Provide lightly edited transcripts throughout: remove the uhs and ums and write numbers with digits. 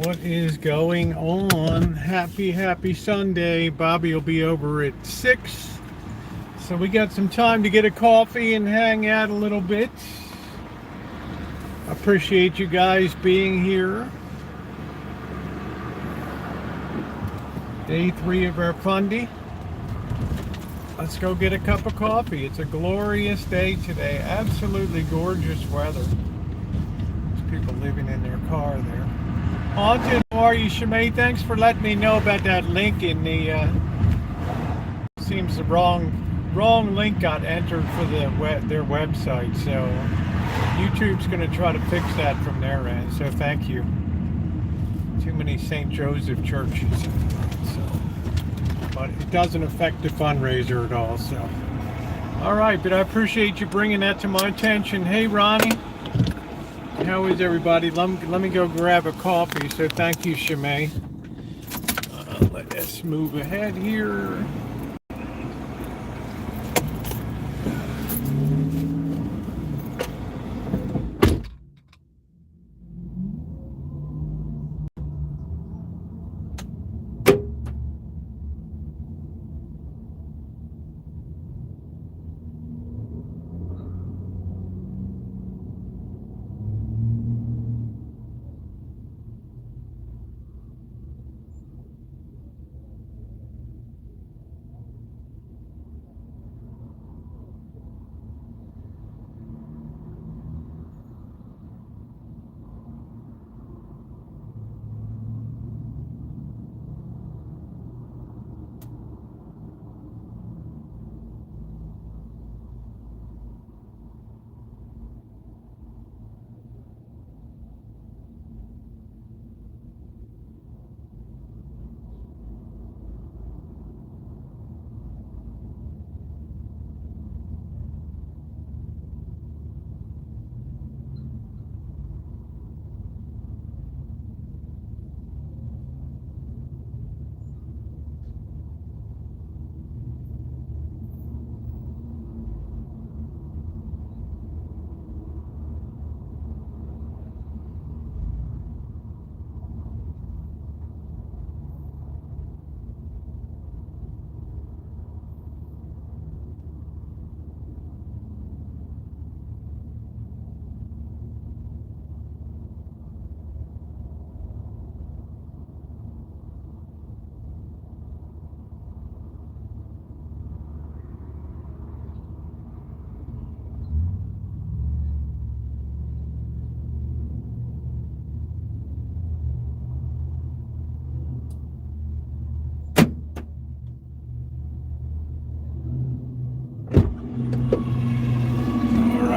What is going on? Happy Sunday. Bobby will be over at 6. So we got some time to get a coffee and hang out a little bit. Appreciate you guys being here. Day 3 of our fundy. Let's go get a cup of coffee. It's a glorious day today. Absolutely gorgeous weather. There's people living in their car there. Haunted, how are you, Shimei? Thanks for letting me know about that link in the, seems the wrong link got entered for their website, so YouTube's going to try to fix that from their end, so thank you. Too many St. Joseph churches, so, but it doesn't affect the fundraiser at all, so. All right, but I appreciate you bringing that to my attention. Hey, Ronnie. How is everybody? Let me go grab a coffee. So thank you, Shimei. Let us move ahead here.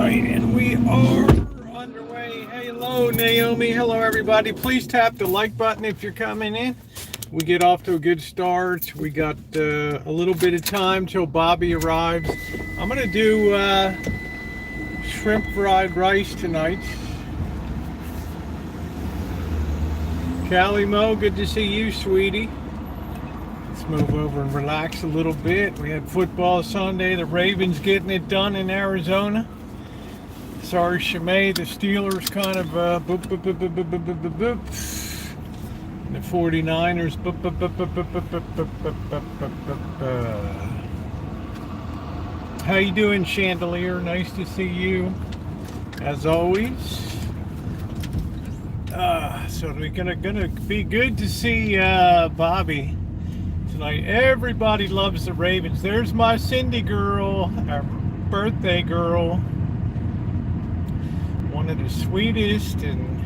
And we are underway. Hello, Naomi. Hello, everybody. Please tap the like button if you're coming in. We get off to a good start. We got a little bit of time till Bobby arrives. I'm going to do shrimp fried rice tonight. Callie Mo, good to see you, sweetie. Let's move over and relax a little bit. We had football Sunday. The Ravens getting it done in Arizona. Sorry, Shimei, the Steelers kind of boop, boop, boop, boop, boop, boop, boop, boop. And the 49ers boop, boop, boop, boop, boop, boop, boop, boop, boop, boop, How you doing, Chandelier? Nice to see you, as always. So we're gonna be good to see Bobby tonight. Everybody loves the Ravens. There's my Cindy girl, our birthday girl. One of the sweetest and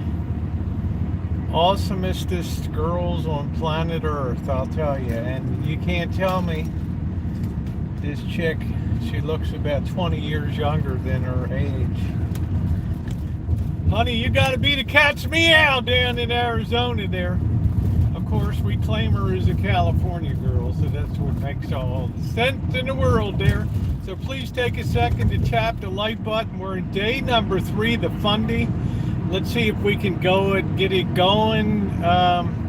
awesomest girls on planet Earth, I'll tell you. And you can't tell me this chick, she looks about 20 years younger than her age. Honey, you gotta be the cat's meow down in Arizona there. Of course, we claim her as a California girl, so that's what makes all the sense in the world there. So please take a second to tap the like button. We're in day number 3, the fundy. Let's see if we can go and get it going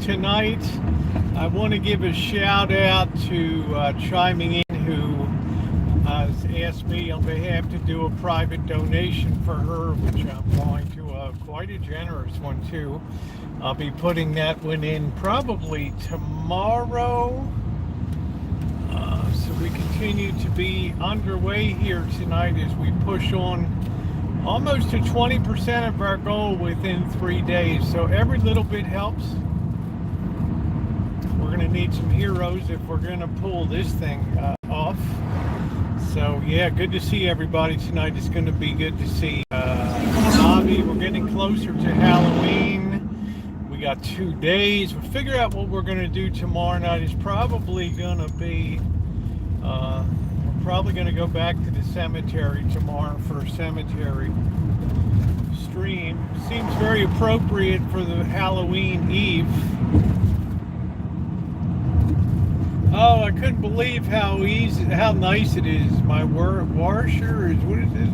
tonight. I want to give a shout out to Chiming In, who has asked me on behalf to do a private donation for her, which I'm going to, quite a generous one too. I'll be putting that one in probably tomorrow. So we continue to be underway here tonight as we push on almost to 20% of our goal within 3 days. So every little bit helps. We're going to need some heroes if we're going to pull this thing off. So yeah, good to see everybody tonight. It's going to be good to see Bobby. We're getting closer to Halloween. We got 2 days. We'll figure out what we're going to do tomorrow night. It's probably going to be we're probably going to go back to the cemetery tomorrow for a cemetery stream. Seems very appropriate for the Halloween Eve. Oh, I couldn't believe how nice it is. My washer is, what is this?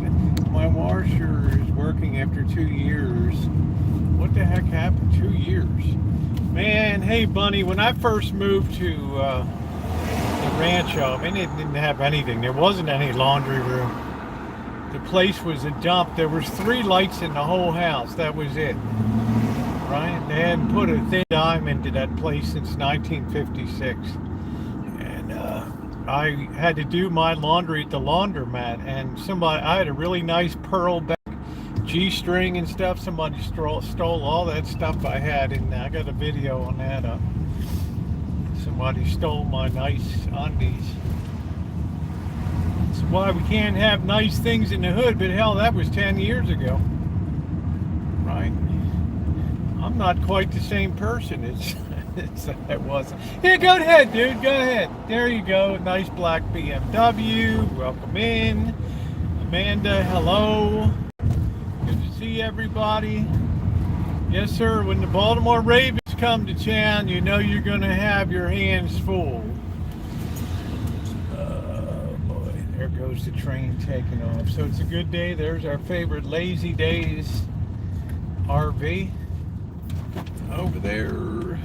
My washer is working after 2 years. What the heck happened? 2 years. Man, hey Bunny, when I first moved to the Rancho, I mean, it didn't have anything. There wasn't any laundry room. The place was a dump. There was 3 lights in the whole house. That was it. Right? They hadn't put a thin dime into that place since 1956. I had to do my laundry at the laundromat, and I had a really nice pearl back G-string and stuff. Somebody stole all that stuff I had in there. I got a video on that. Somebody stole my nice undies. That's why we can't have nice things in the hood, but hell, that was 10 years ago. Right? I'm not quite the same person. It wasn't. Yeah, go ahead, dude. Go ahead. There you go. Nice black BMW. Welcome in. Amanda, hello. Good to see everybody. Yes, sir. When the Baltimore Ravens come to town, you know you're going to have your hands full. Oh, boy. There goes the train taking off. So it's a good day. There's our favorite Lazy Days RV over there.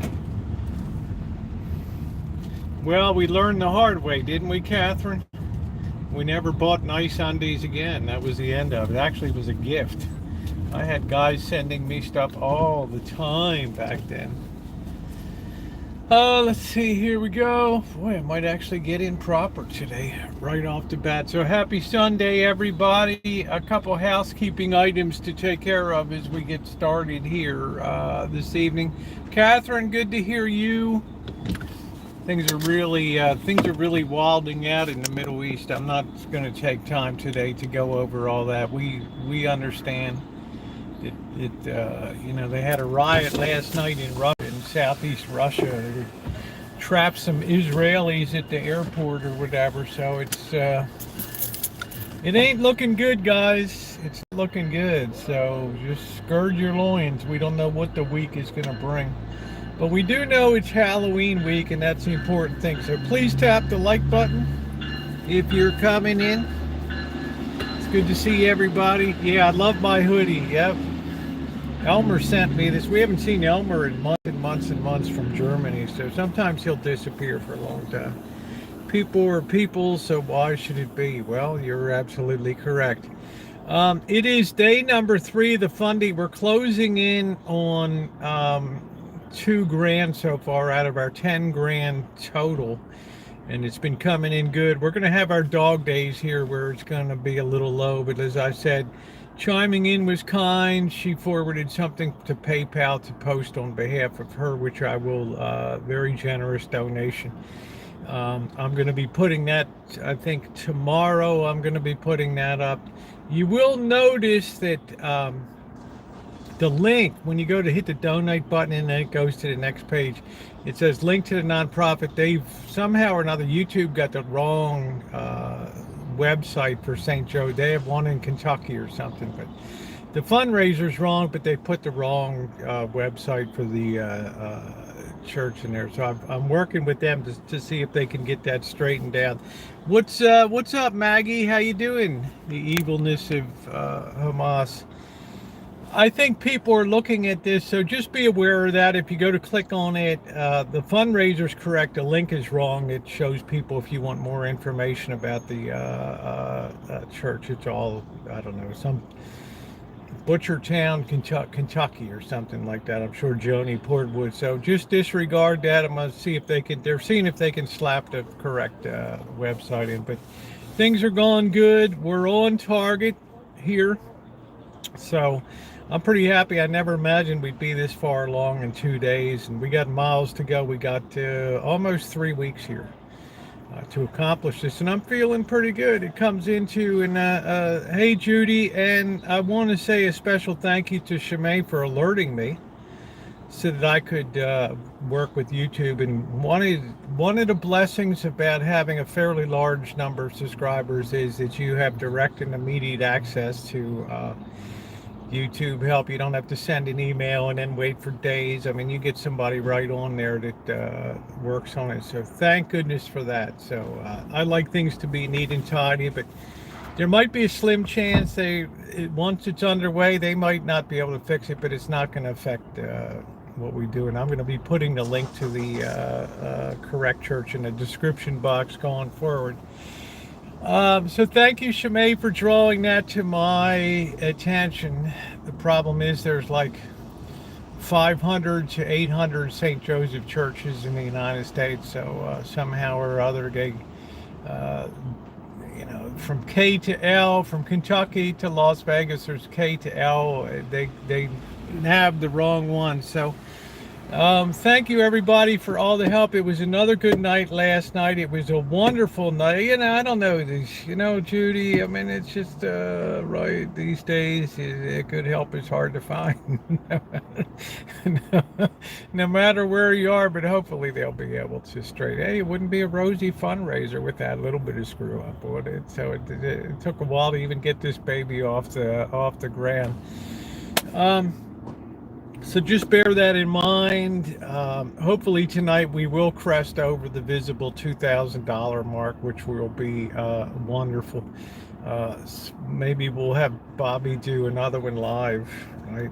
Well, we learned the hard way, didn't we, Catherine? We never bought nice undies again. That was the end of it. Actually, it was a gift. I had guys sending me stuff all the time back then. Let's see, here we go. Boy, I might actually get in proper today, right off the bat. So happy Sunday, everybody. A couple housekeeping items to take care of as we get started here this evening. Catherine, good to hear you. Things are really wilding out in the Middle East. I'm not going to take time today to go over all that. We understand. You know, they had a riot last night in Russia, in southeast Russia. They trapped some Israelis at the airport or whatever. So it ain't looking good, guys. It's not looking good. So just gird your loins. We don't know what the week is going to bring. But we do know it's Halloween week, and that's the important thing. So please tap the like button if you're coming in. It's good to see everybody. Yeah, I love my hoodie. Yep. Elmer sent me this. We haven't seen Elmer in months and months and months from Germany, so sometimes he'll disappear for a long time. People are people, so why should it be? Well, you're absolutely correct. It is day number 3 of the funding. We're closing in on $2,000 so far out of our $10,000 total, and it's been coming in good. We're going to have our dog days here where it's going to be a little low, but as I said, chiming in was kind. She forwarded something to PayPal to post on behalf of her, which I will, very generous donation. I'm going to be putting that, I think tomorrow I'm going to be putting that up. You will notice that the link, when you go to hit the donate button and then it goes to the next page, it says link to the nonprofit. They've somehow or another, YouTube got the wrong website for St. Joe. They have one in Kentucky or something, but the fundraiser's wrong, but they put the wrong website for the church in there. So I'm working with them to see if they can get that straightened out. What's up, Maggie? How you doing? The evilness of Hamas. I think people are looking at this, so just be aware of that. If you go to click on it, the fundraiser's correct, the link is wrong. It shows people if you want more information about the church. It's all, I don't know, some Butchertown, Kentucky, or something like that. I'm sure Joni Portwood. So just disregard that. I'm gonna see if they can. They're seeing if they can slap the correct website in. But things are going good. We're on target here. So I'm pretty happy. I never imagined we'd be this far along in 2 days, and we got miles to go. We got almost 3 weeks here to accomplish this, and I'm feeling pretty good. It comes into, and hey Judy, and I want to say a special thank you to Shimei for alerting me so that I could work with YouTube. And one of the blessings about having a fairly large number of subscribers is that you have direct and immediate access to YouTube help. You don't have to send an email and then wait for days. I mean, you get somebody right on there that works on it. So thank goodness for that. So I like things to be neat and tidy, but there might be a slim chance once it's underway, they might not be able to fix it, but it's not going to affect what we do. And I'm going to be putting the link to the correct church in the description box going forward. So thank you, Shimei, for drawing that to my attention. The problem is there's like 500 to 800 St. Joseph churches in the United States. So somehow or other, they, from K to L, from Kentucky to Las Vegas, there's K to L. They have the wrong one. So thank you everybody for all the help. It was another good night last night. It was a wonderful night. I don't know these, Judy, I mean, it's just right these days, good help is hard to find. No matter where you are, but hopefully they'll be able to straighten. Hey, it wouldn't be a Rosie fundraiser with that little bit of screw up, would it? So it took a while to even get this baby off the ground. So just bear that in mind. Hopefully tonight we will crest over the visible $2,000 mark, which will be wonderful. Maybe we'll have Bobby do another one live, right?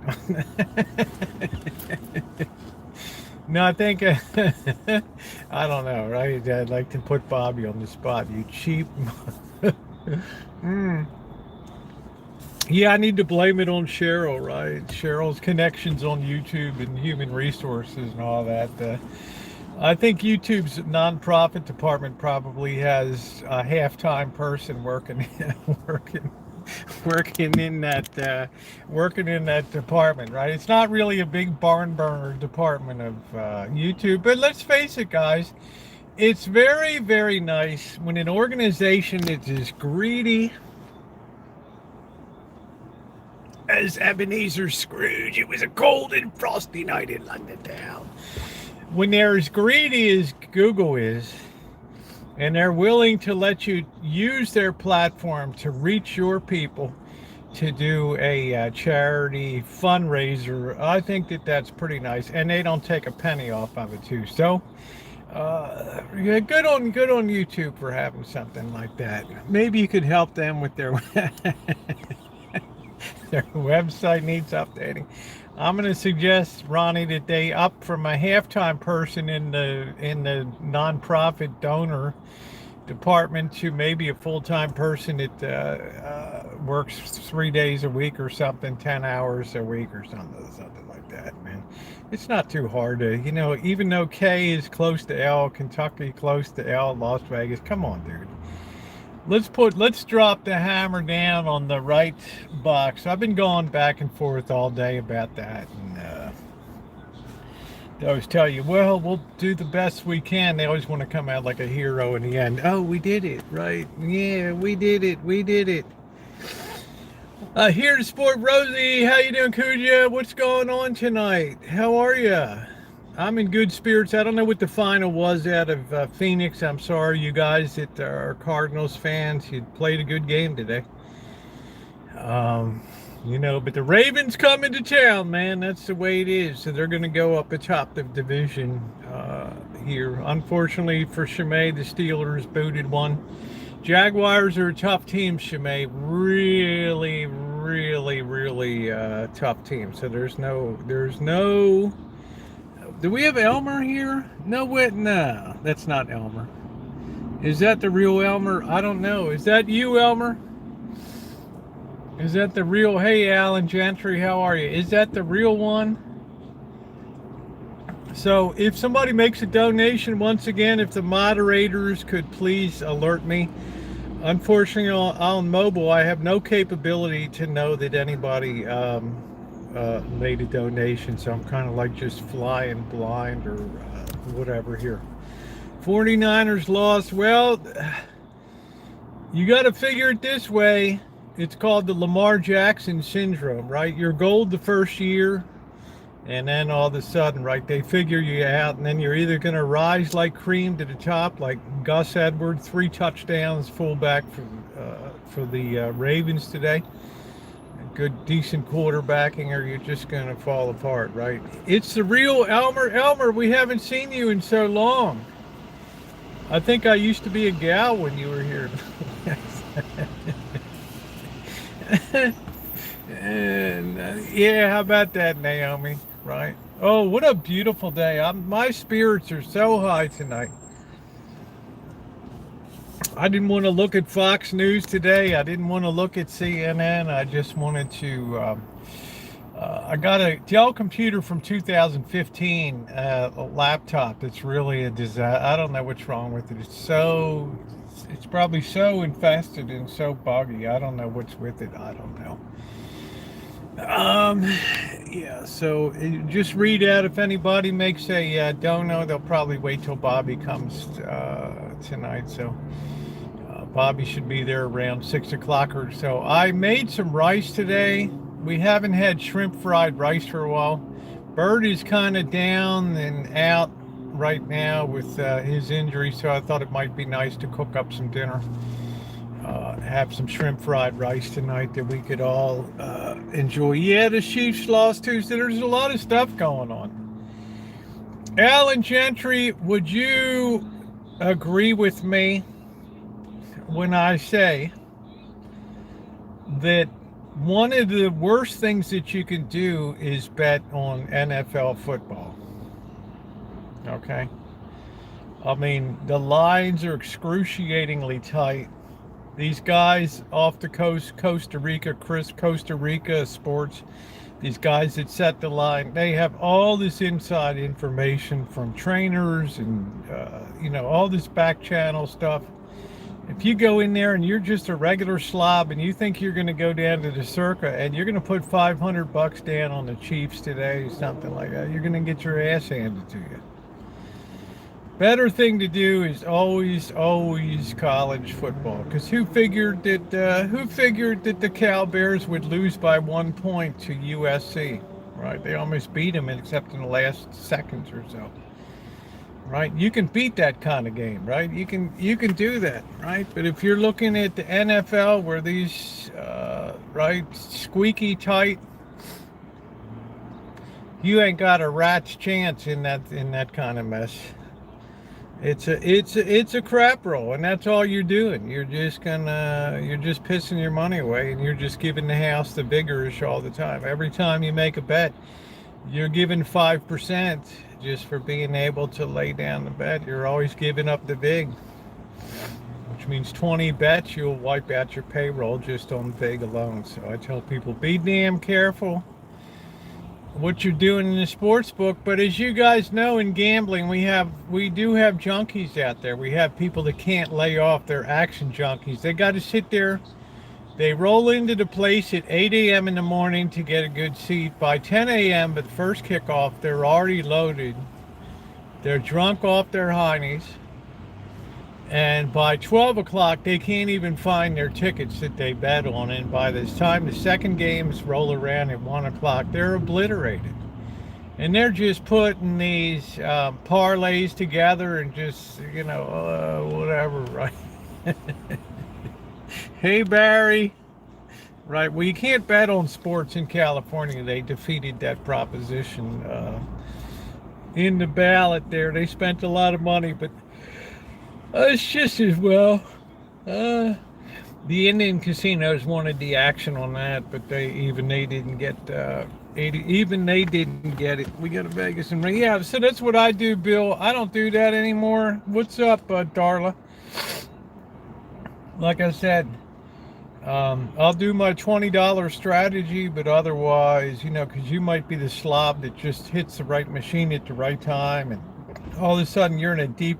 No, I think, I don't know, right? I'd like to put Bobby on the spot, you cheap. Yeah, I need to blame it on Cheryl, right? Cheryl's connections on YouTube and human resources and all that. I think YouTube's nonprofit department probably has a half-time person working in that department, right? It's not really a big barn burner department of YouTube, but let's face it, guys. It's very, very nice when an organization is as greedy as Ebenezer Scrooge. It was a cold and frosty night in London town. When they're as greedy as Google is, and they're willing to let you use their platform to reach your people to do a charity fundraiser, I think that's pretty nice. And they don't take a penny off of it too. So yeah, good on YouTube for having something like that. Maybe you could help them with their their website needs updating. I'm going to suggest, Ronnie, that they up from a half-time person in the nonprofit donor department to maybe a full-time person that works 3 days a week or something, 10 hours a week or something like that, man. It's not too hard to, even though K is close to L, Kentucky close to L, Las Vegas, come on, dude. Let's drop the hammer down on the right box. I've been going back and forth all day about that, and they always tell you, well, we'll do the best we can. They always want to come out like a hero in the end. Oh, we did it, right? Yeah, we did it. Here to support Rosie. How you doing, Kuja? What's going on tonight? How are you? I'm in good spirits. I don't know what the final was out of Phoenix. I'm sorry, you guys that are Cardinals fans. You played a good game today. But the Ravens coming to town, man. That's the way it is. So they're going to go up atop the division here. Unfortunately for Shimei, the Steelers booted one. Jaguars are a tough team, Shimei. Really, really, really tough team. So there's no. Do we have Elmer here? No, that's not Elmer. Is that the real Elmer? I don't know. Is that you, Elmer? Is that the real? Hey, Alan Gentry, how are you? Is that the real one? So if somebody makes a donation, once again, if the moderators could please alert me. Unfortunately, on mobile, I have no capability to know that anybody made a donation, so I'm kind of like just flying blind or whatever here. 49ers lost. Well, you got to figure it this way. It's called the Lamar Jackson syndrome, right? You're gold the first year, and then all of a sudden, right, they figure you out, and then you're either going to rise like cream to the top, like Gus Edwards, 3 touchdowns, fullback for the Ravens today. Good, decent quarterbacking, or you're just going to fall apart, right? It's the real Elmer. Elmer, we haven't seen you in so long. I think I used to be a gal when you were here. And yeah, how about that, Naomi? Right? Oh, what a beautiful day! My spirits are so high tonight. I didn't want to look at Fox News today. I didn't want to look at CNN. I just wanted to. I got a Dell computer from 2015, a laptop that's really a disaster. I don't know what's wrong with it. It's probably so infested and so buggy. I don't know what's with it. I don't know. Yeah, so just read out if anybody makes a dono. They'll probably wait till Bobby comes tonight. So Bobby should be there around 6 o'clock or so. I made some rice today. We haven't had shrimp fried rice for a while. Bird is kind of down and out right now with his injury, so I thought it might be nice to cook up some dinner. Have some shrimp fried rice tonight that we could all enjoy. Yeah, the Chiefs lost Tuesday. There's a lot of stuff going on. Alan Gentry, would you agree with me when I say that one of the worst things that you can do is bet on NFL football? Okay. I mean, the lines are excruciatingly tight. These guys off the coast, Costa Rica Sports, these guys that set the line, they have all this inside information from trainers and, all this back channel stuff. If you go in there and you're just a regular slob and you think you're going to go down to the Circa and you're going to put $500 down on the Chiefs today, something like that, you're going to get your ass handed to you. Better thing to do is always college football. Because who figured that the Cal Bears would lose by 1 point to USC? Right? They almost beat them, except in the last seconds or so. Right? You can beat that kind of game, right? You can do that, right? But if you're looking at the NFL, where these squeaky tight, you ain't got a rat's chance in that kind of mess. It's a crap roll, and that's all you're doing. You're just pissing your money away, and you're just giving the house the vigorish all the time. Every time you make a bet, you're giving 5% just for being able to lay down the bet. You're always giving up the vig, which means 20 bets, you'll wipe out your payroll just on vig alone. So I tell people, be damn careful what you're doing in the sports book. But as you guys know, in gambling, we do have junkies out there. We have people that can't lay off. They're action junkies. They got to sit there. They roll into the place at 8 a.m. in the morning to get a good seat. By 10 a.m. at the first kickoff, they're already loaded. They're drunk off their heinies. And by 12 o'clock, they can't even find their tickets that they bet on. And by this time the second games roll around at 1 o'clock, they're obliterated. And they're just putting these parlays together and just, whatever, right? Hey, Barry. Right, well, you can't bet on sports in California. They defeated that proposition in the ballot there. They spent a lot of money, but it's just as well. The Indian casinos wanted the action on that, but they didn't get it. We got a Vegas and yeah. So that's what I do, Bill. I don't do that anymore. What's up, Darla? Like I said, I'll do my $20 strategy, but otherwise, because you might be the slob that just hits the right machine at the right time, and all of a sudden you're in a deep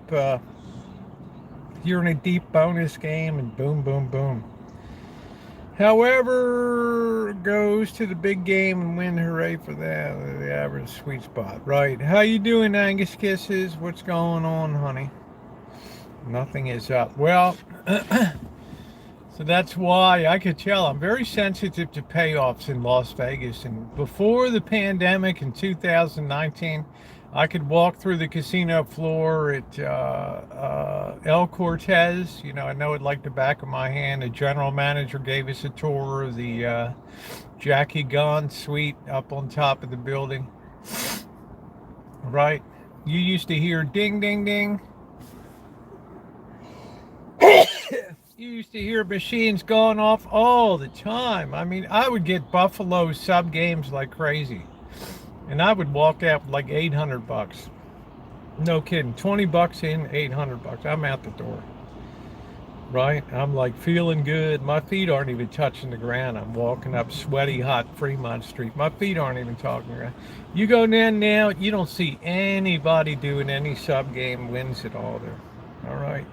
bonus game, and boom, boom, boom. However, goes to the big game and win. Hooray for that! The average sweet spot, right? How you doing, Angus Kisses? What's going on, honey? Nothing is up. Well. So that's why I could tell I'm very sensitive to payoffs in Las Vegas. And before the pandemic in 2019, I could walk through the casino floor at El Cortez. I know it like the back of my hand. The general manager gave us a tour of the Jackie Gunn suite up on top of the building. Right? You used to hear ding, ding, ding. You used to hear machines going off all the time. I mean, I would get Buffalo sub games like crazy. And I would walk out with like $800. No kidding. $20 in, $800. I'm out the door. Right? I'm like feeling good. My feet aren't even touching the ground. I'm walking up sweaty, hot Fremont Street. My feet aren't even touching the ground. You go in now, you don't see anybody doing any sub game wins at all there. All right.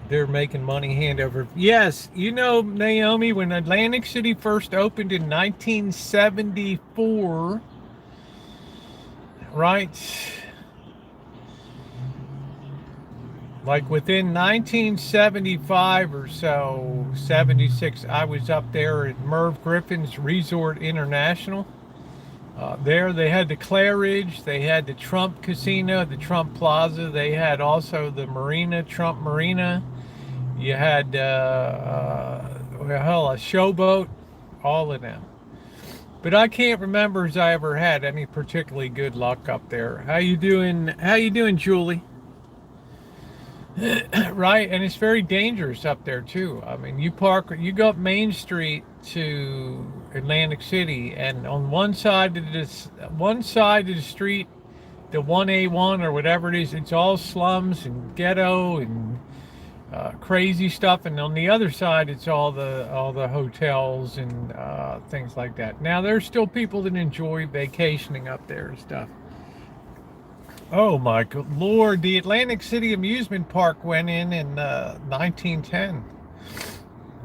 They're making money hand over. Yes, Naomi, when Atlantic City first opened in 1974, right? Like within 1975 or so, 76, I was up there at Merv Griffin's Resort International. There they had the Claridge, they had the Trump Casino, the Trump Plaza. They had also the Marina, Trump Marina. You had, a Showboat, all of them. But I can't remember as I ever had any particularly good luck up there. How you doing, Julie? Right, and it's very dangerous up there too. I mean, you go up Main Street to Atlantic City, and on one side of the street, the 1A1 or whatever it is, it's all slums and ghetto and crazy stuff, and on the other side it's all the hotels and things like that. Now there's still people that enjoy vacationing up there and stuff. Oh my good Lord, the Atlantic City Amusement Park went in 1910.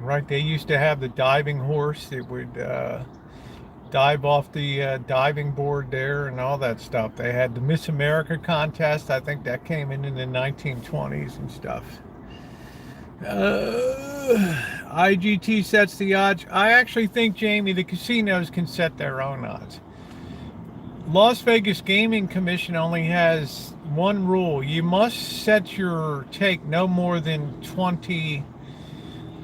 Right, they used to have the diving horse that would dive off the diving board there and all that stuff. They had the Miss America contest. I think that came in the 1920s and stuff. IGT sets the odds. I actually think, Jamie, the casinos can set their own odds. Las Vegas Gaming Commission only has one rule. You must set your take no more than 20.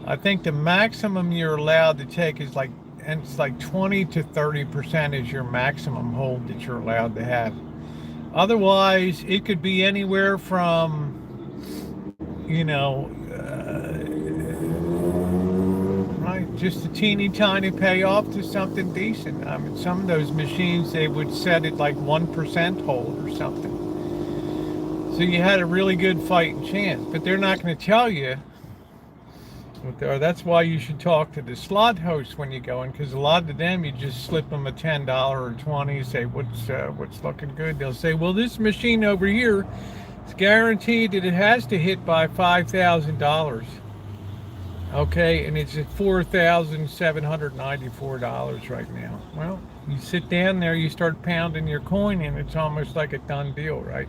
I think the maximum you're allowed to take is like 20 to 30% is your maximum hold that you're allowed to have. Otherwise, it could be anywhere from, just a teeny tiny payoff to something decent. I mean, some of those machines, they would set it like 1% hold or something. So you had a really good fighting chance, but they're not going to tell you. That's why you should talk to the slot host when you go in, because a lot of them, you just slip them a $10 or $20, say what's looking good. They'll say, well, this machine over here, it's guaranteed that it has to hit by $5,000. Okay, and it's at $4,794 right now. Well, you sit down there, you start pounding your coin, and it's almost like a done deal, right?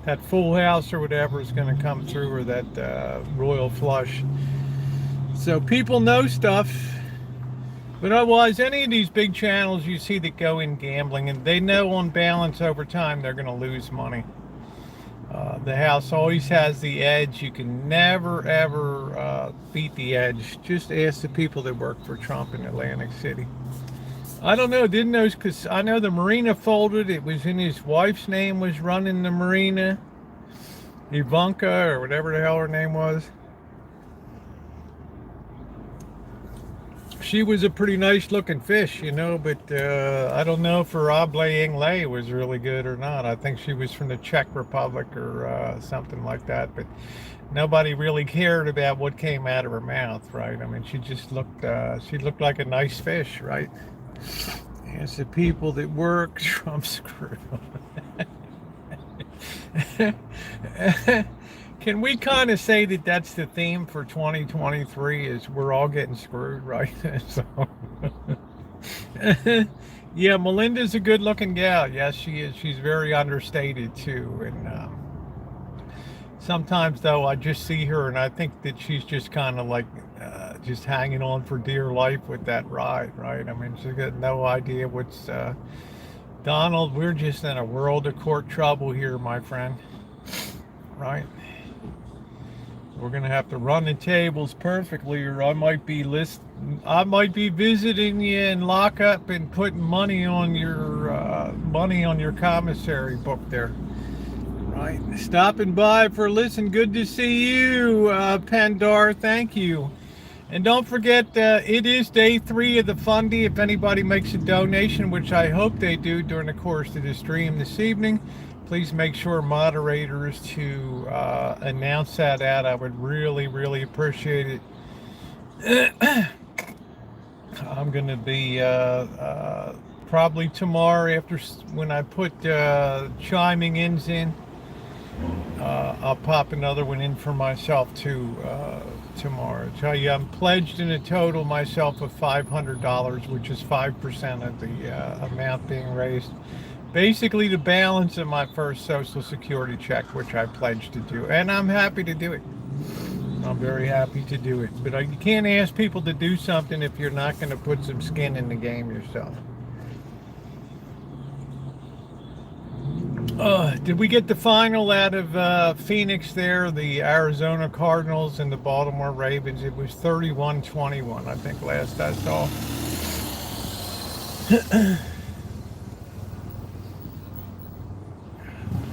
That full house or whatever is going to come through, or that royal flush. So people know stuff. But otherwise, any of these big channels you see that go in gambling, and they know on balance over time they're going to lose money. The house always has the edge. You can never, ever beat the edge. Just ask the people that work for Trump in Atlantic City. I don't know, didn't know, because I know the marina folded. It was in his wife's name, was running the marina. Ivanka, or whatever the hell her name was. she was a pretty nice looking fish, you know, but I don't know if her oblong inlay was really good or not. I think she was from the Czech Republic or something like that, but nobody really cared about what came out of her mouth, right? I mean, she looked like a nice fish, right? It's the people that work Trump screw. Can we kind of say that that's the theme for 2023 is we're all getting screwed, right? So, yeah, Melinda's a good looking gal. Yes, she is. She's very understated too. And sometimes though, I just see her and I think that she's just kind of like just hanging on for dear life with that ride, right? I mean, she's got no idea what's, Donald, we're just in a world of court trouble here, my friend, right? We're gonna have to run the tables perfectly, or I might be visiting you in lockup and putting money on your commissary book there. Right, stopping by for a listen. Good to see you, Pandar. Thank you. And don't forget, it is day 3 of the Fundy. If anybody makes a donation, which I hope they do during the course of the stream this evening, please make sure moderators to announce that out. I would really, really appreciate it. I'm going to be probably tomorrow after when I put chiming ins in. I'll pop another one in for myself too tomorrow. I tell you, I'm pledged in a total myself of $500, which is 5% of the amount being raised. Basically the balance of my first Social Security check, which I pledged to do. And I'm happy to do it. I'm very happy to do it. But you can't ask people to do something if you're not going to put some skin in the game yourself. Did we get the final out of Phoenix there? The Arizona Cardinals and the Baltimore Ravens. It was 31-21, I think, last I saw.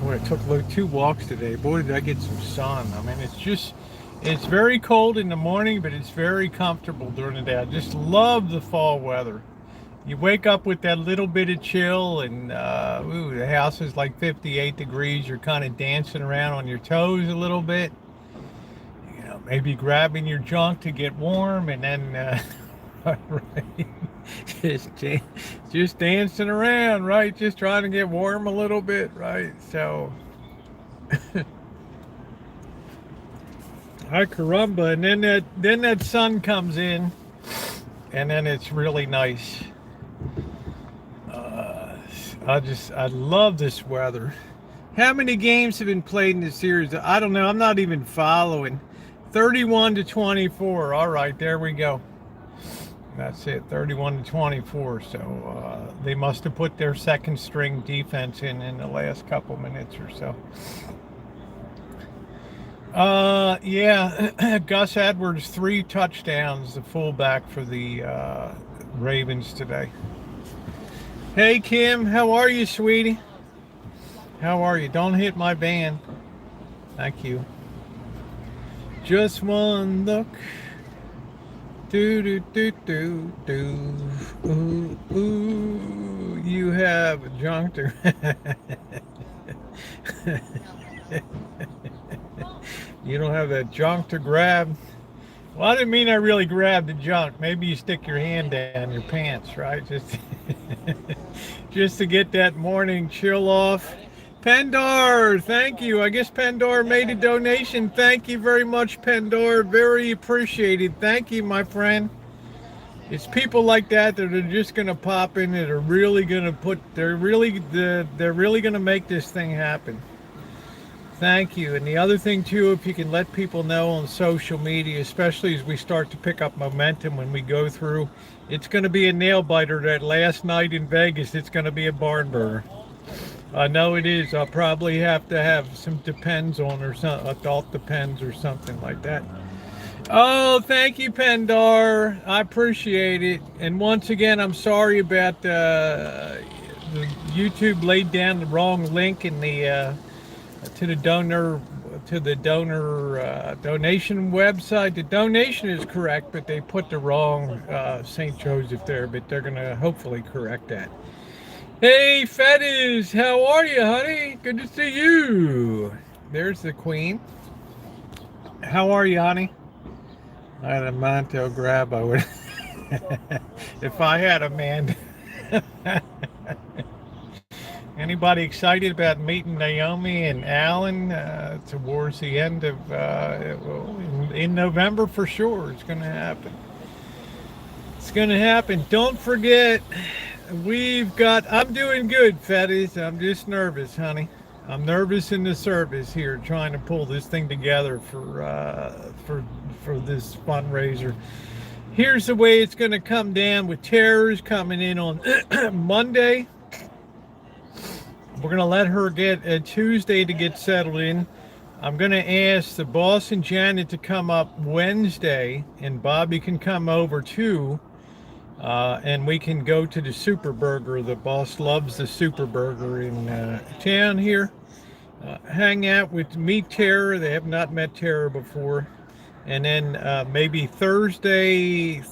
Boy, I took 2 walks today. Boy, did I get some sun. I mean, it's very cold in the morning, but it's very comfortable during the day. I just love the fall weather. You wake up with that little bit of chill, and the house is like 58 degrees. You're kind of dancing around on your toes a little bit. You know, maybe grabbing your junk to get warm, and then right, just dancing around, right? Just trying to get warm a little bit, right? So, hi caramba, and then that sun comes in, and then it's really nice. I love this weather. How many games have been played in this series? I don't know. I'm not even following. 31-24. All right, there we go. That's it. 31-24. So they must have put their second string defense in the last couple minutes or so. Yeah, Gus Edwards, 3 touchdowns, the fullback for the Ravens today. Hey Kim, how are you, sweetie? How are you? Don't hit my band. Thank you. Just one look. Do do do do do. Ooh ooh. You have a junk to. You don't have that junk to grab. Well, I didn't mean I really grabbed the junk. Maybe you stick your hand down your pants, right? Just to get that morning chill off. Pendar, thank you. I guess Pendar made a donation. Thank you very much, Pendar. Very appreciated. Thank you, my friend. It's people like that are just going to pop in that are really going to they're really going to make this thing happen. Thank you. And the other thing too, if you can let people know on social media, especially as we start to pick up momentum when we go through, it's going to be a nail biter. That last night in Vegas, it's going to be a barn burner. I know it is. I'll probably have to have some Depends on or some adult Depends or something like that. Oh, thank you, Pendar. I appreciate it. And once again, I'm sorry about the YouTube laid down the wrong link in the to the donor to the donation website. The donation is correct, but they put the wrong St. Joseph there, but they're going to hopefully correct that. Hey, Fettis, how are you, honey? Good to see you. There's the queen. How are you, honey? I had a Monto grab. I would, if I had a man. Anybody excited about meeting Naomi and Alan towards the end of in November for sure? It's going to happen. It's going to happen. Don't forget, I'm doing good, Fetties. I'm just nervous, honey. I'm nervous in the service here, trying to pull this thing together for this fundraiser. Here's the way it's going to come down with terrors coming in on Monday. We're going to let her get a Tuesday to get settled in. I'm going to ask the boss and Janet to come up Wednesday, and Bobby can come over too, and we can go to the Super Burger. The boss loves the Super Burger in town here. Hang out meet Tara. They have not met Tara before. And then maybe Thursday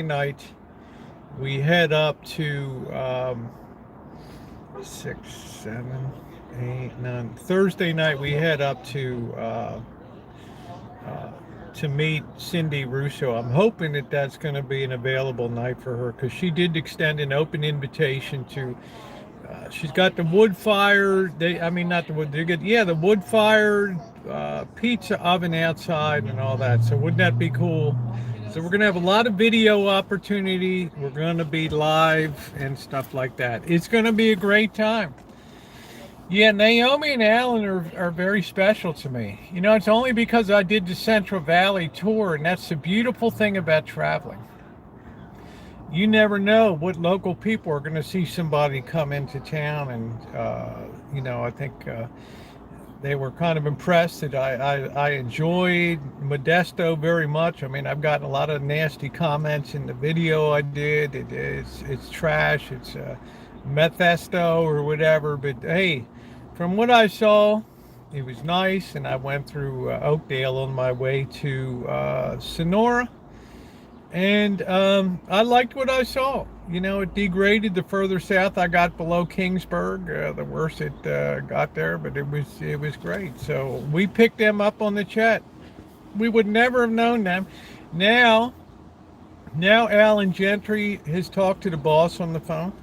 night, we head up to 6, 7, 8, 9. Thursday night we head up to meet Cindy Russo. I'm hoping that that's going to be an available night for her, because she did extend an open invitation to. She's got the wood fire. The wood fired pizza oven outside and all that. So wouldn't that be cool? So we're going to have a lot of video opportunity. We're going to be live and stuff like that. It's going to be a great time. Yeah, Naomi and Alan are very special to me. You know, it's only because I did the Central Valley tour, and that's the beautiful thing about traveling. You never know what local people are going to see somebody come into town, and I think they were kind of impressed that I enjoyed Modesto very much. I mean, I've gotten a lot of nasty comments in the video I did. It's trash. It's Methesto or whatever. But hey, from what I saw, it was nice, and I went through Oakdale on my way to Sonora. And I liked what I saw. You know, it degraded the further south I got below Kingsburg, the worse it got there, but it was great. So we picked them up on the chat. We would never have known them. Now Alan Gentry has talked to the boss on the phone,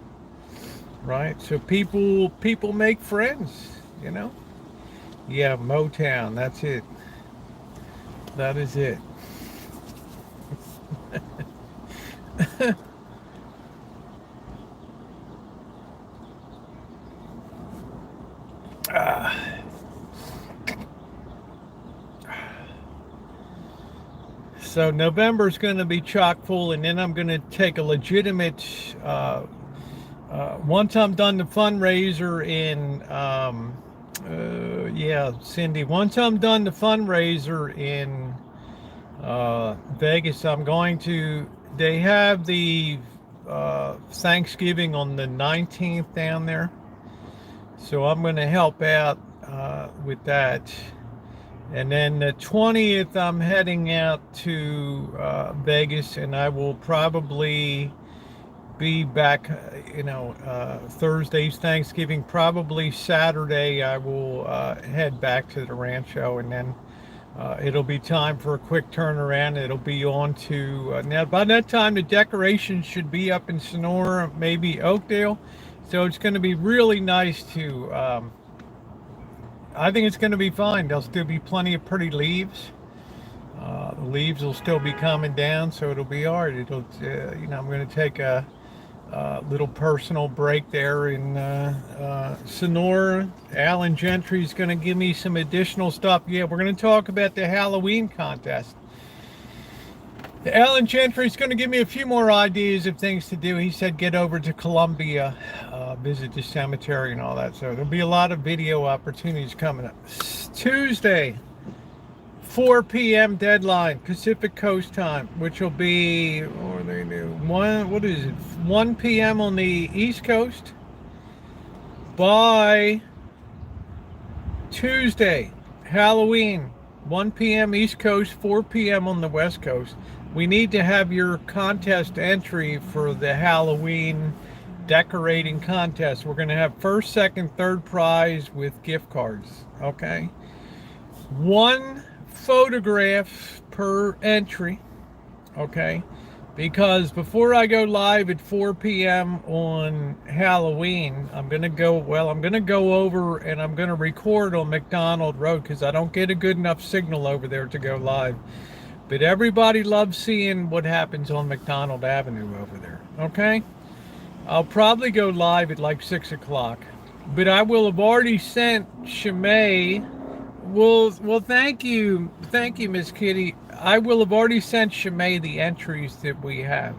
right? So people make friends, you know. Yeah, Motown, that's it. That is it. So November is going to be chock full, and then I'm going to take a legitimate once I'm done the fundraiser in Cindy, once I'm done the fundraiser in Vegas, they have the Thanksgiving on the 19th down there, so I'm going to help out with that. And then the 20th I'm heading out to Vegas, and I will probably be back, Thursday's Thanksgiving. Probably Saturday I will head back to the Rancho, and then it'll be time for a quick turnaround. It'll be on to now by that time the decorations should be up in Sonora, maybe Oakdale. So it's going to be really nice to I think it's going to be fine. There'll still be plenty of pretty leaves. The leaves will still be coming down, so it'll be all right. I'm going to take a little personal break there in Sonora. Alan Gentry's going to give me some additional stuff. Yeah, we're going to talk about the Halloween contest. Alan Gentry's going to give me a few more ideas of things to do. He said get over to Columbia, visit the cemetery and all that. So there'll be a lot of video opportunities coming up. Tuesday, 4 p.m. deadline, Pacific Coast time, which will be 1 p.m. on the East Coast. By Tuesday, Halloween, 1 p.m. East Coast, 4 p.m. on the West Coast. We need to have your contest entry for the Halloween decorating contest. We're going to have first, second, third prize with gift cards. Okay. One photograph per entry. Okay. Because before I go live at 4 p.m. on Halloween, I'm going to go over and I'm going to record on McDonald Road because I don't get a good enough signal over there to go live. But everybody loves seeing what happens on McDonald Avenue over there. Okay? I'll probably go live at like 6 o'clock. But I will have already sent Shimei. Well, thank you, Miss Kitty. I will have already sent Shimei the entries that we have.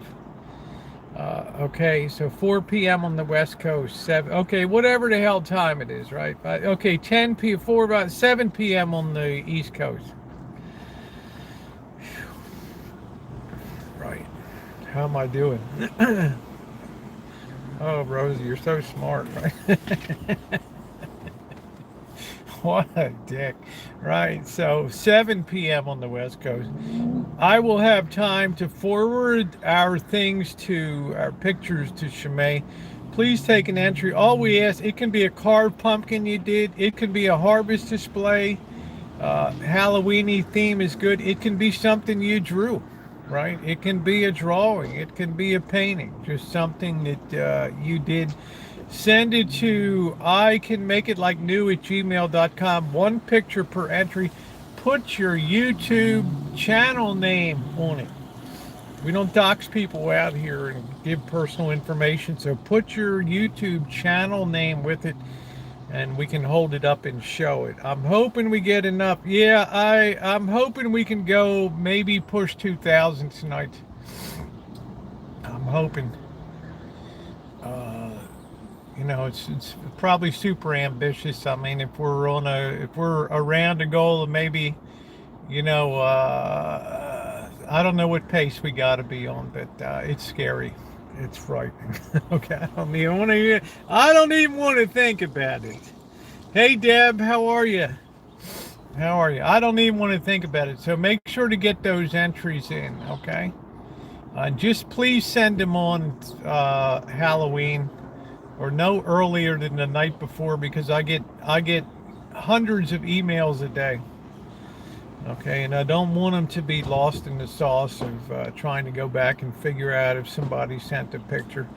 Okay, so 4 p.m. on the West Coast, 7. Okay, whatever the hell time it is, right? Okay, 10 p. 4 about 7 p.m. on the East Coast. Right. How am I doing? Oh, Rosie, you're so smart, right? What a dick. Right, so 7 p.m. on the West Coast. I will have time to forward our things to our pictures to Shimei. Please take an entry. All we ask, it can be a carved pumpkin you did. It can be a harvest display. Halloweeny theme is good. It can be something you drew, right? It can be a drawing. It can be a painting. Just something that you did. Send it to icanmakeitLikeNew@gmail.com. One picture per entry. Put your YouTube channel name on it. We don't dox people out here and give personal information, so put your YouTube channel name with it and we can hold it up and show it. I'm hoping we get enough. Yeah, I'm hoping we can go maybe push 2,000 tonight. I'm hoping. You know, it's probably super ambitious. I mean, if we're around a goal of maybe, you know, I don't know what pace we got to be on, but it's scary. It's frightening. Okay, I don't even want to think about it. Hey, Deb, how are you? How are you? I don't even want to think about it. So make sure to get those entries in, okay? Just please send them on Halloween. Or no earlier than the night before, because I get hundreds of emails a day. Okay, and I don't want them to be lost in the sauce of trying to go back and figure out if somebody sent a picture.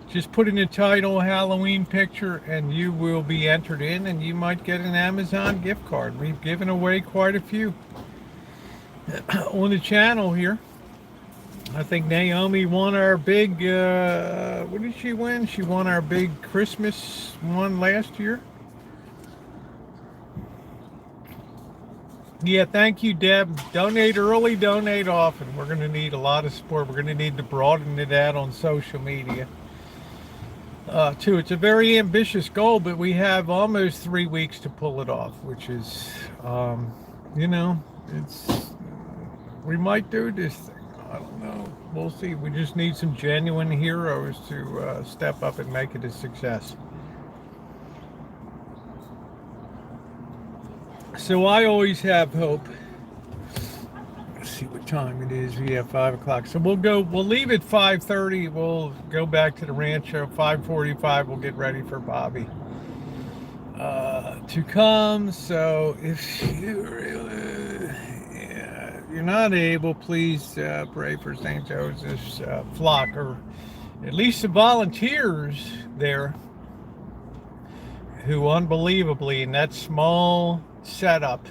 Just put in the title Halloween picture and you will be entered in and you might get an Amazon gift card. We've given away quite a few on the channel here. I think Naomi won our big, what did she win? She won our big Christmas one last year. Yeah, thank you, Deb. Donate early, donate often. We're going to need a lot of support. We're going to need to broaden it out on social media. Too, it's a very ambitious goal, but we have almost 3 weeks to pull it off, which is, you know, we might do this thing. I don't know. We'll see. We just need some genuine heroes to step up and make it a success. So I always have hope. Let's see what time it is. We have 5 o'clock. So we'll leave at 5:30. We'll go back to the Rancho. 5:45. We'll get ready for Bobby to come. So if you really, you're not able, please pray for St. Joseph's flock, or at least the volunteers there who unbelievably in that small setup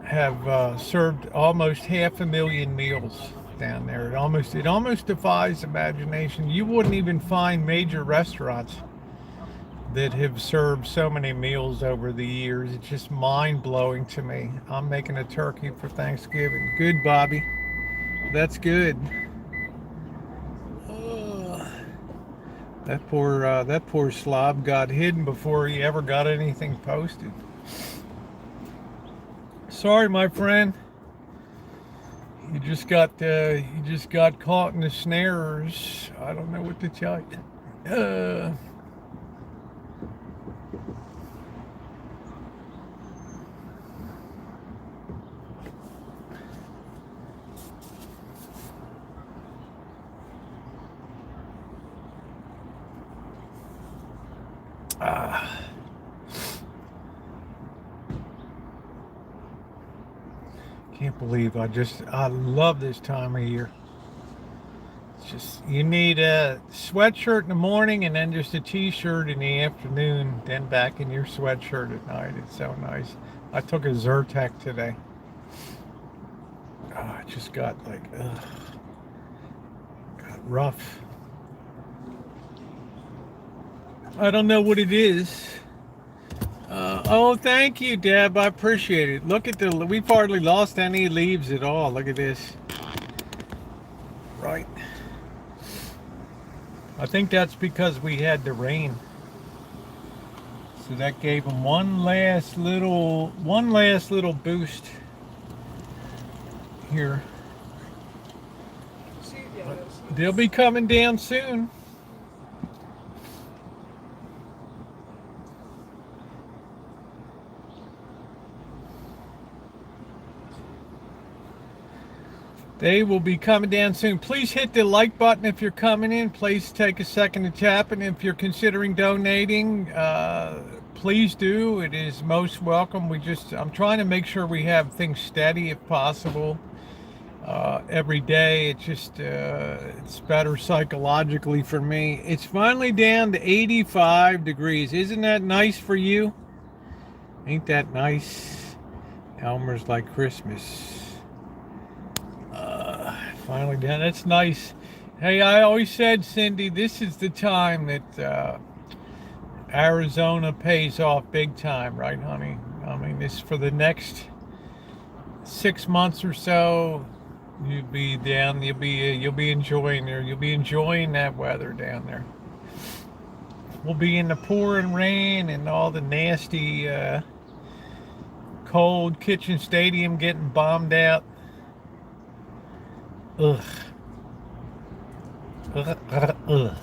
have served almost 500,000 meals down there. It almost defies imagination. You wouldn't even find major restaurants that have served so many meals over the years. It's just mind-blowing to me. I'm making a turkey for Thanksgiving. Good, Bobby. That's good. That poor slob got hidden before he ever got anything posted. Sorry, my friend. You just got caught in the snares. I don't know what to tell you. Can't believe I love this time of year. It's just, you need a sweatshirt in the morning and then just a t-shirt in the afternoon, then back in your sweatshirt at night. It's so nice. I took a Zyrtec today. I just got like, got rough. I don't know what it is. Oh, thank you, Deb. I appreciate it. Look at we've hardly lost any leaves at all. Look at this. Right. I think that's because we had the rain. So that gave them one last little boost here. But they'll be coming down soon. They will be coming down soon. Please hit the like button if you're coming in. Please take a second to tap. And if you're considering donating, please do. It is most welcome. I'm trying to make sure we have things steady if possible. Every day, it's better psychologically for me. It's finally down to 85 degrees. Isn't that nice for you? Ain't that nice? Elmer's like Christmas. Finally done. That's nice. Hey, I always said, Cindy, this is the time that Arizona pays off big time, right, honey? I mean, this for the next 6 months or so. You'll be down. You'll be enjoying there. You'll be enjoying that weather down there. We'll be in the pouring rain and all the nasty, cold kitchen stadium getting bombed out. Ugh. Ugh. Ugh.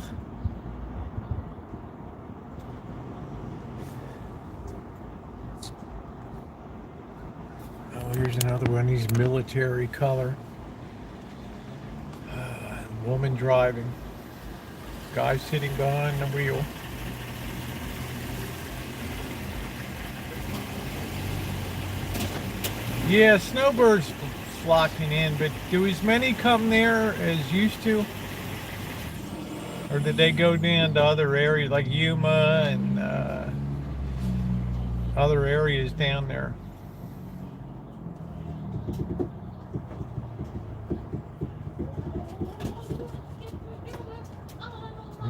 Oh, here's another one. He's military color. Woman driving. Guy sitting behind the wheel. Yeah, snowbirds flocking in, but do as many come there as used to? Or did they go down to other areas like Yuma and other areas down there?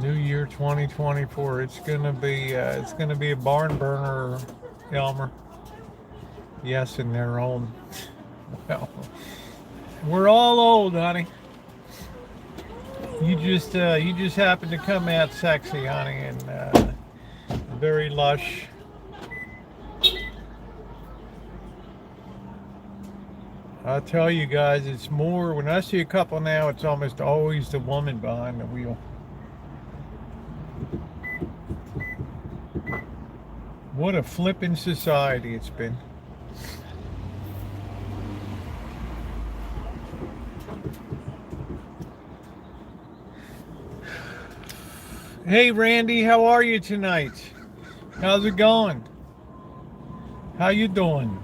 New Year 2024. It's gonna be a barn burner, Elmer. Yes, in their own. Well, we're all old, honey. You just happen to come out sexy, honey, and very lush. I tell you guys, it's more when I see a couple now. It's almost always the woman behind the wheel. What a flippin' society it's been. Hey Randy, how are you tonight? How's it going? How you doing?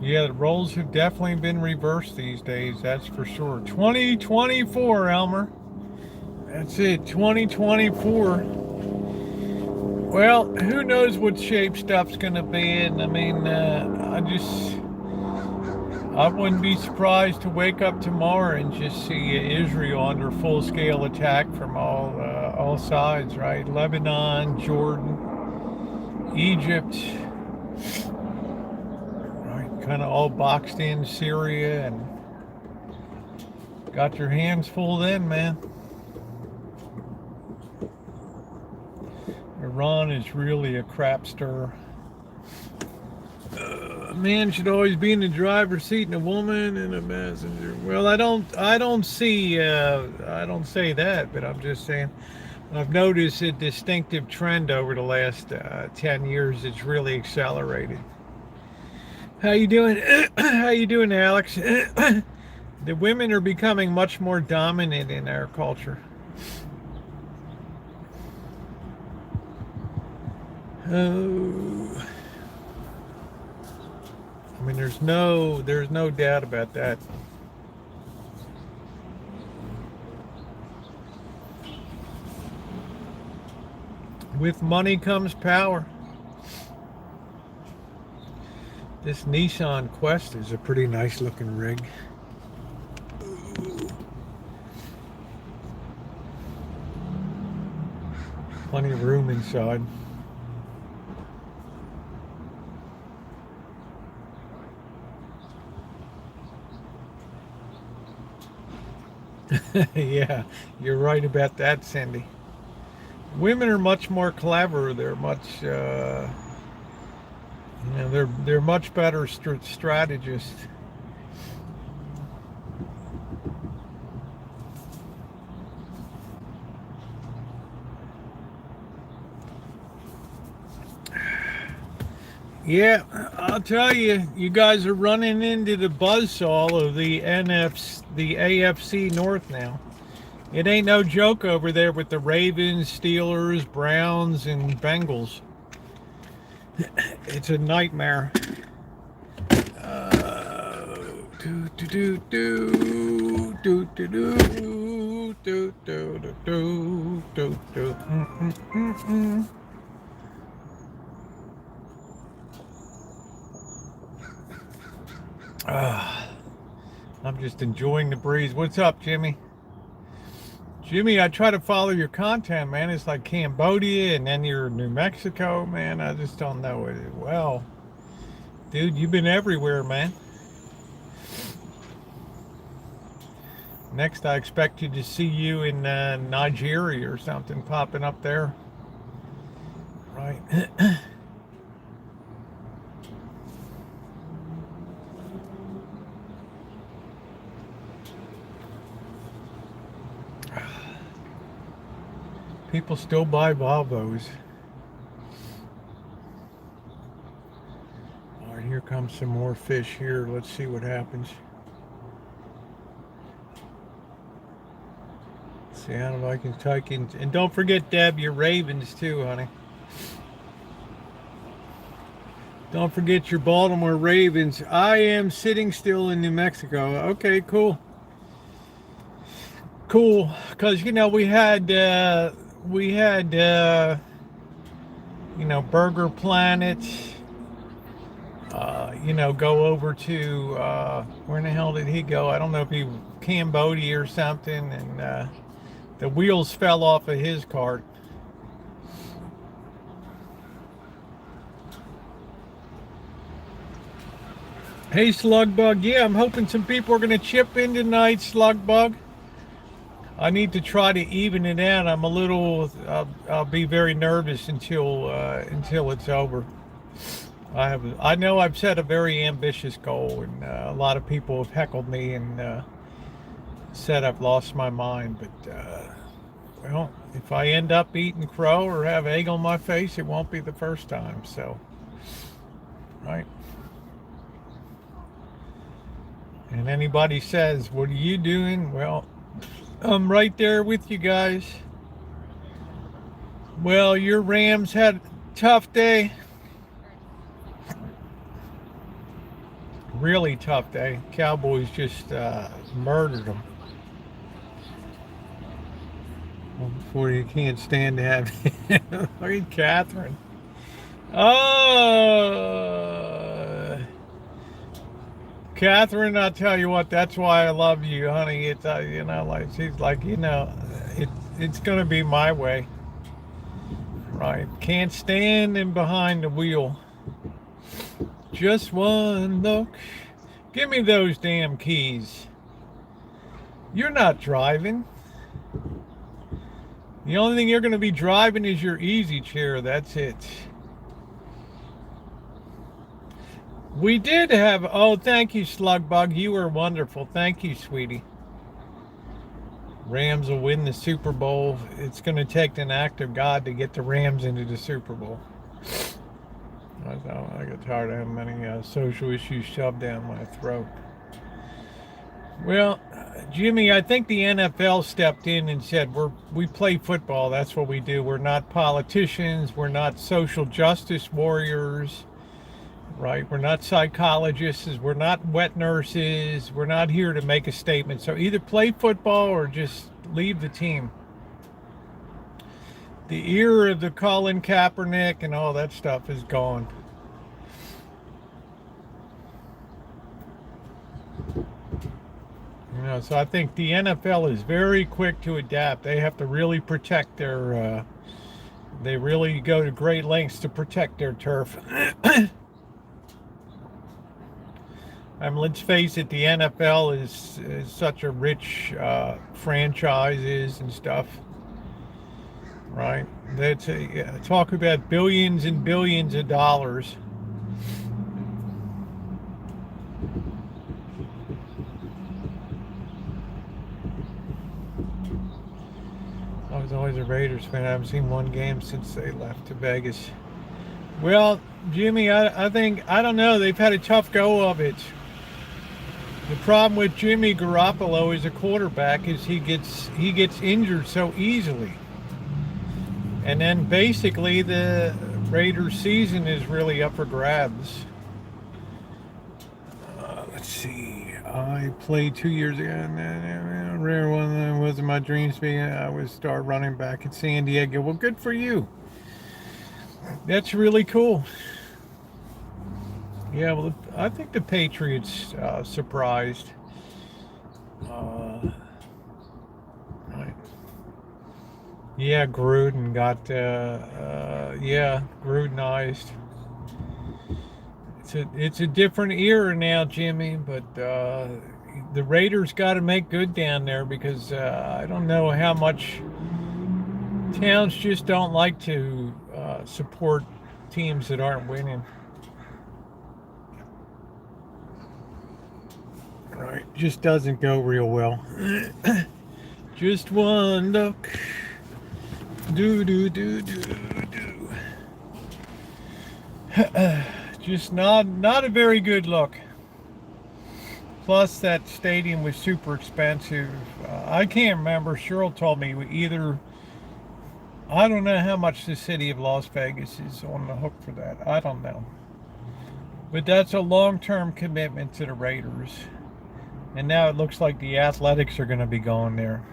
Yeah, the roles have definitely been reversed these days, that's for sure. 2024, Elmer. That's it, 2024. Well, who knows what shape stuff's going to be in. I mean, I wouldn't be surprised to wake up tomorrow and just see Israel under full-scale attack from all sides, right? Lebanon, Jordan, Egypt. Kind of all boxed in Syria, and got your hands full then, man. Iran is really a crap stir. A man should always be in the driver's seat and a woman in a passenger. Well, I don't say that, but I'm just saying I've noticed a distinctive trend over the last 10 years. It's really accelerated. How you doing? How you doing, Alex? The women are becoming much more dominant in our culture. Oh, I mean, there's no doubt about that. With money comes power. This Nissan Quest is a pretty nice looking rig. Plenty of room inside. Yeah, you're right about that, Cindy. Women are much more clever. They're much, they're much better strategists. Yeah, I'll tell you, you guys are running into the buzzsaw of the AFC North now. It ain't no joke over there with the Ravens, Steelers, Browns, and Bengals. It's a nightmare. Do do do do do do do do do do do do. I'm just enjoying the breeze. What's up, Jimmy? Jimmy, I try to follow your content, man. It's like Cambodia and then you're New Mexico, man. I just don't know it. Well, dude, you've been everywhere, man. Next, I expect you to see you in Nigeria or something popping up there. Right. People still buy Volvos. All right, here comes some more fish here. Let's see what happens. See how I can take in. And don't forget, Deb, your Ravens too, honey. Don't forget your Baltimore Ravens. I am sitting still in New Mexico. Okay, cool. Cool, because we had Burger Planet, go over to, where in the hell did he go? I don't know if he, Cambodia or something, and the wheels fell off of his cart. Hey, Slugbug, yeah, I'm hoping some people are going to chip in tonight, Slugbug. I need to try to even it out. I'm a little. I'll be very nervous until it's over. I know I've set a very ambitious goal, and a lot of people have heckled me and said I've lost my mind. But well, if I end up eating crow or have egg on my face, it won't be the first time. So, right. And anybody says, "What are you doing?" Well, I'm right there with you guys. Well, your Rams had a tough day. Really tough day. Cowboys just murdered them. Before you can't stand to have. Look at Catherine. Oh, Catherine, I'll tell you what, that's why I love you, honey. It's, like, she's like, it's going to be my way. Right. Can't stand in behind the wheel. Just one look. Give me those damn keys. You're not driving. The only thing you're going to be driving is your easy chair. That's it. We did have, oh, thank you, Slugbug. You were wonderful. Thank you, sweetie. Rams will win the Super Bowl. It's going to take an act of God to get the Rams into the Super Bowl. I get tired of having many social issues shoved down my throat. Well, Jimmy, I think the NFL stepped in and said, we play football. That's what we do. We're not politicians. We're not social justice warriors. Right? We're not psychologists. We're not wet nurses. We're not here to make a statement. So either play football or just leave the team. The era of the Colin Kaepernick and all that stuff is gone. You know, so I think the NFL is very quick to adapt. They have to really protect their. They really go to great lengths to protect their turf. Let's face it, the NFL is such a rich franchises and stuff, right? That's talk about billions and billions of dollars. I was always a Raiders fan. I haven't seen one game since they left to Vegas. Well, Jimmy, I think, I don't know. They've had a tough go of it. The problem with Jimmy Garoppolo as a quarterback is he gets injured so easily. And then basically the Raiders season is really up for grabs. Let's see. I played 2 years ago, and rare one was in my dreams being I would start running back at San Diego. Well, good for you. That's really cool. Yeah, well, I think the Patriots surprised. Right. Yeah, Gruden got, Grudenized. It's a different era now, Jimmy, but the Raiders got to make good down there because I don't know how much towns just don't like to support teams that aren't winning. Right, just doesn't go real well. Just one look. Do. Just not a very good look. Plus, that stadium was super expensive. I can't remember. Cheryl told me either. I don't know how much the city of Las Vegas is on the hook for that. I don't know. But that's a long-term commitment to the Raiders. And now it looks like the Athletics are going to be going there.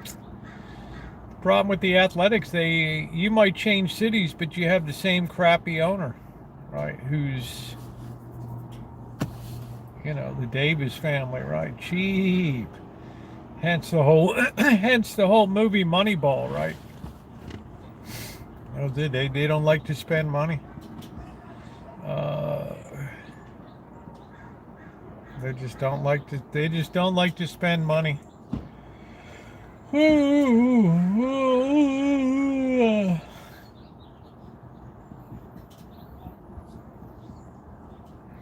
The problem with the Athletics, you might change cities, but you have the same crappy owner, right? Who's, the Davis family, right? Cheap. Hence the whole movie Moneyball, right? They don't like to spend money. They just don't like to spend money.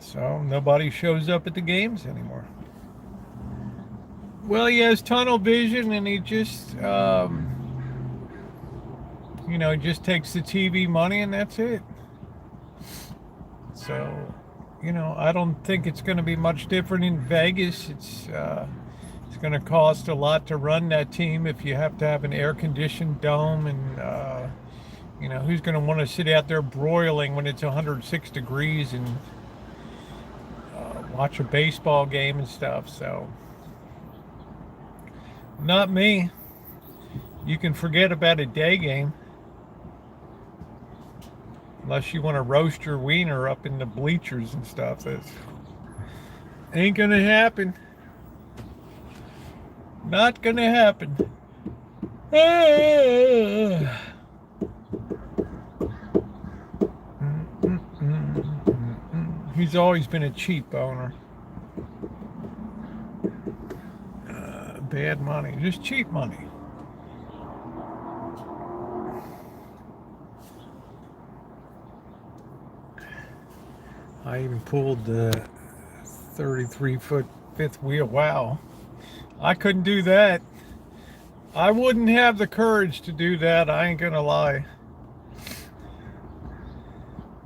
So nobody shows up at the games anymore. Well, he has tunnel vision, and he just, just takes the TV money, and that's it. So, I don't think it's going to be much different in Vegas. It's going to cost a lot to run that team if you have to have an air-conditioned dome, and who's going to want to sit out there broiling when it's 106 degrees and watch a baseball game and stuff. So, not me. You can forget about a day game. Unless you want to roast your wiener up in the bleachers and stuff. That ain't gonna happen. Not gonna happen. He's always been a cheap owner. Bad money. Just cheap money. I even pulled the 33-foot fifth wheel. Wow. I couldn't do that. I wouldn't have the courage to do that. I ain't gonna lie.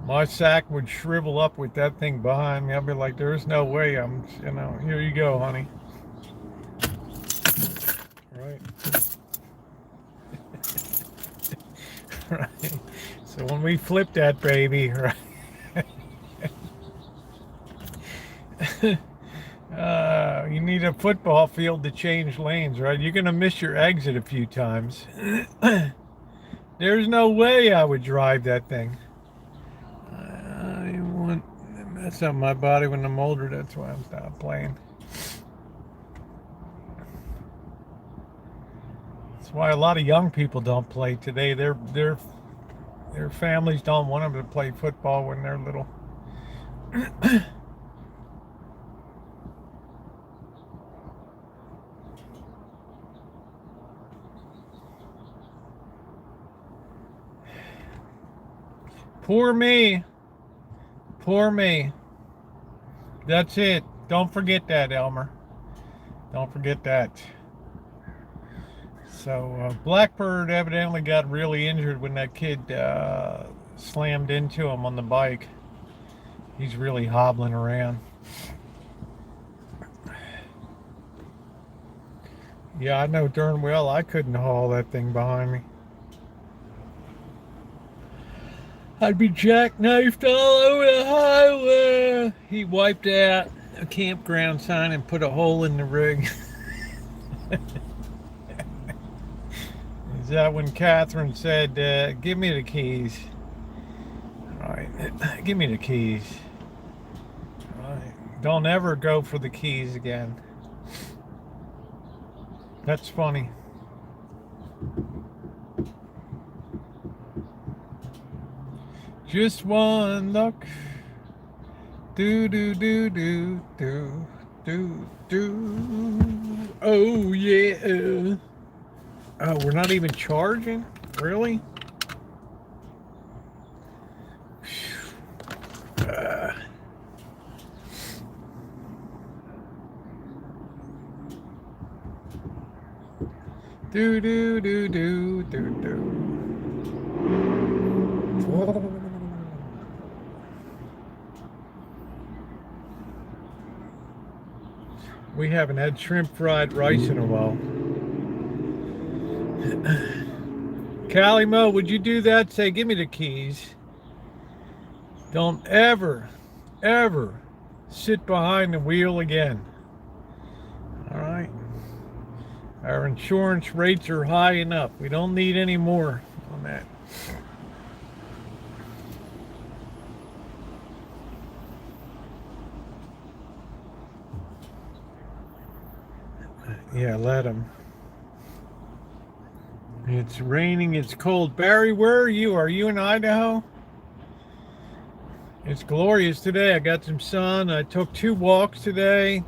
My sack would shrivel up with that thing behind me. I'd be like, there's no way I'm, here you go, honey. Right. Right. So when we flip that baby, right? You need a football field to change lanes, right? You're gonna miss your exit a few times. There's no way I would drive that thing. I want to mess up my body when I'm older. That's why I'm not playing. That's why a lot of young people don't play today. Their families don't want them to play football when they're little. Poor me. Poor me. That's it. Don't forget that, Elmer. Don't forget that. So Blackbird evidently got really injured when that kid slammed into him on the bike. He's really hobbling around. Yeah, I know darn well I couldn't haul that thing behind me. I'd be jackknifed all over the highway. He wiped out a campground sign and put a hole in the rig. Is that when Catherine said, give me the keys? All right, give me the keys. All right. Don't ever go for the keys again. That's funny. Just one look. Do do do do do do do. Oh yeah. Oh, we're not even charging? Really? Do do do do do do. We haven't had shrimp fried rice in a while. Callie Mo, would you do that? Say, give me the keys. Don't ever, ever sit behind the wheel again. All right. Our insurance rates are high enough. We don't need any more on that. Yeah, let him. It's raining, it's cold. Barry, where are you? Are you in Idaho? It's glorious today. I got some sun. I took 2 walks today.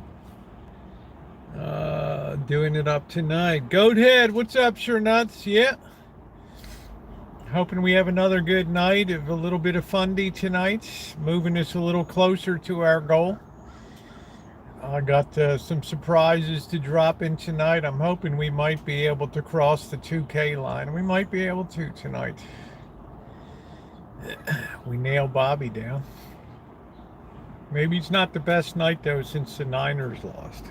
Doing it up tonight. Goathead, what's up, sure nuts? Yeah. Hoping we have another good night of a little bit of fundy tonight. Moving us a little closer to our goal. I got some surprises to drop in tonight. I'm hoping we might be able to cross the 2K line. We might be able to tonight. We nail Bobby down. Maybe it's not the best night, though, since the Niners lost.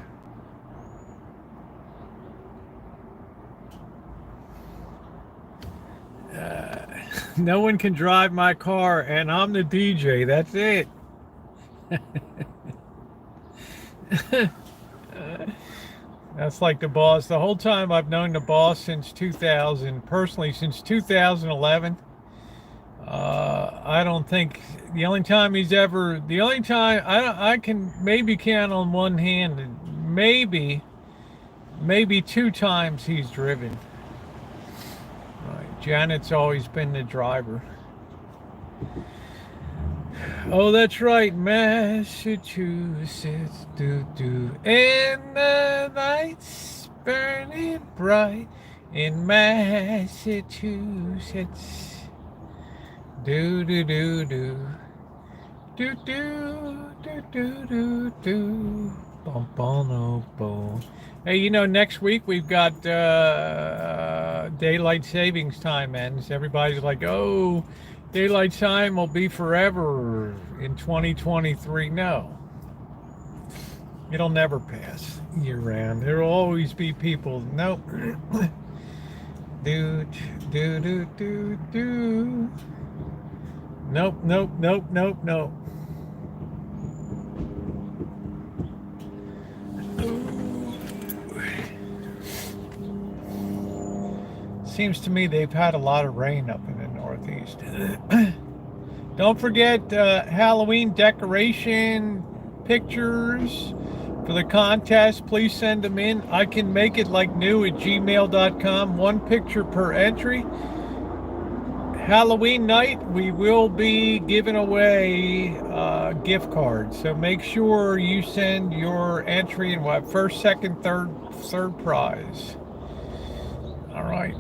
No one can drive my car, and I'm the DJ. That's it. That's like the boss. The whole time I've known the boss since 2000, personally since 2011. I don't think the only time I can maybe count on one hand, maybe 2 times he's driven. Right. Janet's always been the driver. Oh, that's right, Massachusetts, do, and the lights burning bright in Massachusetts, do. Do do do do do do. Bum, bum, no, bum. Hey, you know, next week we've got daylight savings time ends. Everybody's like, "Oh, daylight time will be forever in 2023." No, it'll never pass year round. There'll always be people. Nope. Do do do do do. Nope, nope, nope, nope, nope. Seems to me they've had a lot of rain up in the Northeast. Don't forget Halloween decoration pictures for the contest. Please send them in. I can make it like new at gmail.com. 1 picture per entry. Halloween night, we will be giving away gift cards. So make sure you send your entry in what? First, second, third prize. All right.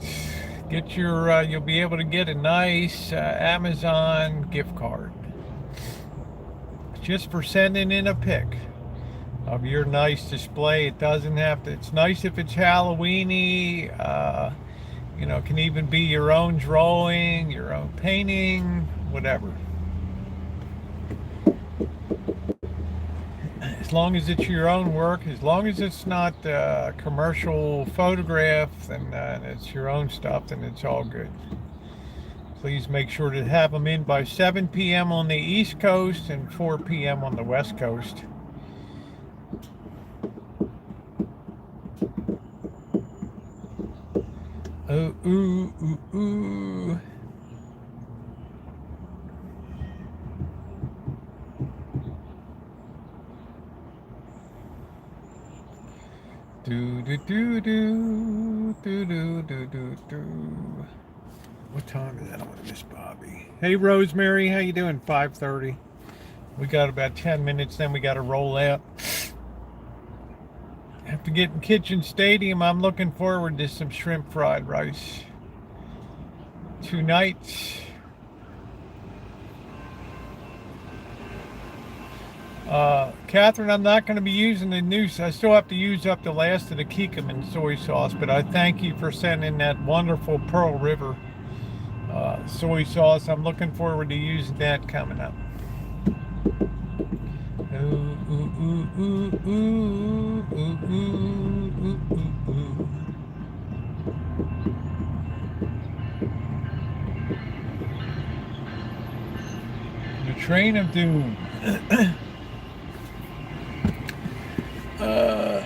Get your, you'll be able to get a nice Amazon gift card. Just for sending in a pic of your nice display. It doesn't have to, it's nice if it's Halloweeny. You know, it can even be your own drawing, your own painting, whatever. As long as it's your own work, as long as it's not a commercial photograph and it's your own stuff, then it's all good. Please make sure to have them in by 7 p.m. on the East Coast and 4 p.m. on the West Coast. Oh, ooh, ooh, ooh. Do do do do do do do do do. What time is that? I don't want to miss Bobby. Hey Rosemary, how you doing? 5:30. We got about 10 minutes, then we got to roll out. Have to get in Kitchen Stadium. I'm looking forward to some shrimp fried rice tonight. Catherine, I'm not going to be using the new. I still have to use up the last of the Kikkoman soy sauce, but I thank you for sending that wonderful Pearl River soy sauce. I'm looking forward to using that coming up. Ooh, ooh, ooh, ooh, ooh, ooh, ooh, ooh, ooh, ooh. The Train of Doom.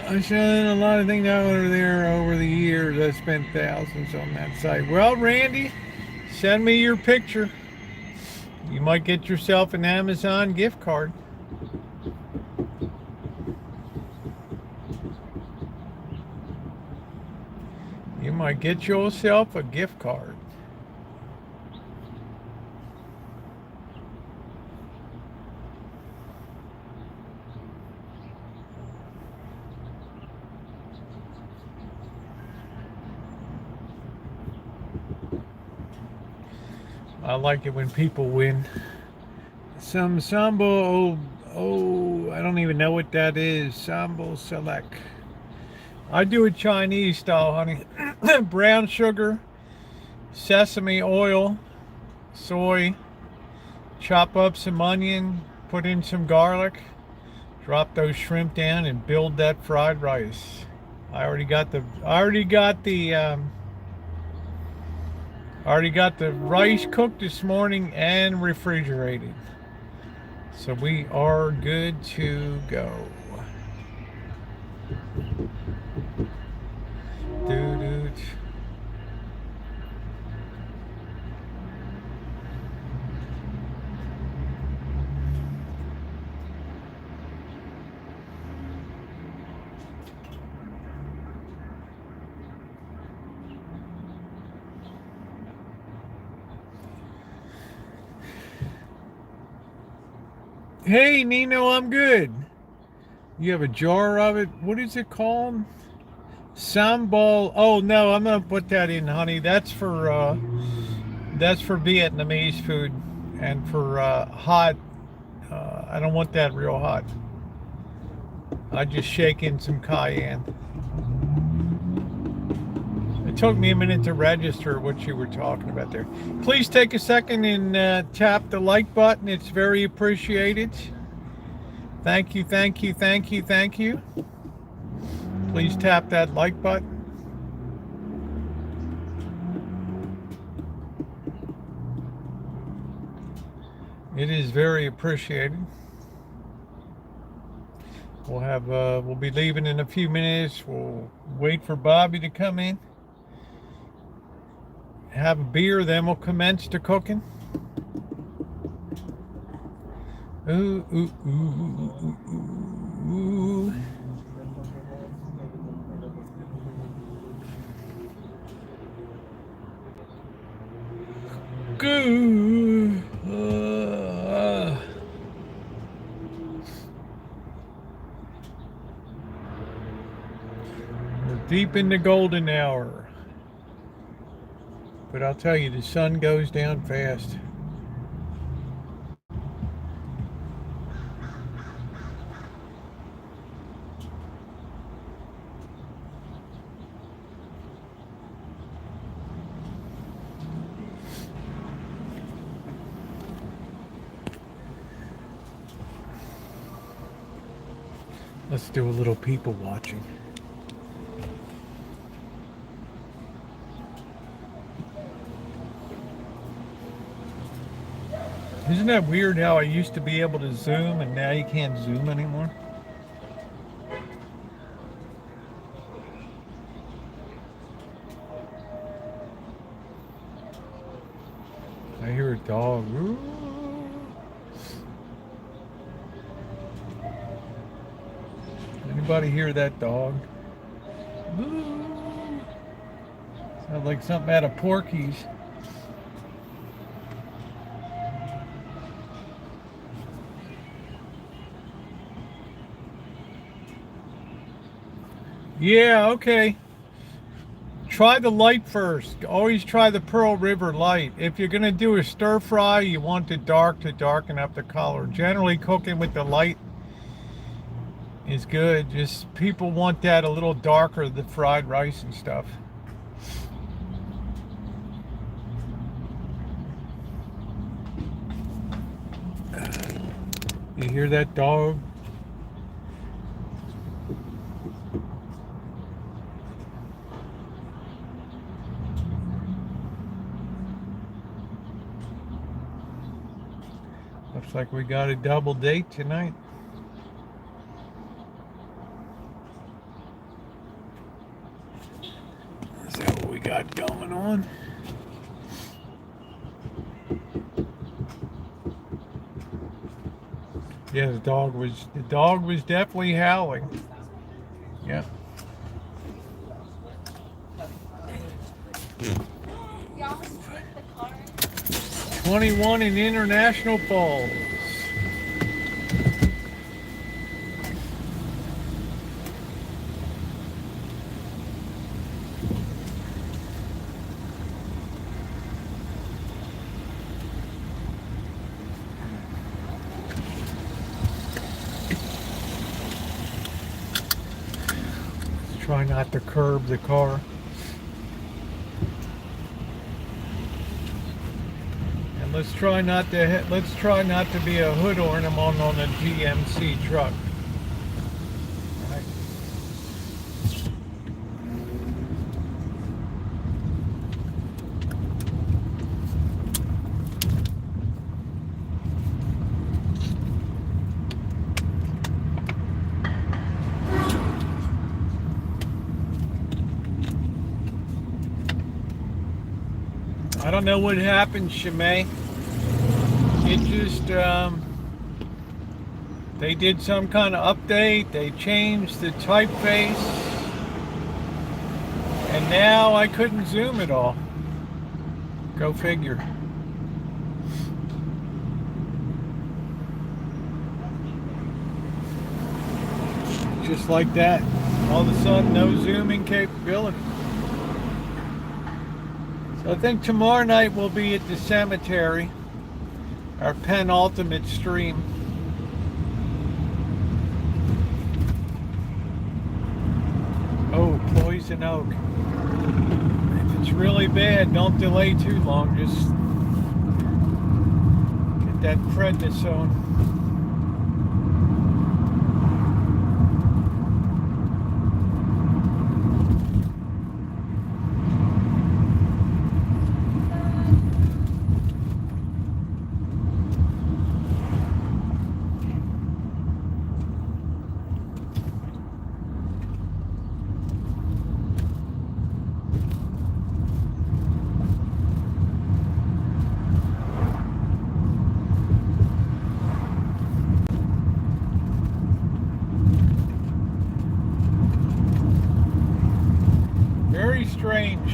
I spent a lot of things out there over the years. I spent thousands on that site. Well, Randy, send me your picture. You might get yourself an Amazon gift card. You might get yourself a gift card. I like it when people win. Some Sambo, oh, I don't even know what that is. Sambo Select. I do it Chinese style, honey. Brown sugar, sesame oil, soy, chop up some onion, put in some garlic, drop those shrimp down and build that fried rice. I already got the rice cooked this morning and refrigerated. So we are good to go. Dude. Hey, Nino, I'm good. You have a jar of it. What is it called? Sambal. Oh no, I'm gonna put that in, honey. That's for Vietnamese food and for hot I don't want that real hot. I just shake in some cayenne. It took me a minute to register what you were talking about there. Please take a second and tap the like button. It's very appreciated. Thank you, thank you, thank you, thank you. Please tap that like button. It is very appreciated. We'll be leaving in a few minutes. We'll wait for Bobby to come in. Have a beer, then we'll commence to cooking. Ooh, ooh, ooh, ooh, ooh, ooh. Goo. We're deep in the golden hour. But I'll tell you, the sun goes down fast. Let's do a little people watching. Isn't that weird how I used to be able to zoom and now you can't zoom anymore? I hear a dog. Ooh. Anybody hear that dog? Ooh. Sounds like something out of Porky's. Yeah, okay. Try the light first. Always try the Pearl River light. If you're going to do a stir fry, you want it dark to darken up the color. Generally, cooking with the light is good. Just people want that a little darker, the fried rice and stuff. You hear that dog? Looks like we got a double date tonight. Is that what we got going on? Yeah, the dog was definitely howling. Yeah. 21 in International Falls. Try not to curb the car. And let's try not to be a hood ornament on a GMC truck. Right. I don't know what happened, Shimei. It just, they did some kind of update. They changed the typeface. And now I couldn't zoom at all. Go figure. Just like that. All of a sudden, no zooming capability. I think tomorrow night we'll be at the cemetery, our penultimate stream. poison oak. If it's really bad, don't delay too long. Just get that prednisone. Strange.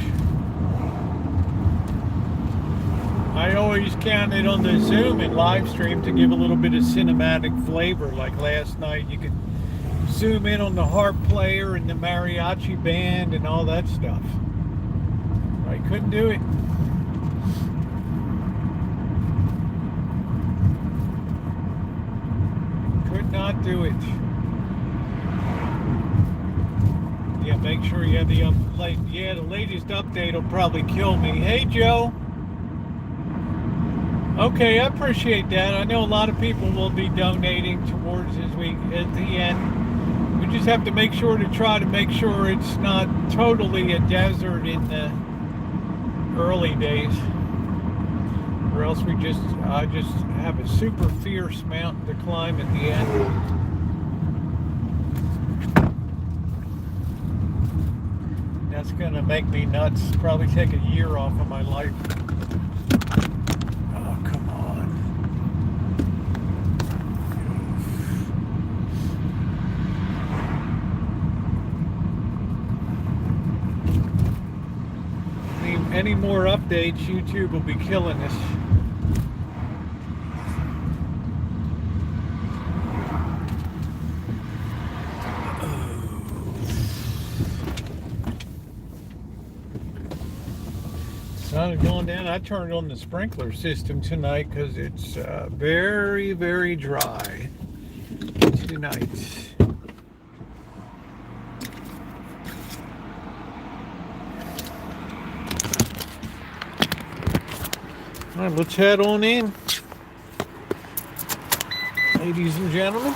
I always counted on the Zoom and live stream to give a little bit of cinematic flavor. Like last night, you could zoom in on the harp player and the mariachi band and all that stuff. I couldn't do it. Could not do it. Yeah, make sure you have the the latest update will probably kill me. Hey, Joe. Okay, I appreciate that. I know a lot of people will be donating towards as we at the end. We just have to make sure to try to make sure it's not totally a desert in the early days, or else I just have a super fierce mountain to climb at the end. That's gonna make me nuts. Probably take a year off of my life. Oh, come on. Any more updates, YouTube will be killing us. Sun is going down. I turned on the sprinkler system tonight because it's very, very dry tonight. All right, let's head on in, ladies and gentlemen.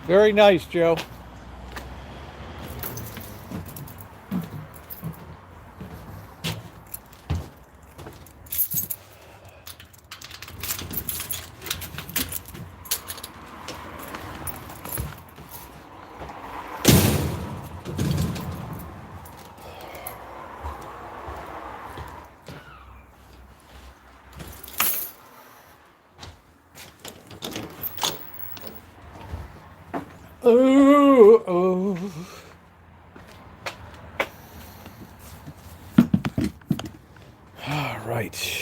Very nice, Joe. Oh. All right.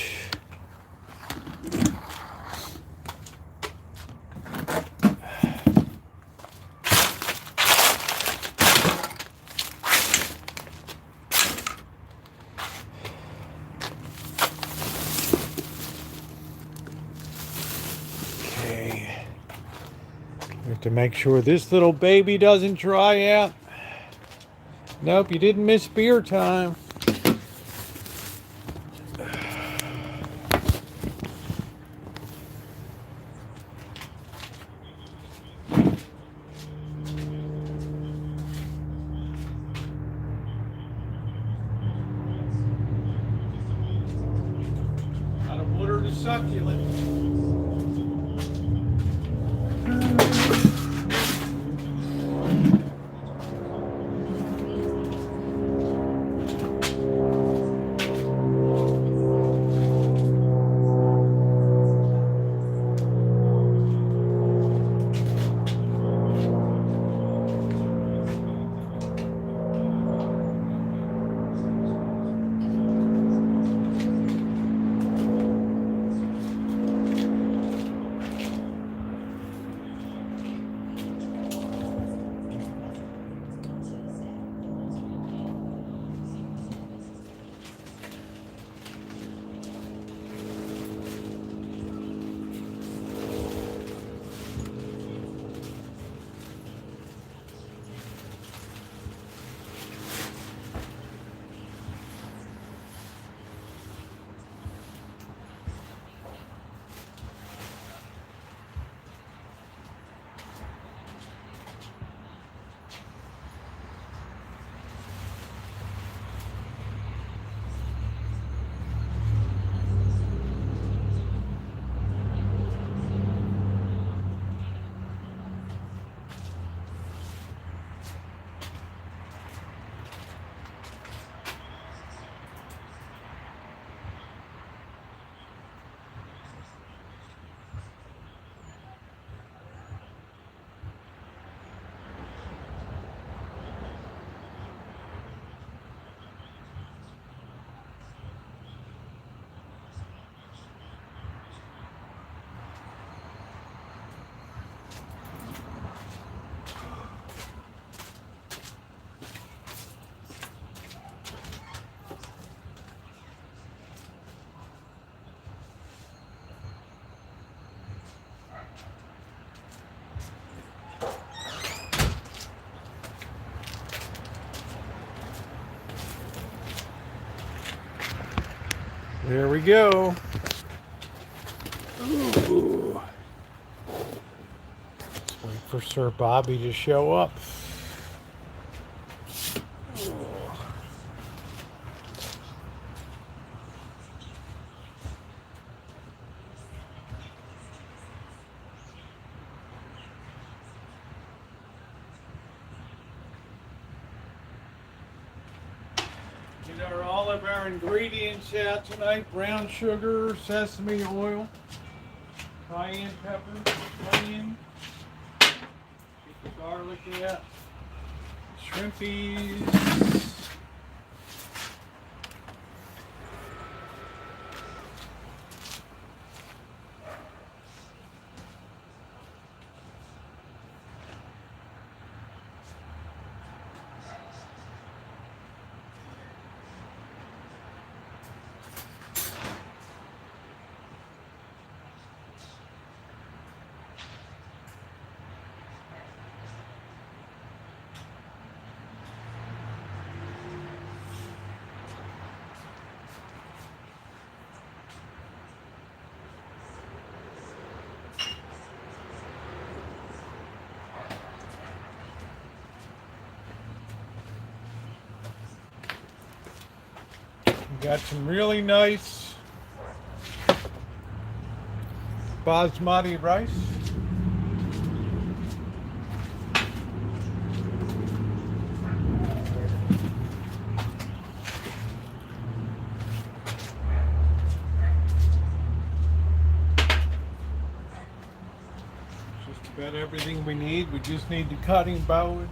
To make sure this little baby doesn't dry out. Nope, you didn't miss beer time. Gotta water the succulent. There we go. Ooh. Let's wait for Sir Bobby to show up. All of our ingredients out tonight: brown sugar, sesame oil, cayenne pepper, onion, get the garlic out, shrimpies. Got some really nice basmati rice. Just about everything we need. We just need the cutting board.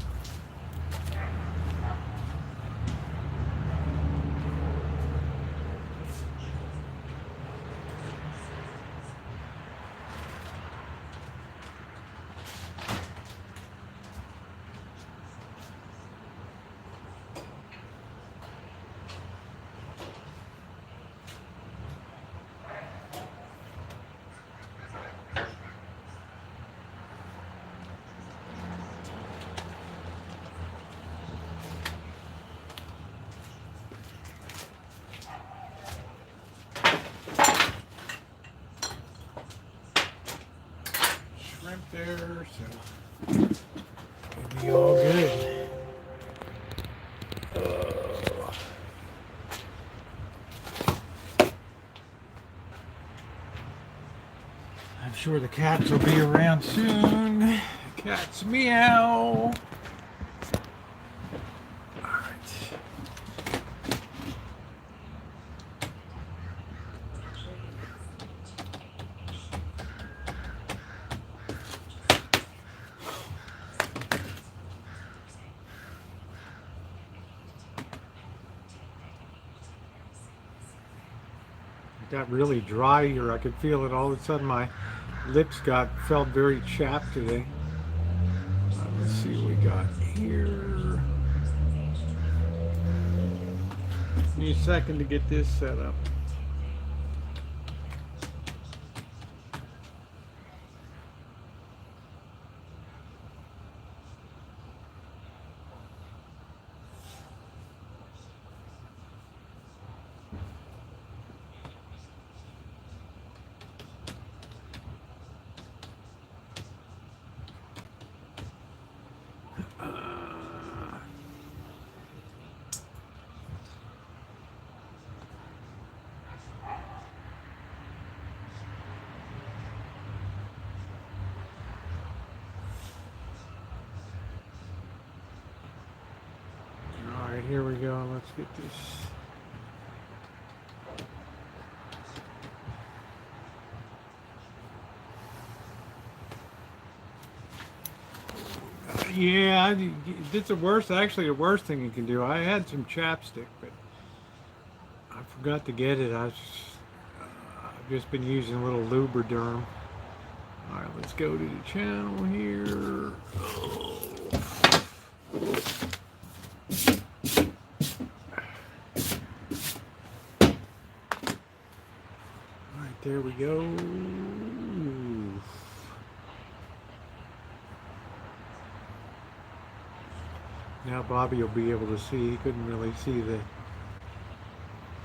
There, so it'll be all good. I'm sure the cats will be around soon. Cats meow. Got really dry here. I could feel it all of a sudden. My lips felt very chapped today. Let's see what we got here. Need a second to get this set up. Here we go. Let's get this. Yeah, it's the worst. Actually, the worst thing you can do. I had some chapstick, but I forgot to get it. I've just been using a little Lubriderm. All right, let's go to the channel here. There we go. Now Bobby will be able to see. He couldn't really see the...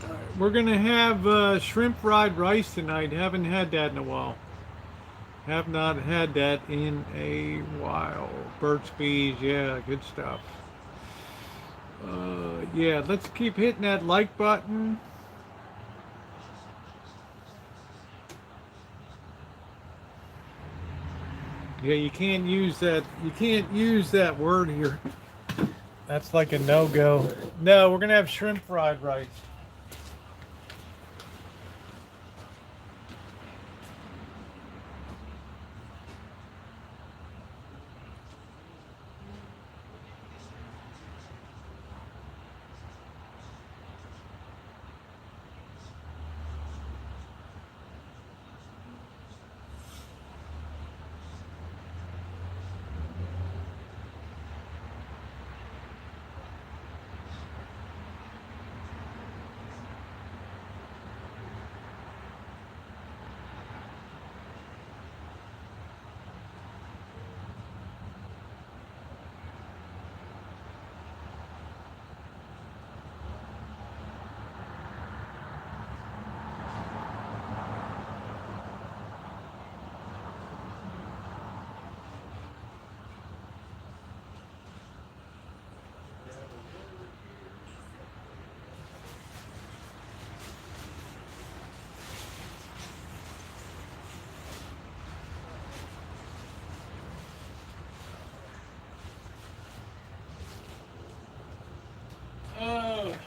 All right, We're gonna have shrimp fried rice tonight. Haven't had that in a while. Have not had that in a while. Burt's Bees, yeah, good stuff. Yeah, let's keep hitting that like button. Yeah, you can't use that. You can't use that word here. That's like a no-go. No, we're gonna have shrimp fried rice.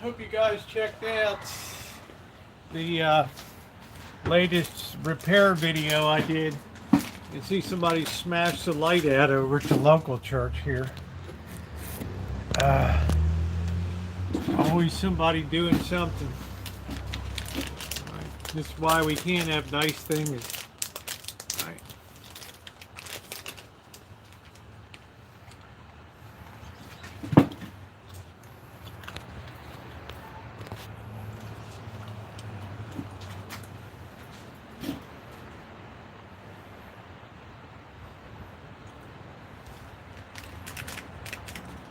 Hope you guys checked out the latest repair video I did. You see somebody smash the light out over at the local church here. Always somebody doing something. Right. This is why we can't have nice things. Right.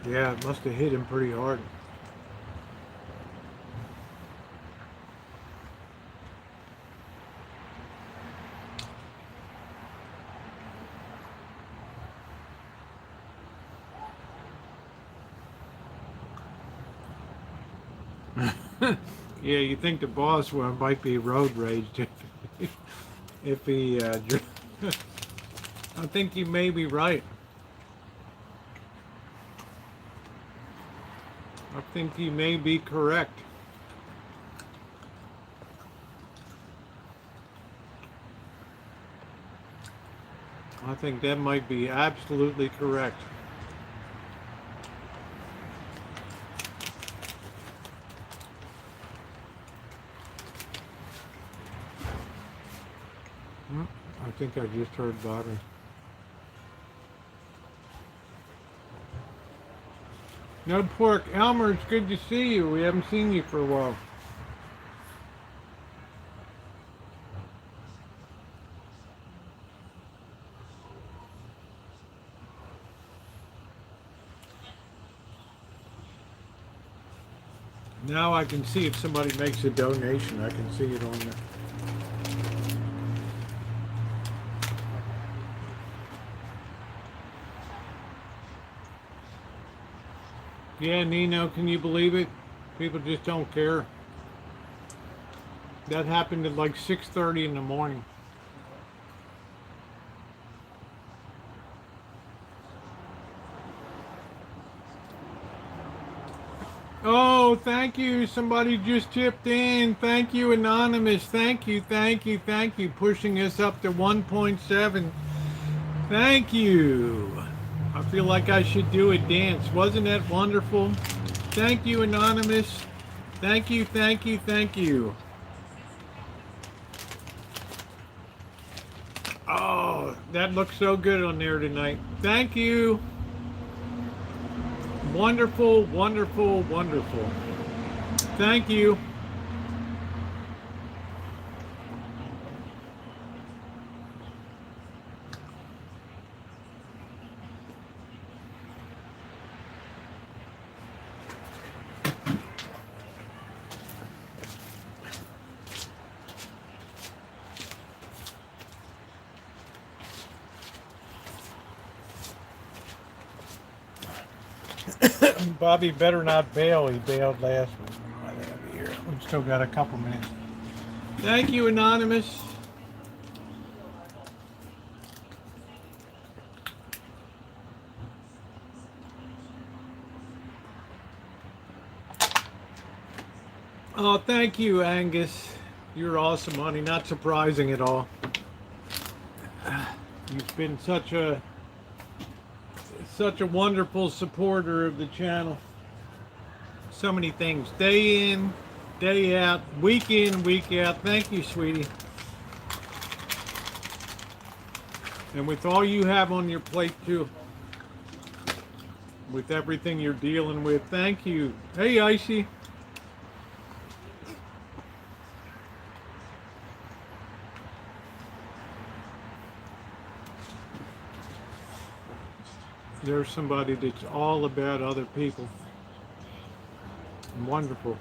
Yeah, it must have hit him pretty hard. Yeah, you think the boss one might be road rage if he. I think you may be right. I think you may be correct. I think that might be absolutely correct. I think I just heard Bobby. No pork. Elmer, it's good to see you. We haven't seen you for a while. Now I can see if somebody makes a donation. I can see it on there. Yeah, Nino, can you believe it? People just don't care. That happened at like 6:30 in the morning. Oh, thank you. Somebody just chipped in. Thank you, Anonymous. Thank you, thank you, thank you. Pushing us up to 1.7. Thank you. I feel like I should do a dance. Wasn't that wonderful? Thank you, Anonymous. Thank you, thank you, thank you. Oh, that looks so good on there tonight. Thank you. Wonderful, wonderful, wonderful. Thank you. Bobby better not bail. He bailed last week. I think I'll be here. We've still got a couple minutes. Thank you, Anonymous. Oh, thank you, Angus. You're awesome, honey. Not surprising at all. You've been such a wonderful supporter of the channel. So many things, day in, day out, week in, week out. Thank you, sweetie. And with all you have on your plate too, with everything you're dealing with, thank you. Hey, Icy. There's somebody that's all about other people. Wonderful.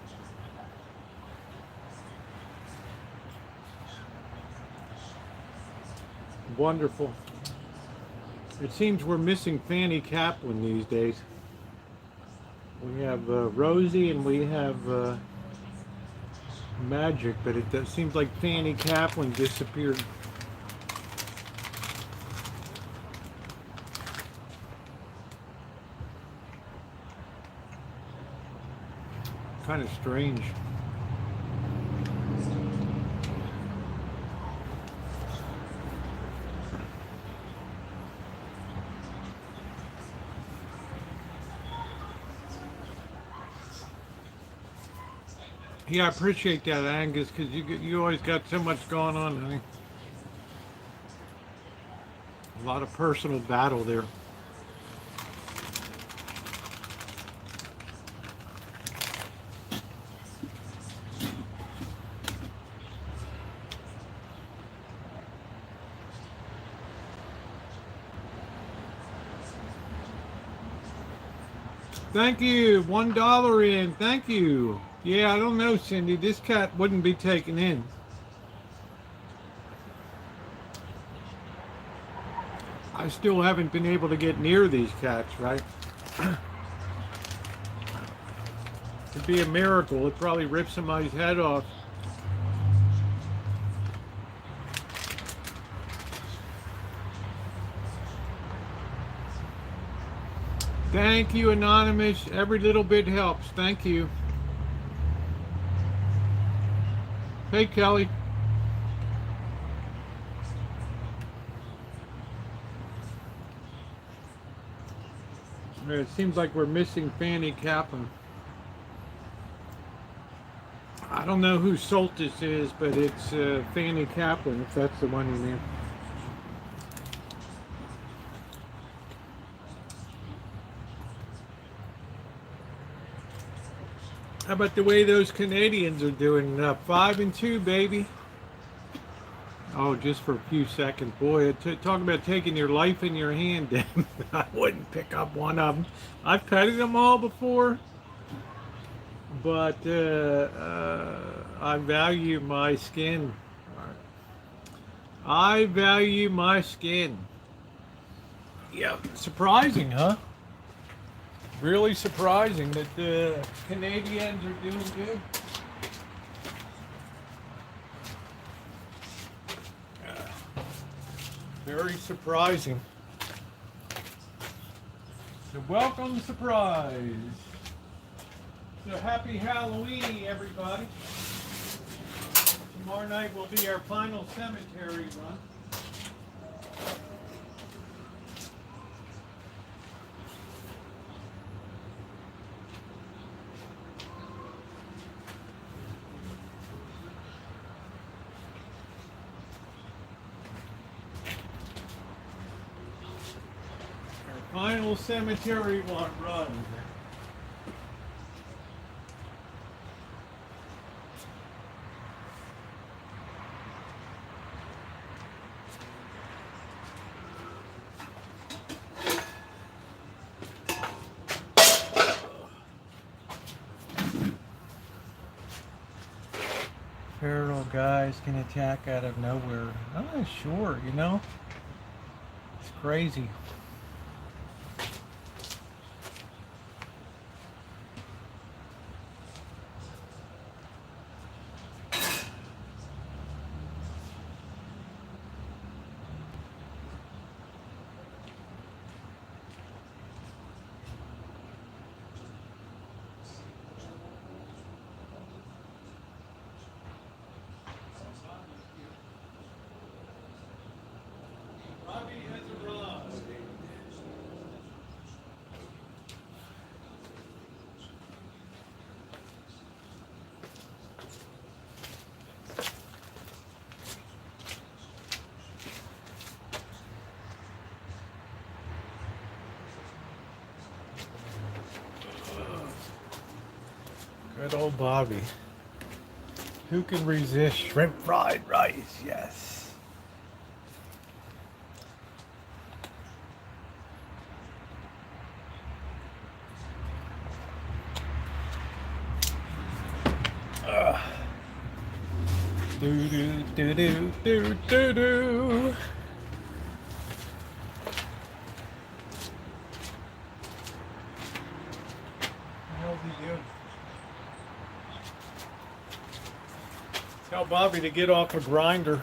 Wonderful. It seems we're missing Fanny Kaplan these days. We have Rosie and we have Magic, but it seems like Fanny Kaplan disappeared. Kind of strange. Yeah, I appreciate that, Angus, because you always got so much going on, honey. A lot of personal battle there. Thank you. $1 in. Thank you. Yeah, I don't know, Cindy. This cat wouldn't be taken in. I still haven't been able to get near these cats, right? It'd be a miracle. It'd probably rip somebody's head off. Thank you, Anonymous. Every little bit helps. Thank you. Hey, Kelly. It seems like we're missing Fanny Kaplan. I don't know who Soltis is, but it's Fanny Kaplan, if that's the one you mean. How about the way those Canadians are doing? 5-2, baby. Oh, just for a few seconds. Boy, talk about taking your life in your hand. I wouldn't pick up one of them. I've petted them all before, but I value my skin. I value my skin. Yeah, surprising, huh? Really surprising that the Canadians are doing good. Very surprising. So welcome surprise. So happy Halloween, everybody. Tomorrow night will be our final cemetery run. Final cemetery run. Feral guys can attack out of nowhere. I'm not sure, you know? It's crazy. Good old Bobby. Who can resist shrimp fried rice? Yes. Do do do do do do do. How's he doing? Tell Bobby to get off a grinder.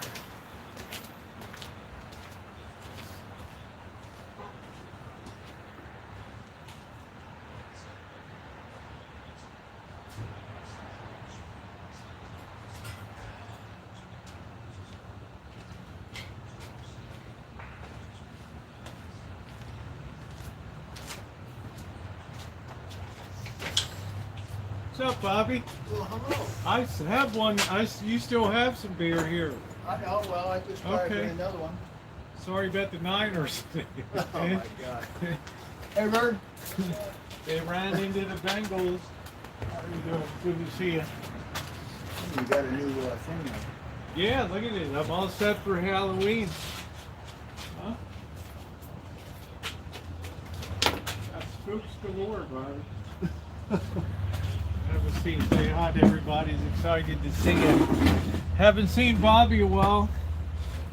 What's up, Bobby? Well, hello. I have one. You still have some beer here. I know. Well, I just tried Okay. another one. Sorry about the Niners. Oh my God. Hey, Bird. They ran into the Bengals. How are you doing? Good to see you. You got a new thing now. Yeah, look at it. I'm all set for Halloween. Huh? That's spooks galore, Bobby. Have a seat. Say hi to everybody. He's excited to see you. Haven't seen Bobby a while.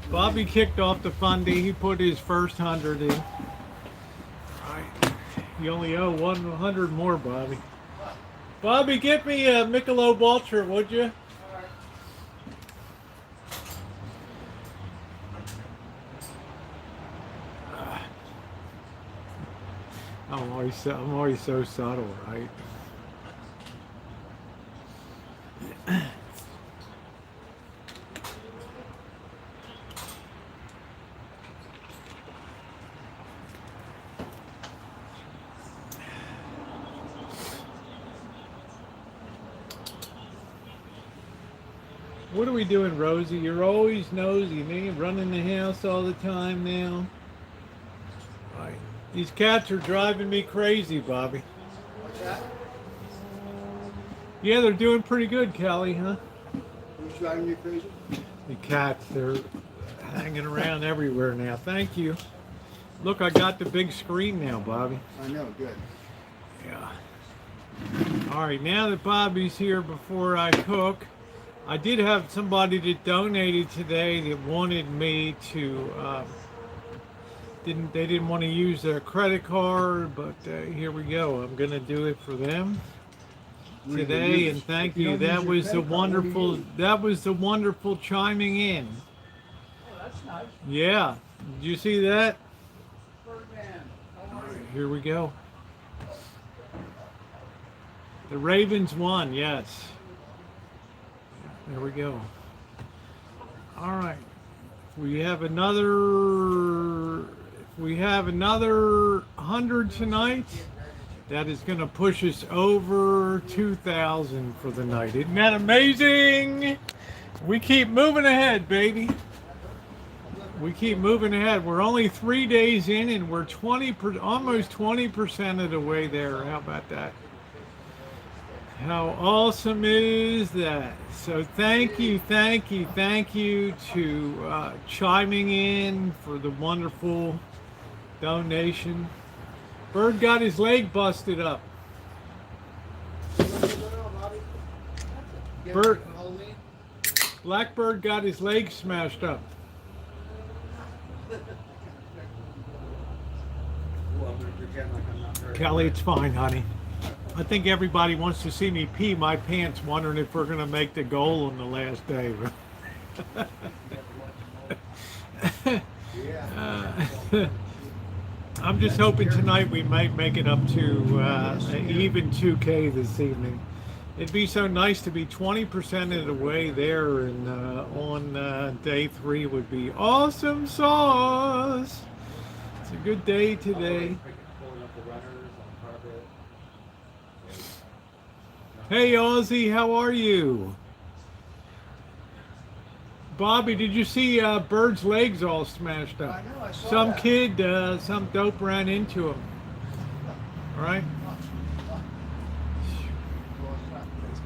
Bobby kicked off the Fundy. He put his first 100 in. Right. You only owe 100 more, Bobby. Bobby, get me a Michelob Ultra, would you? I'm always so subtle, right? What are we doing, Rosie? You're always nosy, man. Running the house all the time now. Right. These cats are driving me crazy, Bobby. What's that? Yeah, they're doing pretty good, Kelly, huh? Who's driving you crazy? The cats, they're hanging around everywhere now. Thank you. Look, I got the big screen now, Bobby. I know. Good. Yeah. All right, now that Bobby's here before I cook, I did have somebody that donated today that wanted me to, they didn't want to use their credit card, but here we go. I'm gonna do it for them today, and thank you. That was the wonderful chiming in. Oh, that's nice. Yeah, did you see that? Birdman. All right, here we go. The Ravens won, yes. There we go. All right. If we have another 100 tonight, that is going to push us over 2,000 for the night. Isn't that amazing? We keep moving ahead, baby. We keep moving ahead. We're only 3 days in, and we're almost 20% of the way there. How about that? How awesome is that? So thank you to chiming in for the wonderful donation. Bird got his leg busted up. Blackbird got his leg smashed up. Kelly, it's fine, honey. I think everybody wants to see me pee my pants, wondering if we're going to make the goal on the last day. I'm just hoping tonight we might make it up to an even 2K this evening. It'd be so nice to be 20% of the way there, and on day 3 would be awesome sauce. It's a good day today. Hey Ozzy, how are you? Bobby, did you see Bird's legs all smashed up? I know, I saw Some that. kid, some dope ran into him. All right?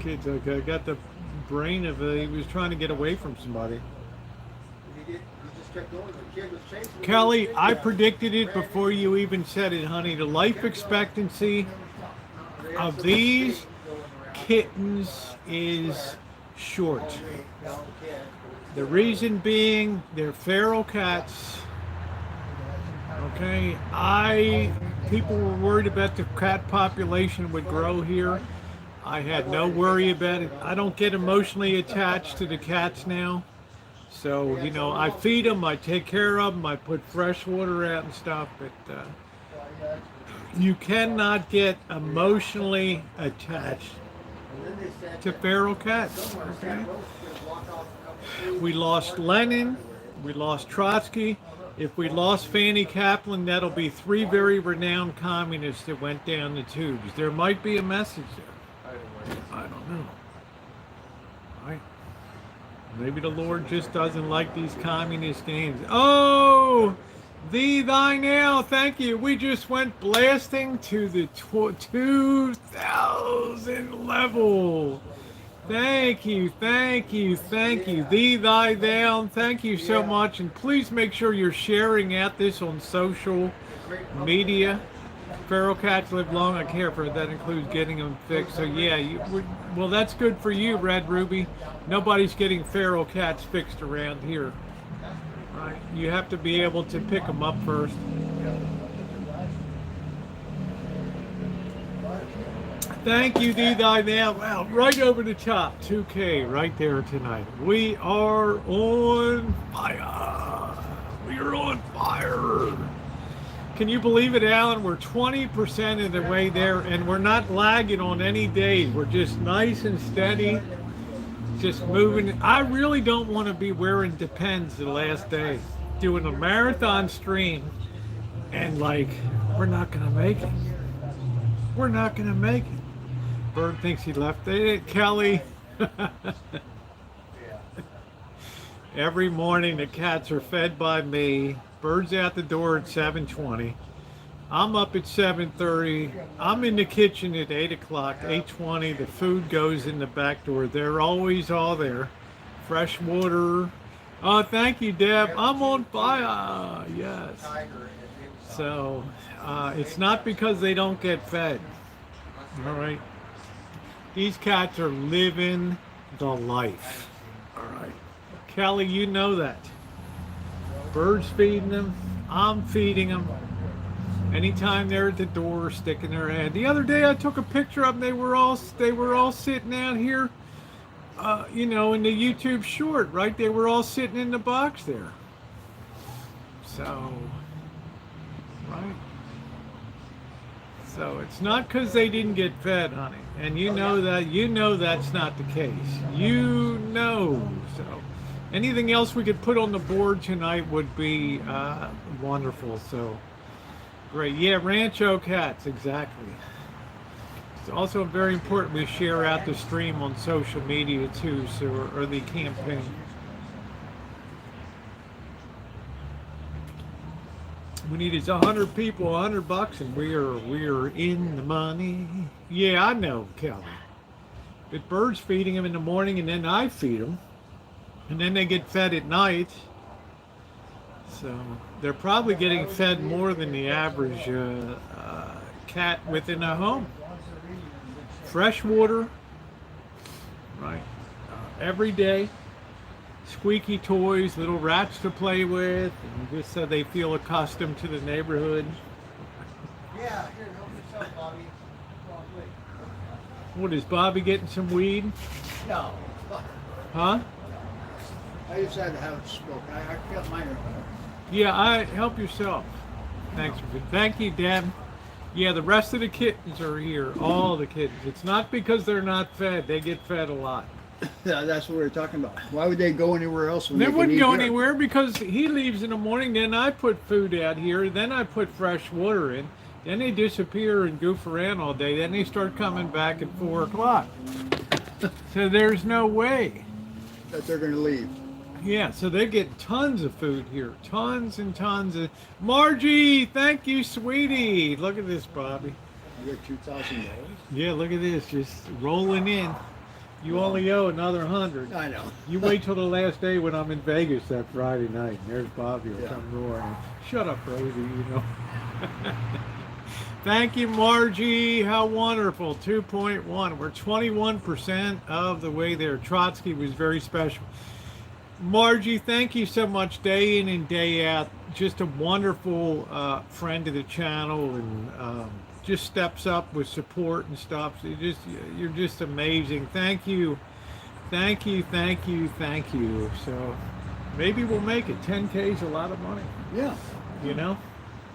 Kid's okay. Got the brain of he was trying to get away from somebody. He just kept going. The kid was chasing him. Kelly, I predicted it before you even said it, honey. The life expectancy of these kittens is short. The reason being they're feral cats. Okay, people were worried about the cat population would grow here. I had no worry about it. I don't get emotionally attached to the cats now. So, you know, I feed them, I take care of them, I put fresh water out and stuff, but you cannot get emotionally attached to feral cats. Okay? We lost Lenin, we lost Trotsky. If we lost Fanny Kaplan, that'll be 3 very renowned communists that went down the tubes. There might be a message there. I don't know. Right? Maybe the Lord just doesn't like these communist games. Oh, thee, thy now. Thank you. We just went blasting to the 2,000 level. Thank you, thank you, thank you. Thee, thy, thou. Thank you so much. And please make sure you're sharing out this on social media. Feral cats live long. I care for it. That includes getting them fixed. So yeah, well, that's good for you, Red Ruby. Nobody's getting feral cats fixed around here. Right? You have to be able to pick them up first. Thank you, thee, thy, now. Wow, right over the top. 2K right there tonight. We are on fire. We are on fire. Can you believe it, Alan? We're 20% of the way there, and we're not lagging on any days. We're just nice and steady, just moving. I really don't want to be wearing Depends the last day, doing a marathon stream, and like, we're not going to make it. We're not going to make it. Bird thinks he left it. Kelly. Every morning the cats are fed by me. Bird's out the door at 7:20. I'm up at 7:30. I'm in the kitchen at 8 o'clock, 8:20. The food goes in the back door. They're always all there. Fresh water. Oh, thank you, Deb. I'm on fire. Yes. So it's not because they don't get fed. All right. These cats are living the life. All right. Kelly, you know that. Birds feeding them. I'm feeding them. Anytime they're at the door, sticking their head. The other day I took a picture of them. They were all sitting out here, you know, in the YouTube short, right? They were all sitting in the box there. So, right. So it's not because they didn't get fed, honey. And you know that. You know that's not the case. You know. So anything else we could put on the board tonight would be wonderful. So great. Yeah, Rancho cats. Exactly. It's also very important we share out the stream on social media too, so or the campaign. We need is 100 people, $100, and we are in the money. Yeah, I know, Kelly. But Bird's feeding them in the morning, and then I feed them, and then they get fed at night. So they're probably getting fed more than the average cat within a home. Fresh water, right? Every day. Squeaky toys, little rats to play with, and just so they feel accustomed to the neighborhood. Yeah, here, help yourself, Bobby. What is Bobby getting some weed? No. Huh? I just had to have it smoke. I got mine. Yeah, help yourself. Thanks for thank you, Deb. Yeah, the rest of the kittens are here. All the kittens. It's not because they're not fed. They get fed a lot. Yeah, that's what we're talking about. Why would they go anywhere else? When They they can wouldn't eat go here? anywhere because he leaves in the morning, then I put food out here, then I put fresh water in, then they disappear and goof around all day, then they start coming back at 4 o'clock. So there's no way. That they're going to leave. Yeah, so they get tons of food here. Tons and tons of... Margie, thank you, sweetie. Look at this, Bobby. You got $2,000? Yeah, look at this, just rolling in. You only owe another 100. I know. You wait till the last day when I'm in Vegas that Friday night. And there's Bobby will Yeah. come roaring. Shut up, Rosie, you know. Thank you, Margie. How wonderful. 2.1. We're 21% of the way there. Trotsky was very special. Margie, thank you so much day in and day out. Just a wonderful friend of the channel, and just steps up with support and stuff. So you're just amazing. Thank you. Thank you, thank you, thank you. So maybe we'll make it. 10K is a lot of money. Yeah. You know?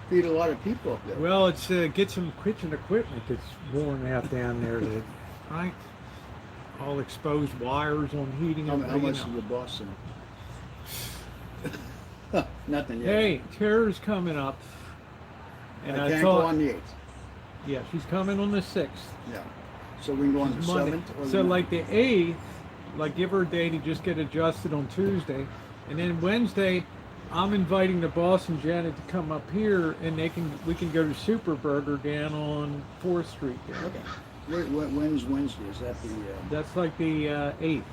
Feed a lot of people up there. Well, it's get some kitchen equipment that's worn out down there, right? All exposed wires on heating. How and much is the boss in? Nothing yet. Hey, Tara's coming up. And I can't go on the 8th. Yeah, she's coming on the 6th. Yeah. So we can go on the Monday. 7th or So the like the 8th, like give her a day to just get adjusted on Tuesday. And then Wednesday, I'm inviting the boss and Janet to come up here, and we can go to Super Burger down on 4th Street there. Okay. When's Wednesday? Is that the... That's like the 8th.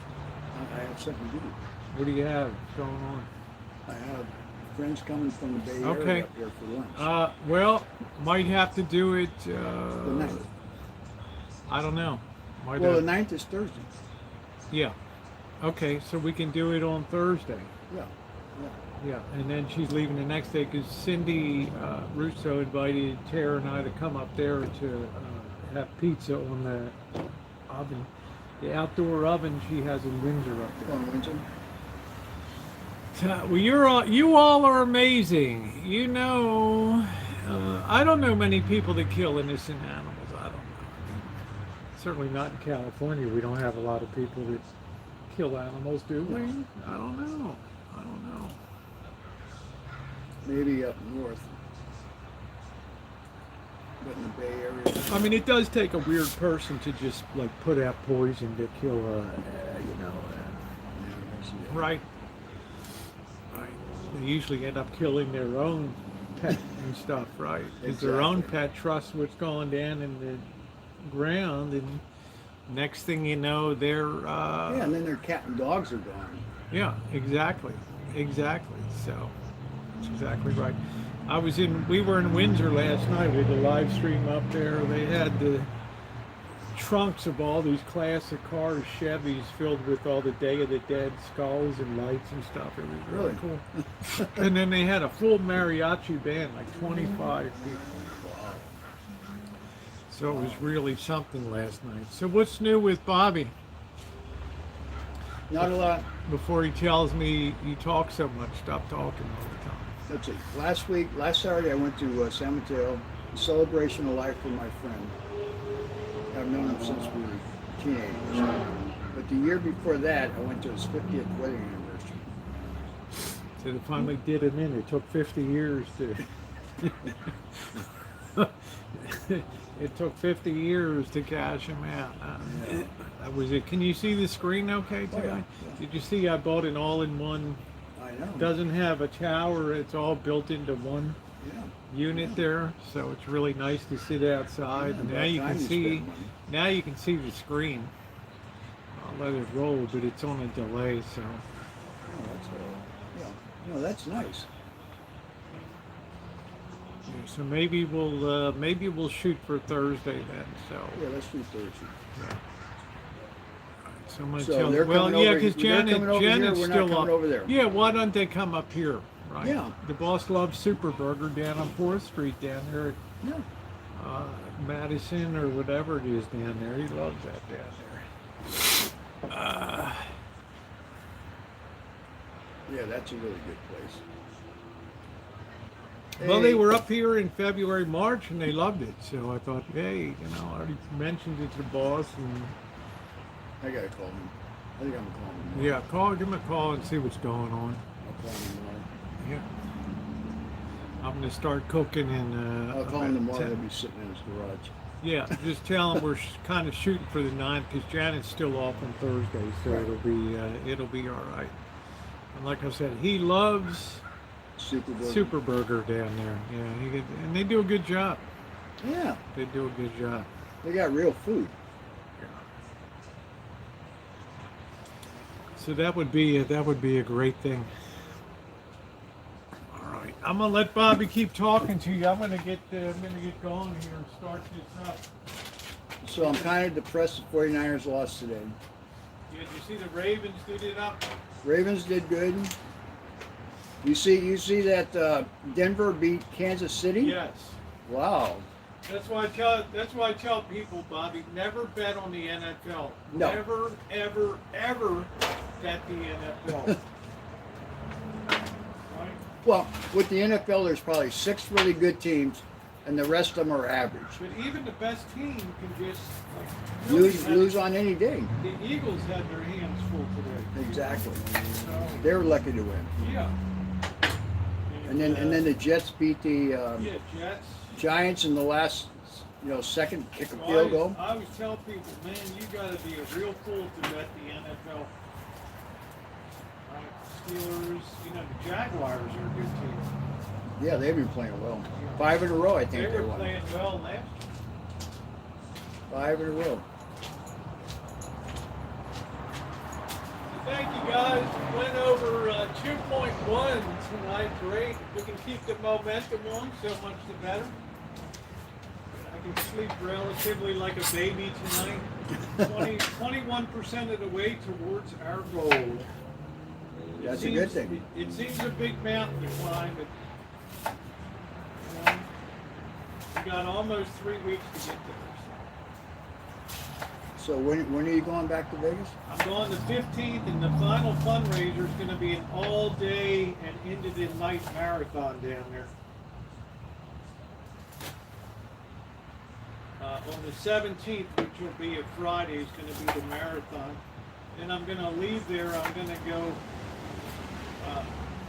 I have something to do. What do you have going on? I have friends coming from the Bay Okay. Area up here for lunch. Well, might have to do it. The 9th. I don't know. Might Well, have- the 9th is Thursday. Yeah. Okay, so we can do it on Thursday. Yeah. Yeah, and then she's leaving the next day because Cindy Russo invited Tara and I to come up there to have pizza on the oven, the outdoor oven she has in Windsor up there. On Windsor. Well, you all are amazing. You know, I don't know many people that kill innocent animals. I don't know. Certainly not in California. We don't have a lot of people that kill animals, do we? I don't know. I don't know. Maybe up north. But in the Bay Area. I mean, it does take a weird person to just like put out poison to kill, right? Right. They usually end up killing their own pet and stuff, right? Because their own pet trusts what's going down in the ground, and next thing you know, they're Yeah, and then their cat and dogs are gone. yeah, exactly. So that's exactly right. We were in Windsor last night. We had a live stream up there. They had the trunks of all these classic cars, Chevys, filled with all the Day of the Dead skulls and lights and stuff. It was really cool. And then they had a full mariachi band, like 25 people. So it was really something last night. So what's new with Bobby? Not a lot. Before he tells me you talk so much, stop talking all the time. Let's see. Last Saturday, I went to San Mateo, celebration of life for my friend. I've known him since we were teenagers. But the year before that, I went to his 50th wedding anniversary. So they finally did him in. It took 50 years to. It took 50 years to cash him out. That was it. Can you see the screen okay today? Yeah. Did you see I bought an all-in-one? I know. Doesn't have a tower. It's all built into one unit there. So it's really nice to sit outside. Yeah, And now about you time can you see. spent money. Now you can see the screen. I'll let it roll, but it's on a delay. So. That's nice. So maybe we'll shoot for Thursday then. So. Yeah, let's do Thursday. Yeah. So I'm gonna So tell. they're Well, coming yeah, over- because they're coming over here, Janet's we're not still coming up. over there. Yeah, why don't they come up here? Right. Yeah. The boss loves Super Burger down on 4th Street down there Yeah. at Madison or whatever it is down there. He loves that down there. Yeah, that's a really good place. Well, they Hey. were up here in February, March, and they loved it. So I thought, hey, I already mentioned it to the boss, and I gotta call him. I think I'm gonna call him. yeah, give him a call and see what's going on. I'll call him tomorrow. Yeah. I'm gonna start cooking and I'll call him tomorrow. He'll be sitting in his garage. yeah, just tell him we're kind of shooting for the 9th because Janet's still off on Thursday, so Right. it'll be all right. And like I said, he loves Super Burger down there. Yeah, and they do a good job. Yeah, They do a good job. they got real food. So that would be a great thing. All right, I'm gonna let Bobby keep talking to you. I'm gonna get going here and start this up. So I'm kind of depressed the 49ers lost today. Yeah, did you see the Ravens did it up? Ravens did good. You see that Denver beat Kansas City? Yes. Wow. That's why I tell people, Bobby, never bet on the NFL. No. Never, ever, ever bet the NFL. Right? Well, with the NFL, there's probably 6 really good teams, and the rest of them are average. But even the best team can just really Lose on any day. The Eagles had their hands full today. Exactly. So, They were lucky to win. yeah. And then the Jets beat the Jets. Giants in the last second, kick a So field goal. I always tell people, man, you got to be a real fool to bet the NFL. Steelers, the Jaguars are a good team. Yeah, they've been playing well. 5 in a row, I think They were won. playing well last year. 5 in a row. Thank you guys. Went over 2.1 tonight. Great. We can keep the momentum on, so much the better. I can sleep relatively like a baby tonight. 21% of the way towards our goal. That's a good thing. It seems a big mountain to climb, but we got almost 3 weeks to get there. So when are you going back to Vegas? I'm going the 15th, and the final fundraiser is going to be an all-day and into the night marathon down there. On the 17th, which will be a Friday, is going to be the marathon. Then I'm going to leave there. I'm going to go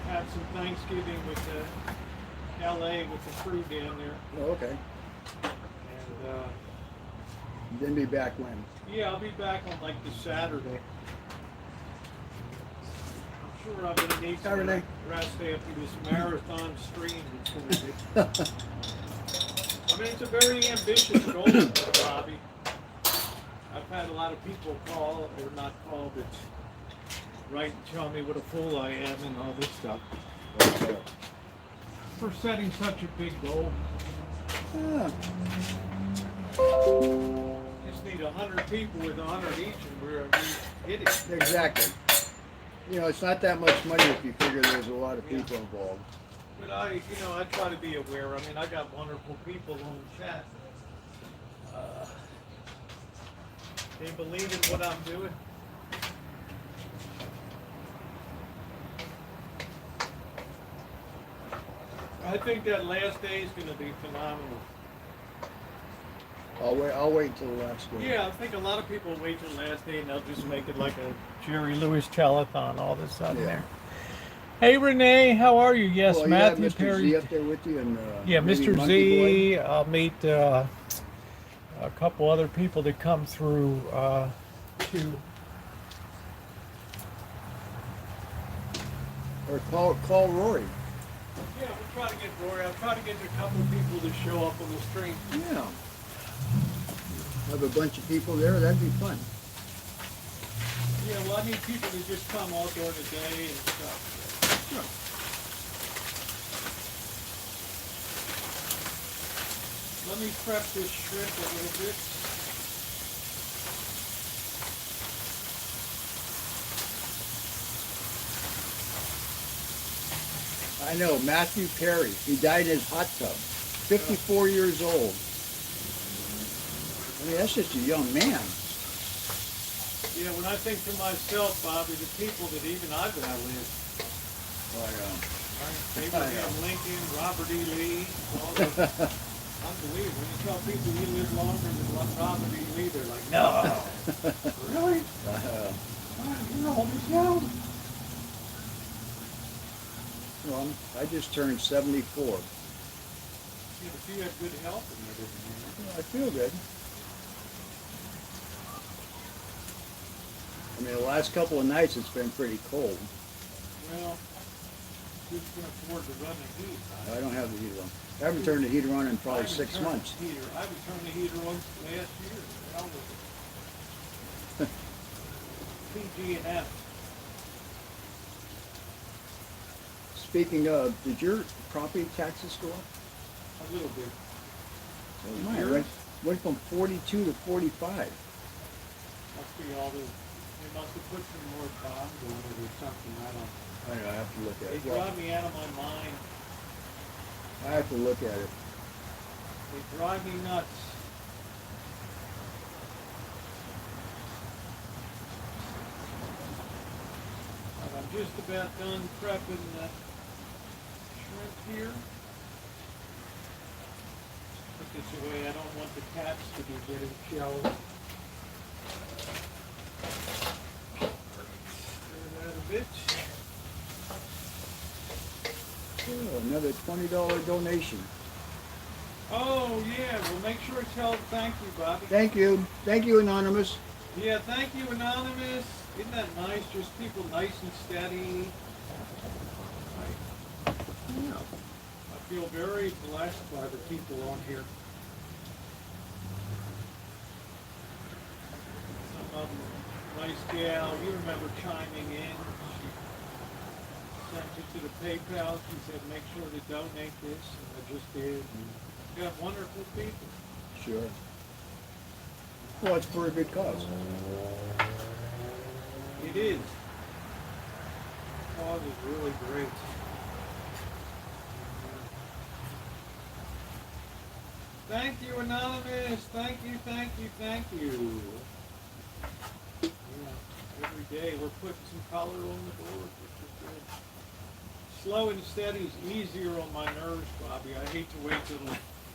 have some Thanksgiving with the LA with the crew down there. Oh, okay. And Then be back when? yeah, I'll be back on like the Saturday. I'm sure I'm going to need some rest after this marathon stream it's going to be. I mean, it's a very ambitious goal, Bobby. I've had a lot of people call, or not call, but write and tell me what a fool I am and all this stuff. For setting such a big goal. Yeah. Just need 100 people with 100 each, and we're hit it. Exactly. It's not that much money if you figure there's a lot of people involved. But I try to be aware. I mean, I got wonderful people on the chat. They believe in what I'm doing. I think that last day is going to be phenomenal. I'll wait until the last day. Yeah, I think a lot of people wait till the last day and they'll just make it like a Jerry Lewis telethon all of a sudden there. Hey Renee, how are you? Yes, Well, Matthew you have Mr. Perry. Z up there with you, and Yeah, maybe Mr. Monkey Z. Boy? I'll meet a couple other people that come through too. Or call Rory. Yeah, we'll try to get Rory. I'll try to get a couple of people to show up on the stream. Yeah. Have a bunch of people there. That'd be fun. Yeah, well, I need people to just come all during the day and stuff. Sure. Let me prep this shrimp a little bit. I know, Matthew Perry. He died in his hot tub. 54 years old. I mean, that's just a young man. Yeah, when I think to myself, Bobby, the people that even I've outlived. Abraham Lincoln, Robert E. Lee, all those. Unbelievable. When you tell people you live longer than Robert E. Lee, they're like, no. Really? You're almost young. Well, I just turned 74. Yeah, but you have good health and everything. Well, I feel good. I mean, the last couple of nights it's been pretty cold. Well, who's going to afford to run the heat? I don't have the heater on. I haven't turned the heater on in probably 6 months. I haven't turned the heater on last year. PG and F. Speaking of, did your property taxes go up? A little bit. Oh my, went from 42 to 45. Must be all the, they must have put some more bonds on it or something, I don't know. I have to look at They it. Well, drive me out of my mind. I have to look at it. They drive me nuts. But I'm just about done prepping the shrimp here. Put this away. I don't want the cats to be getting killed. Stir that a bit. Oh, another $20 donation. Oh yeah, well make sure to tell thank you, Bobby. Thank you. Thank you, Anonymous. Yeah, thank you, Anonymous. Isn't that nice? Just people nice and steady. Yeah. I feel very blessed by the people on here. Some of them, nice gal. You remember chiming in. She sent it to the PayPal. She said, make sure to donate this. And I just did. You got wonderful people. Sure. Well, it's for a good cause. It is. The cause is really great. Thank you, Anonymous. Thank you, thank you, thank you. Yeah, every day we're putting some color on the board, which is good. Slow and steady is easier on my nerves, Bobby. I hate to wait till the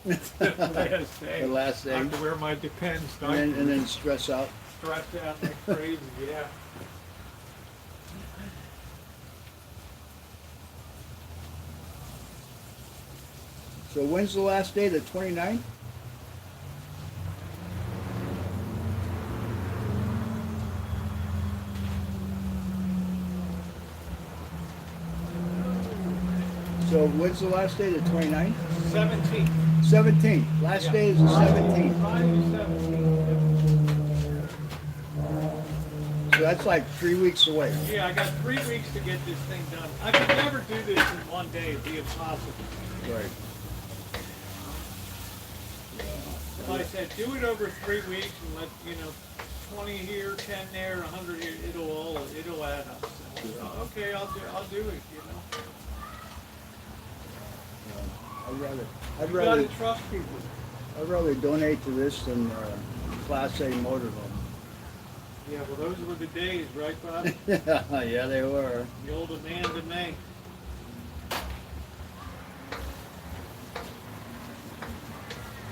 last day. The last day. I have to wear my Depends And then stress out. stress out like crazy, yeah. So when's the last day? The 29th? So when's the last day? The 29th? 17th. 17th. Last day is the 17th. Friday the 17th. So that's like 3 weeks away. Yeah, I got 3 weeks to get this thing done. I could never do this in one day. It'd be impossible. Right. If I said do it over 3 weeks and let, 20 here, 10 there, 100 here, it'll add up. So, okay, I'll do it, I'd You rather gotta trust people. I'd rather donate to this than Class A motorhome. Yeah, well, those were the days, right, Bob? Yeah, they were. The old Amanda May.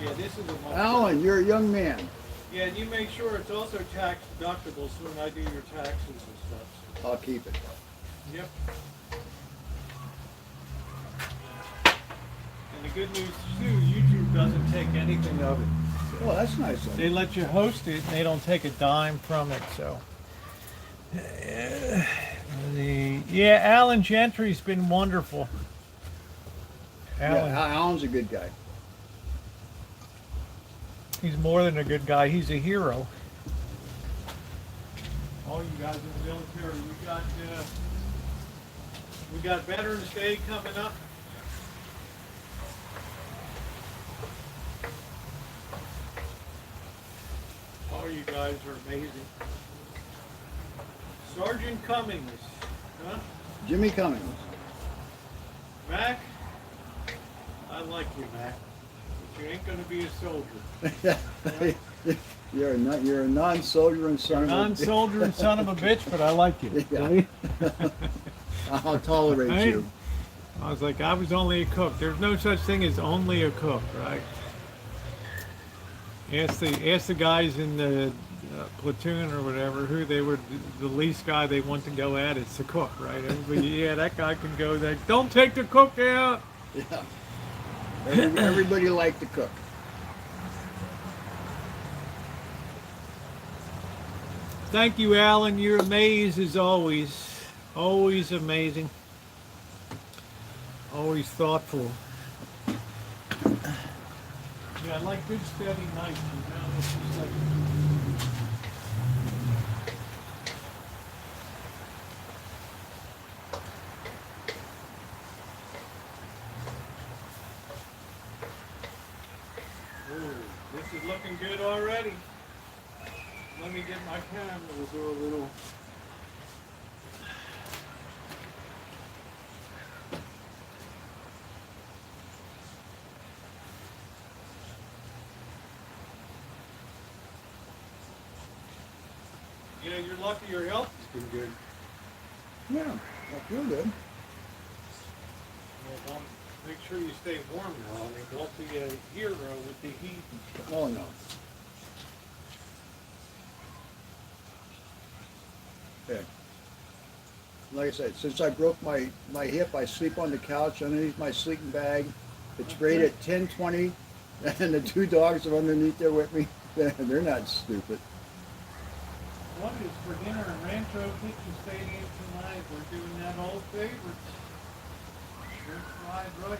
Yeah, this is a Alan, you're a young man. Yeah, and you make sure it's also tax deductible so when I do your taxes and stuff. I'll keep it. Yep. And the good news too, YouTube doesn't take anything of it. Oh, that's nice of They you. let you host it and they don't take a dime from it, so. Yeah, Alan Gentry's been wonderful. Alan, Yeah, Alan's a good guy. he's more than a good guy, he's a hero. All you guys in the military, we got Veterans Day coming up. All you guys are amazing. Sergeant Cummings, huh? Jimmy Cummings. Mac, I like you, Mac, but you ain't gonna be a soldier. You're a non-soldier and son of a Non-soldier and son of a bitch, but I like you. Yeah. I'll tolerate Right? you. I was like, I was only a cook. There's no such thing as only a cook, right? Ask the guys in the platoon or whatever who they were the least guy they want to go at. It's the cook, right? Everybody, yeah, that guy can go there. Don't take the cook out. Yeah. Everybody liked to cook. Thank you, Alan. You're amazing as always. Always amazing. Always thoughtful. Yeah, I like good steady nights. It's just like, is looking good already. Let me get my camera. We'll do a little. Yeah, you're lucky your health has been good. Yeah, I feel good. Well, don't, make sure you stay warm now. I mean, don't be a hero with the heat. Oh no. Okay. Like I said, since I broke my hip, I sleep on the couch underneath my sleeping bag. It's rated at 10:20, and the two dogs are underneath there with me. They're not stupid. What is for dinner in Rancho Kitchen Stadium tonight? We're doing that old favorites. Shrimp fried rice.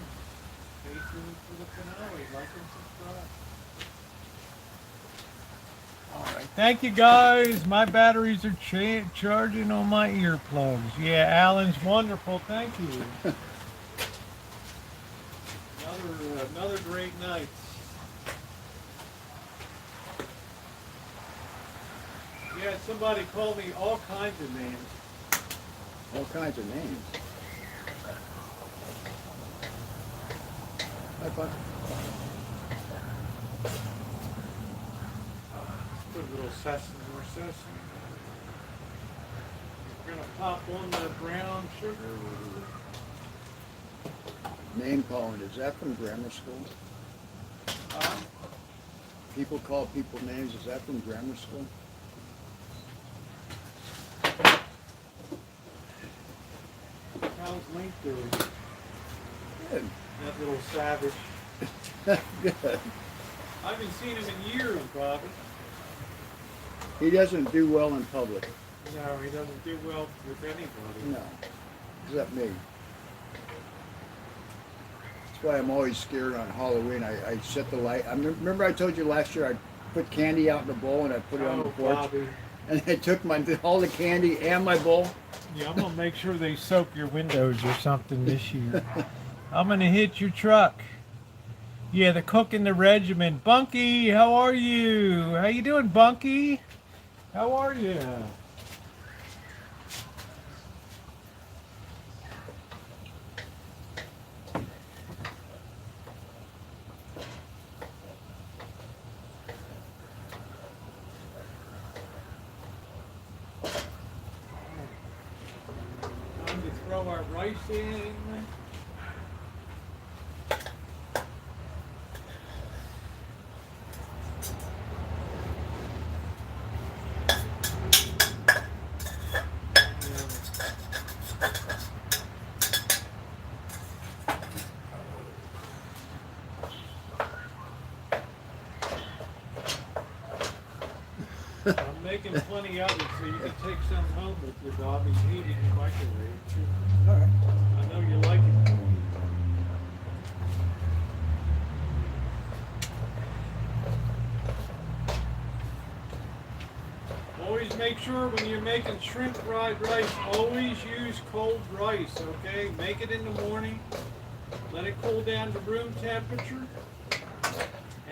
Stay tuned for the finale. Like and subscribe. All right. Thank you, guys. My batteries are charging on my earplugs. Yeah, Alan's wonderful. Thank you. Another great night. Yeah, somebody called me all kinds of names. All kinds of names. Hi, Buck. Put a little sesame, more sesame. We're gonna pop on the brown sugar. Name calling. Is that from grammar school? People call people names. Is that from grammar school? How's Link doing? Good. That little savage. Good. I haven't seen him in years, Bobby. He doesn't do well in public. No, he doesn't do well with anybody. No, except me. That's why I'm always scared on Halloween. I set the light. Remember I told you last year I put candy out in a bowl and I put it on the porch? Bobby. And I took all the candy and my bowl. Yeah, I'm gonna make sure they soak your windows or something this year. I'm gonna hit your truck. Yeah, the cook in the regiment. Bunky, how are you? How you doing, Bunky? How are you? Time to throw our rice in. I'm making plenty of it so you can take some home with you, Bobby. Heat in your microwave. All right. I know you like it. Always make sure when you're making shrimp fried rice, always use cold rice, okay? Make it in the morning, let it cool down to room temperature,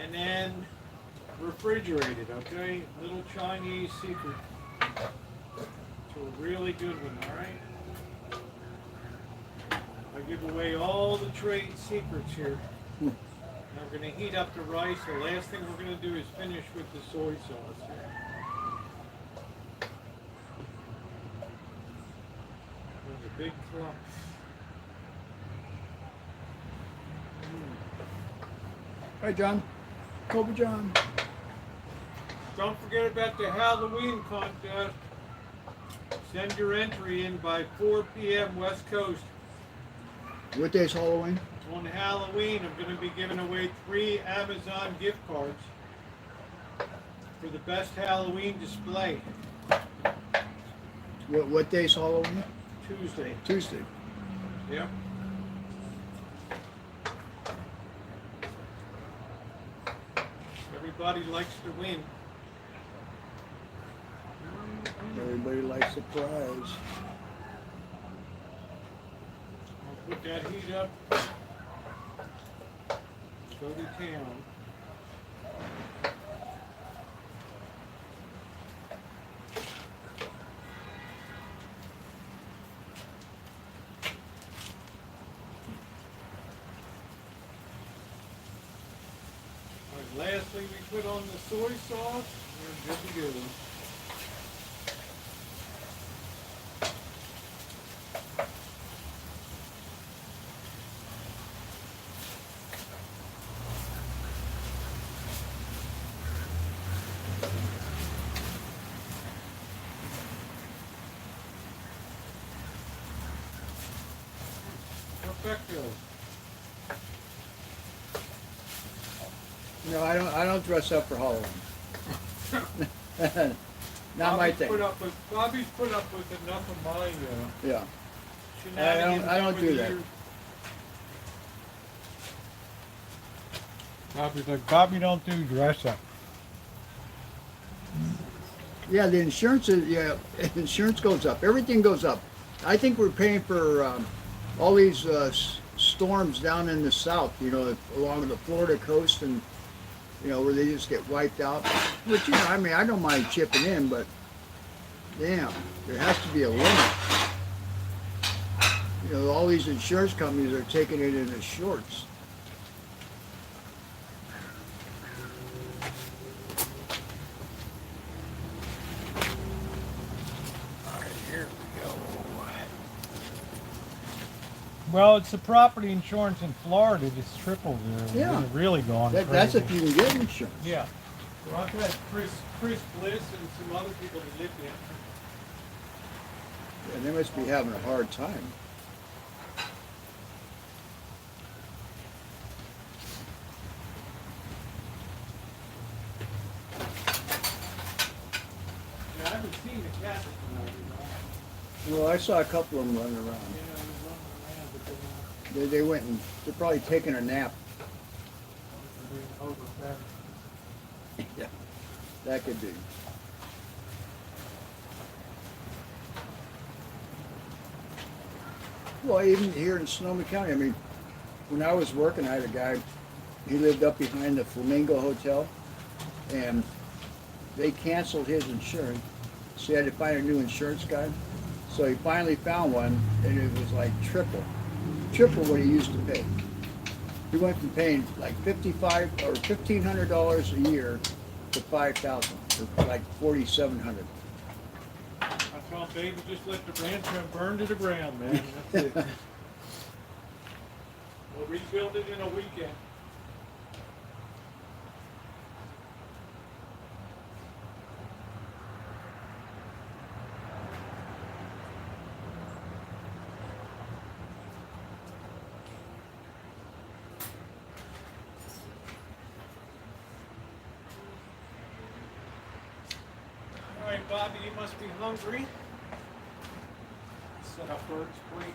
and then refrigerate it, okay? Little Chinese secret to a really good one, all right? I give away all the trade secrets here. Now we're going to heat up the rice. The last thing we're going to do is finish with the soy sauce here. There's a big clump. Hi, John. Kobe John. Don't forget about the Halloween contest. Send your entry in by 4 p.m. West Coast. What day's Halloween? On Halloween, I'm going to be giving away 3 Amazon gift cards for the best Halloween display. What day's Halloween? Tuesday. Tuesday. Yep. Everybody likes to win. Everybody likes a prize. I'll put that heat up. Go to town. lastly, we put on the soy sauce. We're good to go. Perfecto. No, I don't dress up for Halloween. Not my thing. Bobby's put up with enough of my Yeah. shenanigans I don't over do the that. years. Bobby's like, Bobby don't do dress up. Yeah, the insurance is, insurance goes up. Everything goes up. I think we're paying for all these storms down in the south, you know, along the Florida coast and, you know, where they just get wiped out. Which, you know, I mean, I don't mind chipping in, but damn, there has to be a limit. You know, all these insurance companies are taking it into shorts. Well, it's the property insurance in Florida that's tripled there. Yeah. It's really gone crazy. That's if you can get insurance. Yeah. Well, I've had Chris Bliss and some other people that live there. And they must be having a hard time. Yeah, I haven't seen the cat tonight, you know. Well, I saw a couple of them running around. Yeah, they're running around, but they're not. They went and they're probably taking a nap. They're being overfed. Yeah, that could be. Well, even here in Sonoma County, I mean, when I was working, I had a guy, he lived up behind the Flamingo Hotel, and they canceled his insurance, so he had to find a new insurance guy. So he finally found one, and it was like triple what he used to pay. He went from paying like $55 or $1,500 a year to $5,000, or like $4,700. I tell them, baby, just let the Rancho burn to the ground, man. That's it. We'll rebuild it in a weekend. All right, Bobby, you must be hungry. Set up birds, wait.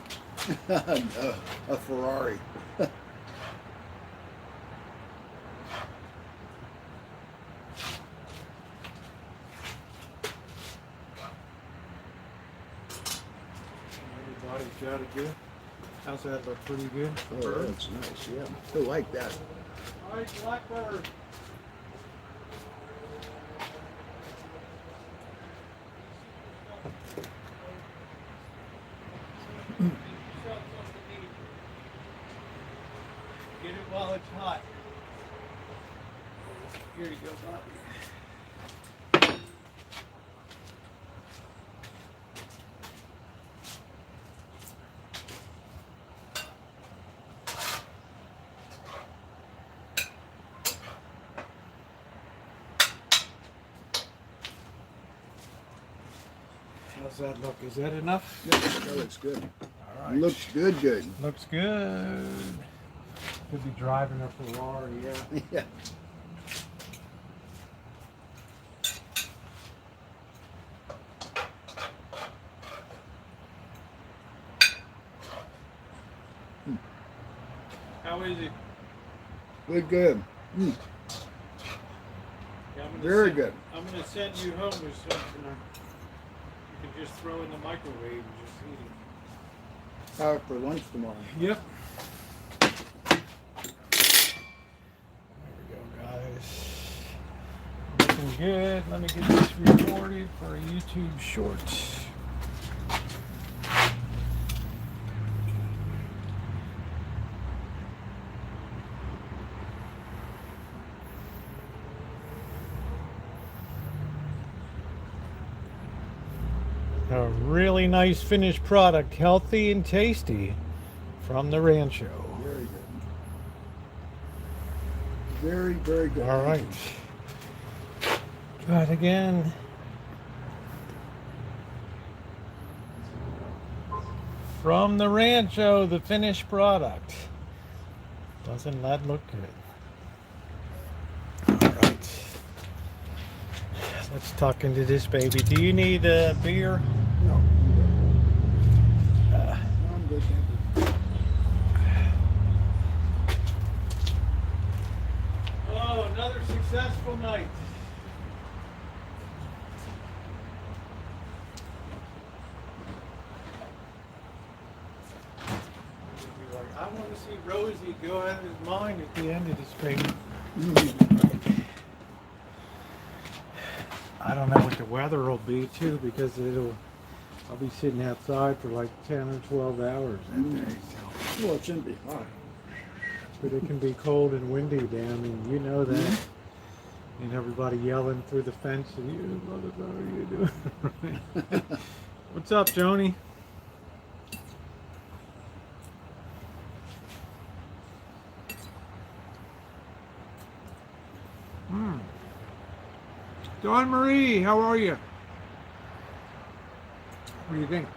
A Ferrari. Everybody's got it good. How's that look? Pretty good? Oh, that's nice, yeah. I like that. All right, blackbird. Get it while it's hot. Here you go, Bobby. How's that look? Is that enough? Yeah, that looks good. All right. Looks good. Looks good. Could be driving a Ferrari, yeah. Yeah. How is it? Good. Yeah, Very good. I'm going to send you home with something you can just throw in the microwave and just eat it. Out for lunch tomorrow. Yep. There we go, guys. Looking good. Let me get this recorded for a YouTube shorts. A really nice finished product, healthy and tasty, from the Rancho. Very good. Very, very good. All right. Try it again. From the Rancho, the finished product. Doesn't that look good? All right. Let's tuck into this baby. Do you need a beer? No, I'm good. Thank you. Oh, another successful night. I want to see Rosie go out of his mind at the end of this baby. I don't know what the weather will be too, because I'll be sitting outside for like 10 or 12 hours that day. So. Well, it shouldn't be hot. But it can be cold and windy down, and you know that. And everybody yelling through the fence, and you, what are you doing? What's up, Joni? Dawn Marie, how are you? What do you think?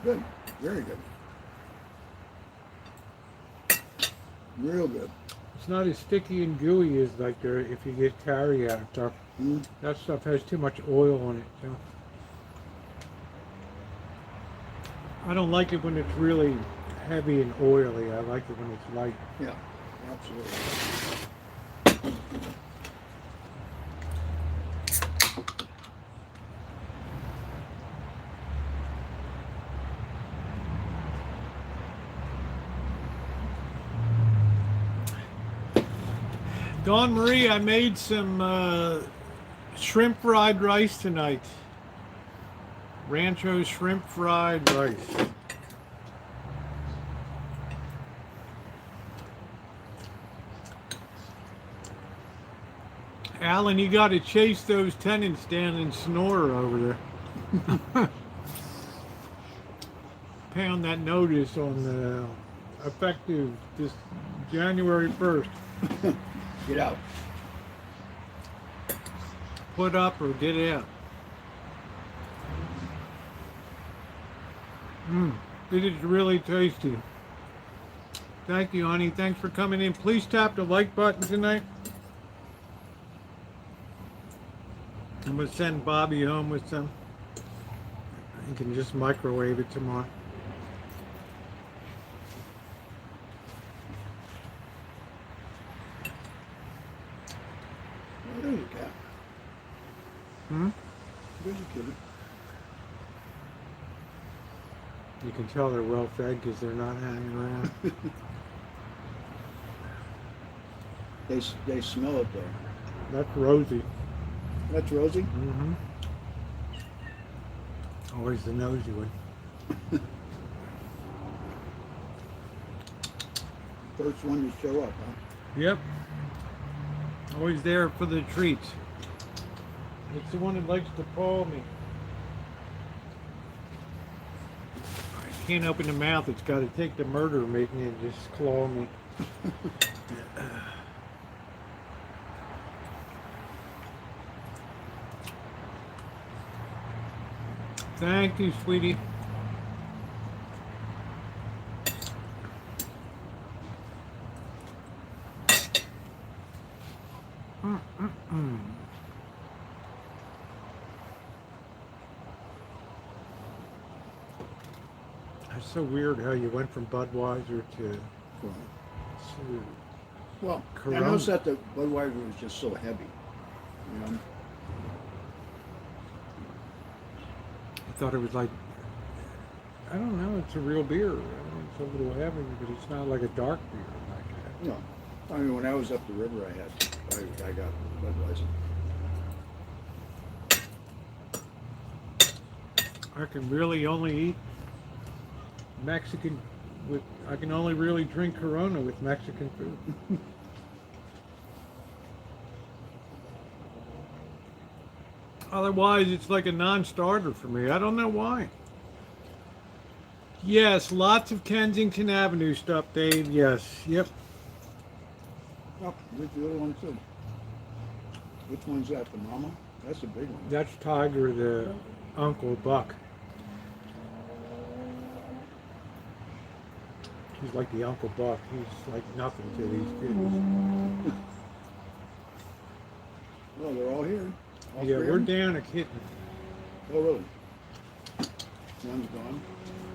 Good. Very good. Real good. It's not as sticky and gooey as like if you get carryout stuff. That stuff has too much oil on it. So. I don't like it when it's really heavy and oily. I like it when it's light. Yeah, absolutely. Dawn Marie, I made some shrimp fried rice tonight. Rancho shrimp fried rice. Alan, you got to chase those tenants down and snore over there. Pound that notice on the effective this January 1st. Get out. Put up or get out. It is really tasty. Thank you, honey. Thanks for coming in. Please tap the like button tonight. I'm going to send Bobby home with some. You can just microwave it tomorrow. There's a cat. There's a kitty. You can tell they're well fed because they're not hanging around. They smell it though. That's Rosie. That's Rosie? Always the nosy one. First one to show up, huh? Yep. Always there for the treats. It's the one that likes to paw me. I can't open the mouth. It's got to take the murder making it just claw me. Thank you, sweetie. It's so weird how you went from Budweiser to Well, Corona. I noticed that the Budweiser was just so heavy. You know? I thought it was like, I don't know, it's a real beer. I mean, it's a little heavy, but it's not like a dark beer like that. No. I mean, when I was up the river, I got Budweiser. I can really only eat Mexican I can only really drink Corona with Mexican food. Otherwise, it's like a non-starter for me. I don't know why. Yes, lots of Kensington Avenue stuff, Dave. Yes. Yep. Oh, there's the other one too. Which one's that? The mama? That's a big one. That's Tiger, the Uncle Buck. He's like the Uncle Buck. He's like nothing to these kids. Oh, they're all here. All Yeah, three we're of them? down a kitten. Oh, really? One's gone.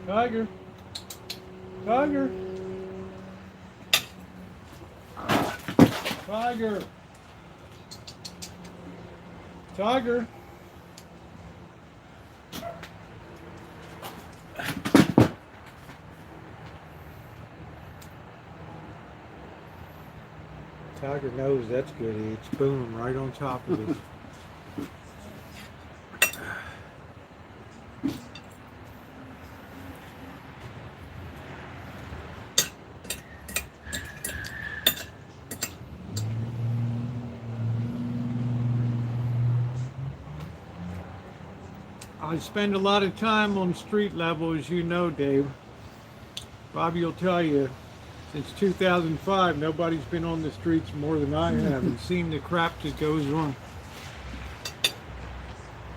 Tiger. Tiger. Tiger. Tiger. Tiger knows that's good. He eats boom right on top of it. I spend a lot of time on street level, as you know, Dave. Bobby will tell you, since 2005, nobody's been on the streets more than I have and seen the crap that goes on.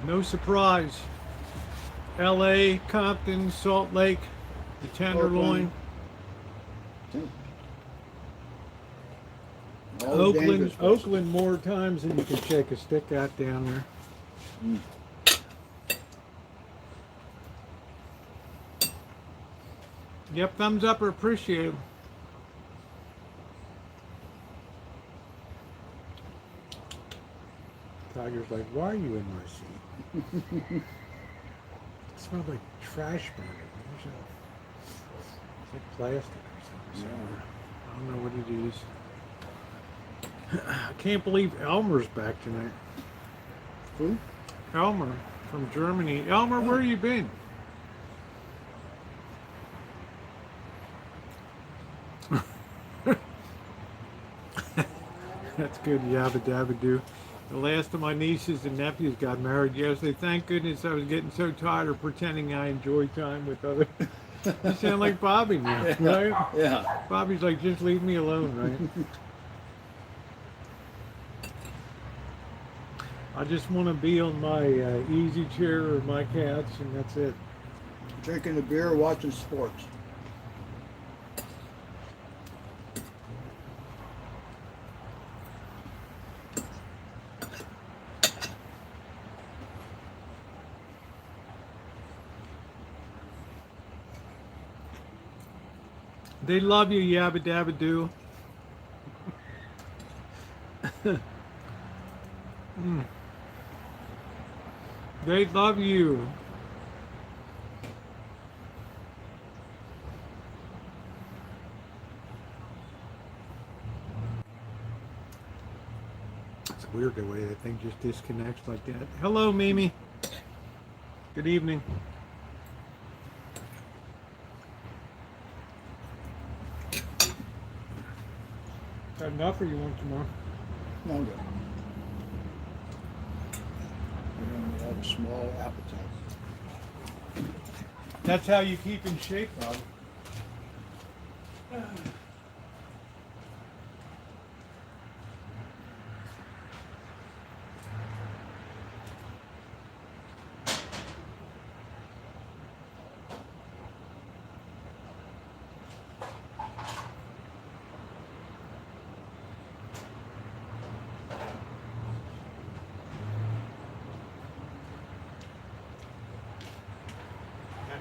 No surprise. LA, Compton, Salt Lake, the Tenderloin, All the dangerous places. Oakland more times than you can shake a stick at down there. Mm. Yep, thumbs up or appreciate it. Tiger's like, why are you in my seat? It smells like trash burning. It's like plastic or something. Yeah. I don't know what it is. I can't believe Elmer's back tonight. Who? Elmer from Germany. Elmer, where you been? That's good, yabba dabba doo. The last of my nieces and nephews got married yesterday. Thank goodness I was getting so tired of pretending I enjoy time with others. You sound like Bobby now, right? Yeah. Bobby's like, just leave me alone, right? I just want to be on my easy chair or my couch, and that's it. Drinking a beer, watching sports. They love you, yabba dabba doo. They love you. It's weird the way that thing just disconnects like that. Hello, Mimi. Good evening. Got enough or you want some more? No, I'm good. We have a small appetite. That's how you keep in shape, Bob.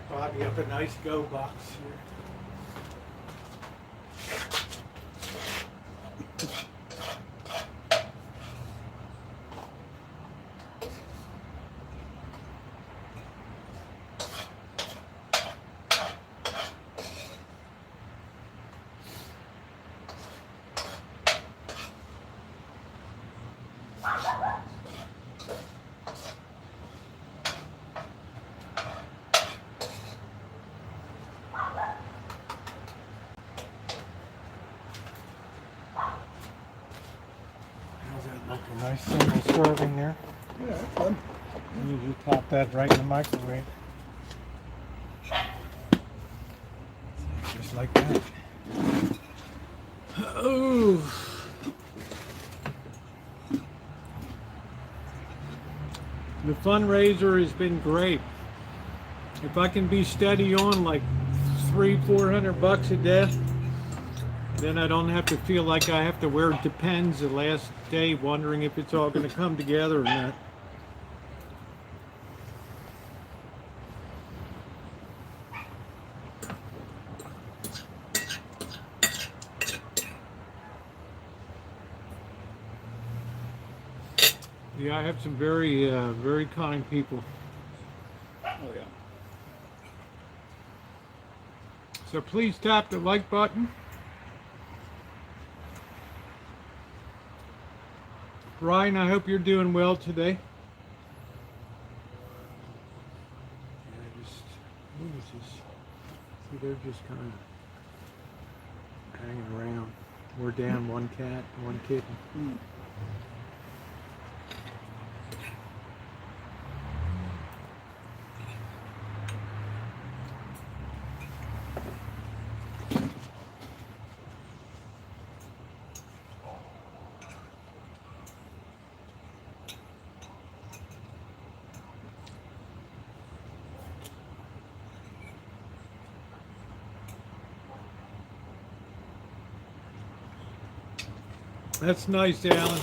Bobby up a nice go box here. How's that look? A nice single serving there. Yeah, that's good. You just pop that right in the microwave. Just like that. Oh. The fundraiser has been great. If I can be steady on like $300-400 a day, then I don't have to feel like I have to wear Depends the last day wondering if it's all going to come together or not. Yeah, I have some very kind people. Oh yeah. So please tap the like button. Brian, I hope you're doing well today. Who is this? See, they're just kind of hanging around. We're down one cat, one kitten. Mm. That's nice, Alan.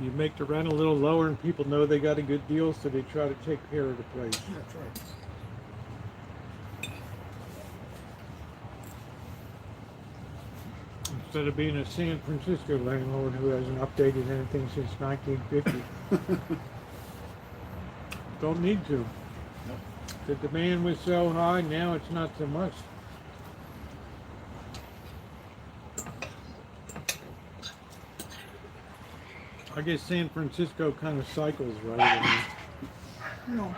You make the rent a little lower and people know they got a good deal, so they try to take care of the place. That's right. Instead of being a San Francisco landlord who hasn't updated anything since 1950. Don't need to. Nope. The demand was so high, now it's not so much. I guess San Francisco kind of cycles, right? No.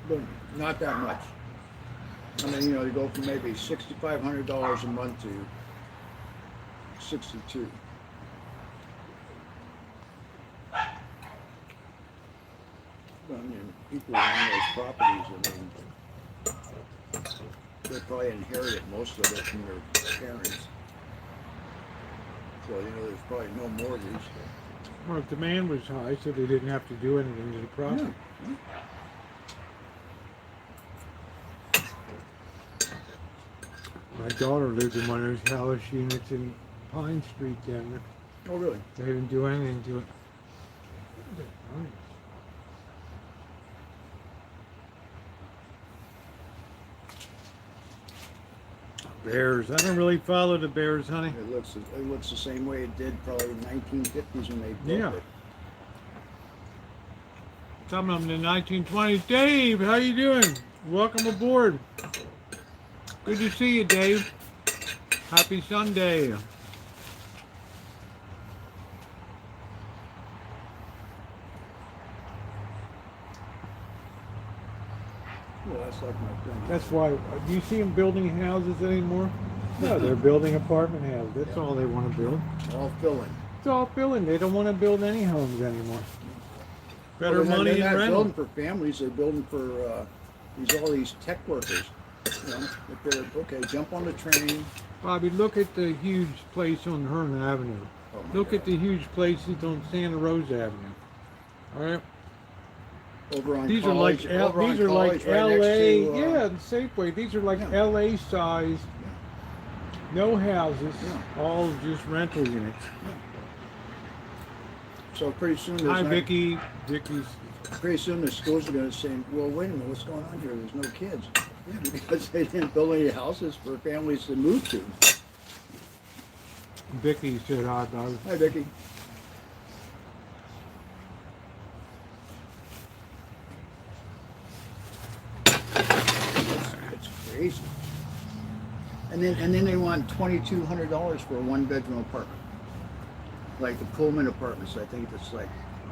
But not that much. I mean, you know, you go from maybe $6,500 a month to 62. Well, I mean, people who own those properties, I mean, they probably inherited most of it from their parents. So, you know, there's probably no mortgage. Well, demand was high, so they didn't have to do anything to the property. Yeah. My daughter lived in one of those house units in Pine Street down there. Oh, really? They didn't do anything to it. Bears. I don't really follow the Bears, honey. It looks the same way it did probably in the 1950s when they built Yeah. it. Some of them in the 1920s. Dave, how you doing? Welcome aboard. Good to see you, Dave. Happy Sunday. Well, that's like my friend. That's why. Do you see them building houses anymore? No, they're building apartment houses. That's all they want to build. All filling. It's all filling. They don't want to build any homes anymore. Better Well, money they're in not rental. building for families. They're building for all these tech workers. You know, if they're okay, jump on the train. Bobby, look at the huge place on Hearn Avenue. Oh my Look God. at the huge places on Santa Rosa Avenue. All right. Over on These College, are like over on these are like College, right next LA, to, yeah, the Safeway. These are like yeah. LA size, no houses, Yeah. all just rental units. So pretty soon there's Hi, not- Vicky. Vicky's. Pretty soon the schools are going to say, "Well, wait a minute, what's going on here? There's no kids." Yeah, because they didn't build any houses for families to move to. Vicky said hi, Bobby. Hi, Vicky. It's crazy. And then they want $2,200 for a one-bedroom apartment, like the Pullman apartments. I think it's like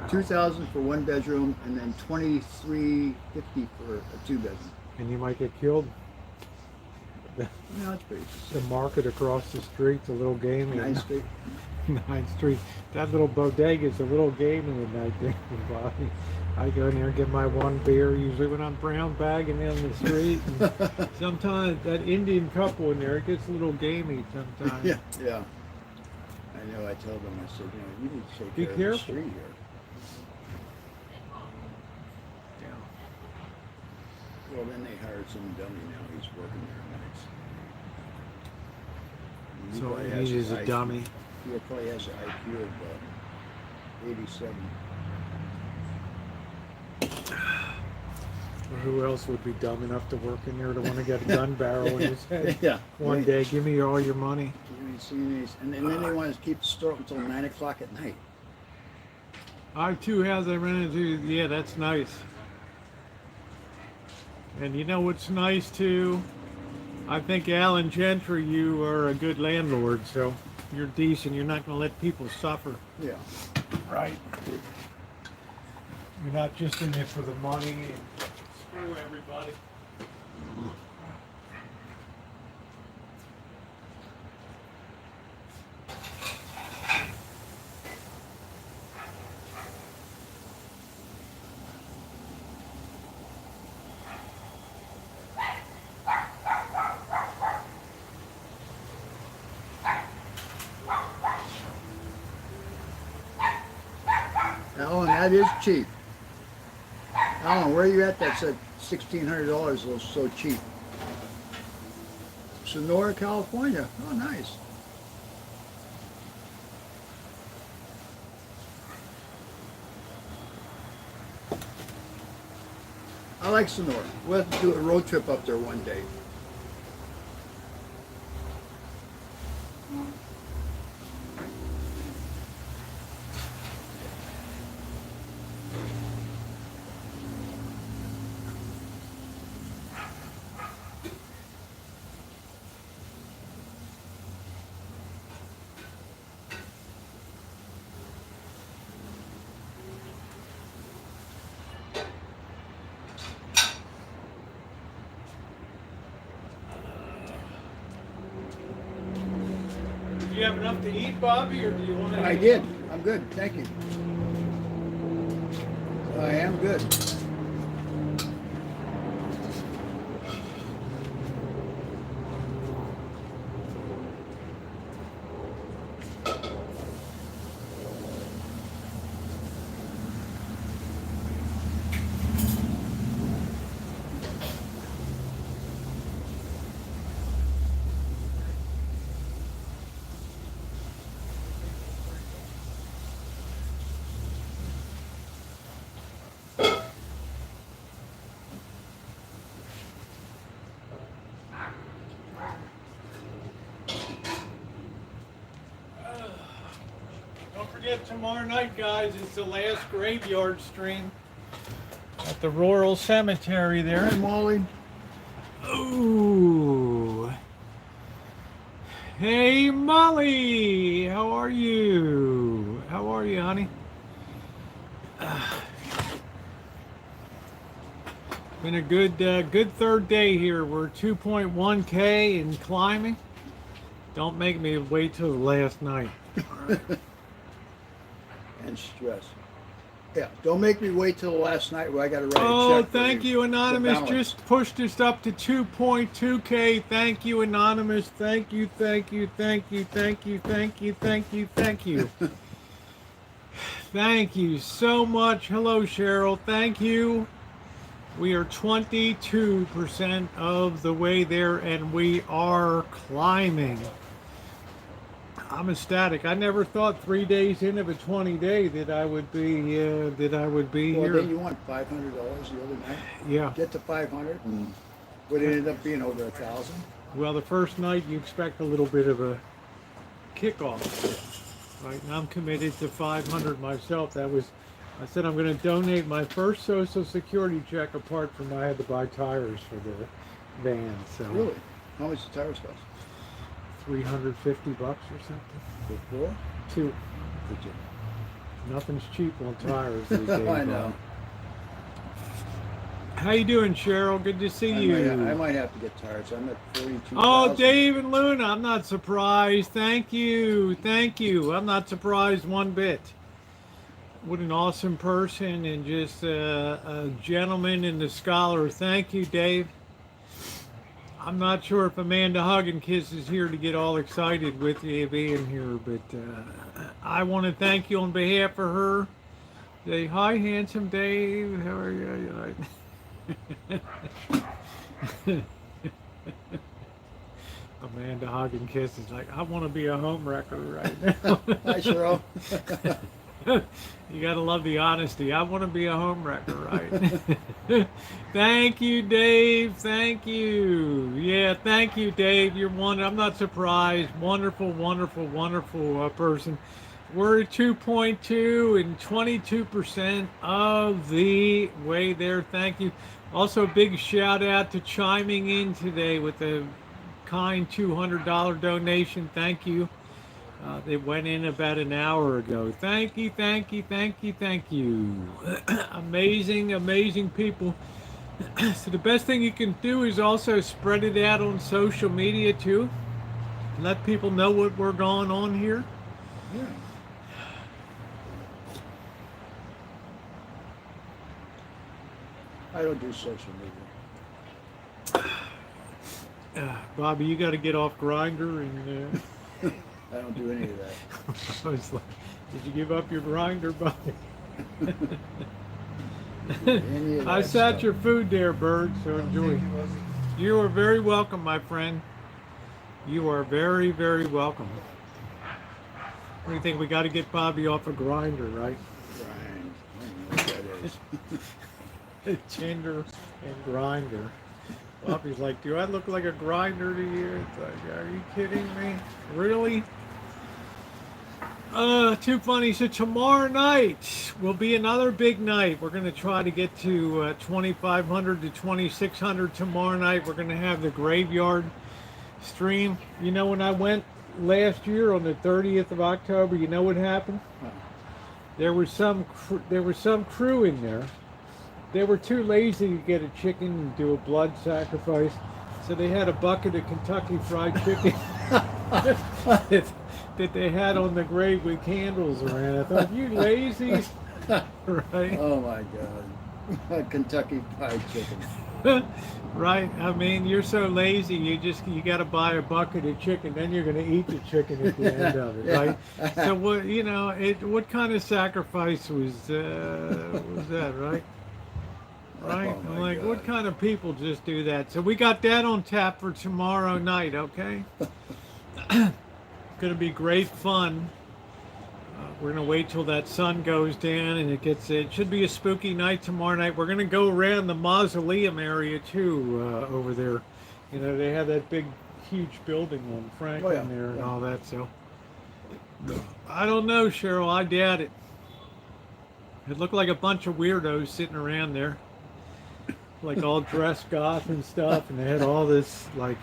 $2,000 for one bedroom, and then $2,350 for a two-bedroom. And you might get killed. No, it's pretty. The market across the street's a little gamey. 9th Street. 9th Street. That little bodega is a little gamey at night there, everybody. I go in there and get my one beer, usually when I'm brown bagging down the street. And sometimes that Indian couple in there, it gets a little gamey sometimes. Yeah, yeah. I know. I told them, I said, you need to take Be care of careful. the street here. Yeah. Well, then they hired some dummy now. He's working there nights. So probably he has is an a IQ dummy. He probably has an IQ of 87. Or who else would be dumb enough to work in there to want to get a gun barrel in his head? Yeah. One day, give me all your money. You ain't seen these. And then they want to keep the store until 9 o'clock at night. I too have I run into. Yeah, that's nice. And you know what's nice too? I think Alan Gentry, you are a good landlord, so you're decent. You're not going to let people suffer. Yeah. Right. You're not just in it for the money and screw everybody. Alan, that is cheap. Alan, where are you at? That said $1,600 was so cheap. Sonora, California. Oh, nice. I like Sonora. We'll have to do a road trip up there one day. Do you have enough to eat, Bobby, or do you want to? I did. I'm good. Thank you. I am good. Don't forget tomorrow night, guys, is the last graveyard stream at the Rural Cemetery there. Hey, Molly. Ooh. Hey, Molly. How are you? How are you, honey? Been a good third day here. We're 2.1K and climbing. Don't make me wait till the last night. And stress. Yeah, don't make me wait till the last night where I got to write a Oh, check. for thank the- you, the Anonymous. balance. Just pushed us up to 2.2K. Thank you, Anonymous. Thank you, thank you, thank you, thank you, thank you, thank you, thank you. Thank you so much. Hello, Cheryl. Thank you. We are 22% of the way there, and we are climbing. I'm ecstatic. I never thought 3 days into a 20-day that I would be Well, here. then you want $500 the other night. Yeah. Get to 500, and would it end up being over 1,000? Well, the first night you expect a little bit of a kickoff, right? And I'm committed to 500 myself. I said I'm going to donate my first Social Security check apart from I had to buy tires for the van. So Really? How much the tires cost? $350 or something. For 2. Did you? Nothing's cheap on tires these days. I know. How you doing, Cheryl? Good to see I you. might have to get tired, so I'm at 42,000. Oh, Dave and Luna, I'm not surprised. Thank you. Thank you. I'm not surprised one bit. What an awesome person and just a gentleman and a scholar. Thank you, Dave. I'm not sure if Amanda Hugginkiss is here to get all excited with you being here, but I want to thank you on behalf of her. Say, hi, handsome Dave. How are you? Amanda Hugginkiss is like, I want to be a home wrecker right now. Hi, Cheryl. You gotta love the honesty. I want to be a home wrecker, right? Thank you, Dave. Thank you. Yeah, thank you, Dave. You're one. I'm not surprised. Wonderful, wonderful, wonderful person. We're at 2.2 and 22% of the way there. Thank you. Also, a big shout out to chiming in today with a kind $200 donation. Thank you. They went in about an hour ago. Thank you, thank you, thank you, thank you. Amazing, amazing people. So the best thing you can do is also spread it out on social media too. Let people know what we're going on here. Yeah. I don't do social media. Bobby, you got to get off Grinder and. I don't do any of that. I was like, did you give up your Grinder, Bobby? Any of I that sat stuff. your food there, Bird, so enjoy. You are very welcome, my friend. You are very, very welcome. What do you think? We got to get Bobby off a Grinder, right? Grind. I don't know what that is. Tinder and Grinder. Bobby's like, do I look like a grinder to you? It's like, are you kidding me? Really? Too funny. So tomorrow night will be another big night. We're going to try to get to 2,500 to 2,600 tomorrow night. We're going to have the graveyard stream. You know, when I went last year on the 30th of October, you know what happened? Huh. There was some crew in there. They were too lazy to get a chicken and do a blood sacrifice, so they had a bucket of Kentucky Fried Chicken that they had on the grave with candles around. I thought, you lazy, right? Oh my God. Kentucky Fried Chicken. Right? I mean, you're so lazy. You got to buy a bucket of chicken, then you're going to eat the chicken at the end of it, right? So what what kind of sacrifice was that, right? Right? Oh I'm my like, what God. kind of people just do that? So we got that on tap for tomorrow night, okay? Going to be great fun. We're going to wait till that sun goes down and it should be a spooky night tomorrow night. We're going to go around the mausoleum area too over there. You know, they have that big, huge building on Franklin there and all that. So I don't know, Cheryl. I doubt it. It looked like a bunch of weirdos sitting around there, like all dressed goth and stuff, and they had all this like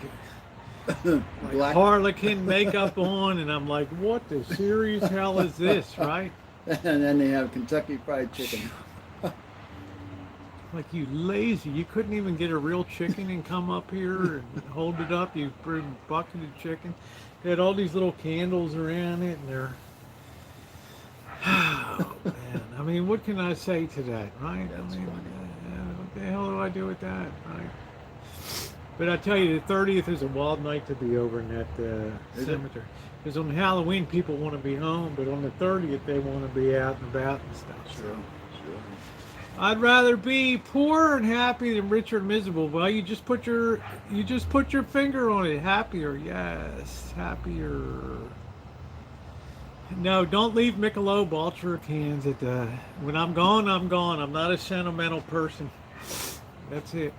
Black. harlequin makeup on, and I'm like, what the serious hell is this, right? And then they have Kentucky Fried Chicken. Like, you lazy, you couldn't even get a real chicken and come up here and hold it up. You bring a bucket of chicken. They had all these little candles around it, and they're oh man, I mean, what can I say to that, right? That's I mean, funny. what the hell do I do with that, right? But I tell you, the 30th is a wild night to be over in that cemetery. Because on Halloween, people want to be home, but on the 30th, they want to be out and about and stuff. Sure. I'd rather be poor and happy than rich or miserable. Well, you just put your finger on it. Happier, yes, happier. No, don't leave Michelob Ultra cans at the. When I'm gone, I'm gone. I'm not a sentimental person. That's it.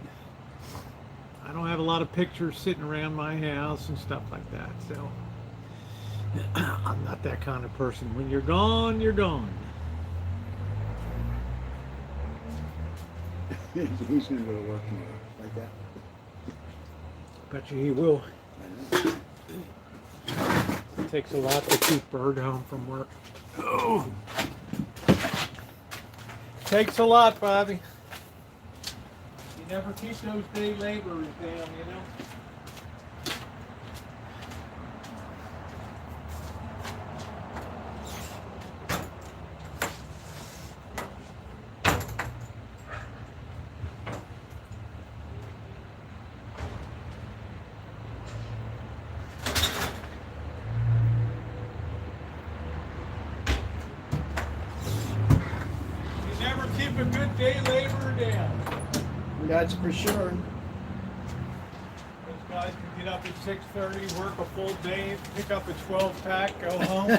I don't have a lot of pictures sitting around my house and stuff like that. So I'm not that kind of person. When you're gone, you're gone. He's going to go to work tomorrow like that. Bet you he will. I know. It takes a lot to keep Bird home from work. Oh. Takes a lot, Bobby. You never keep those day laborers down, you know? Keep a good day laborer down. That's for sure. Those guys can get up at 6:30, work a full day, pick up a 12-pack, go home,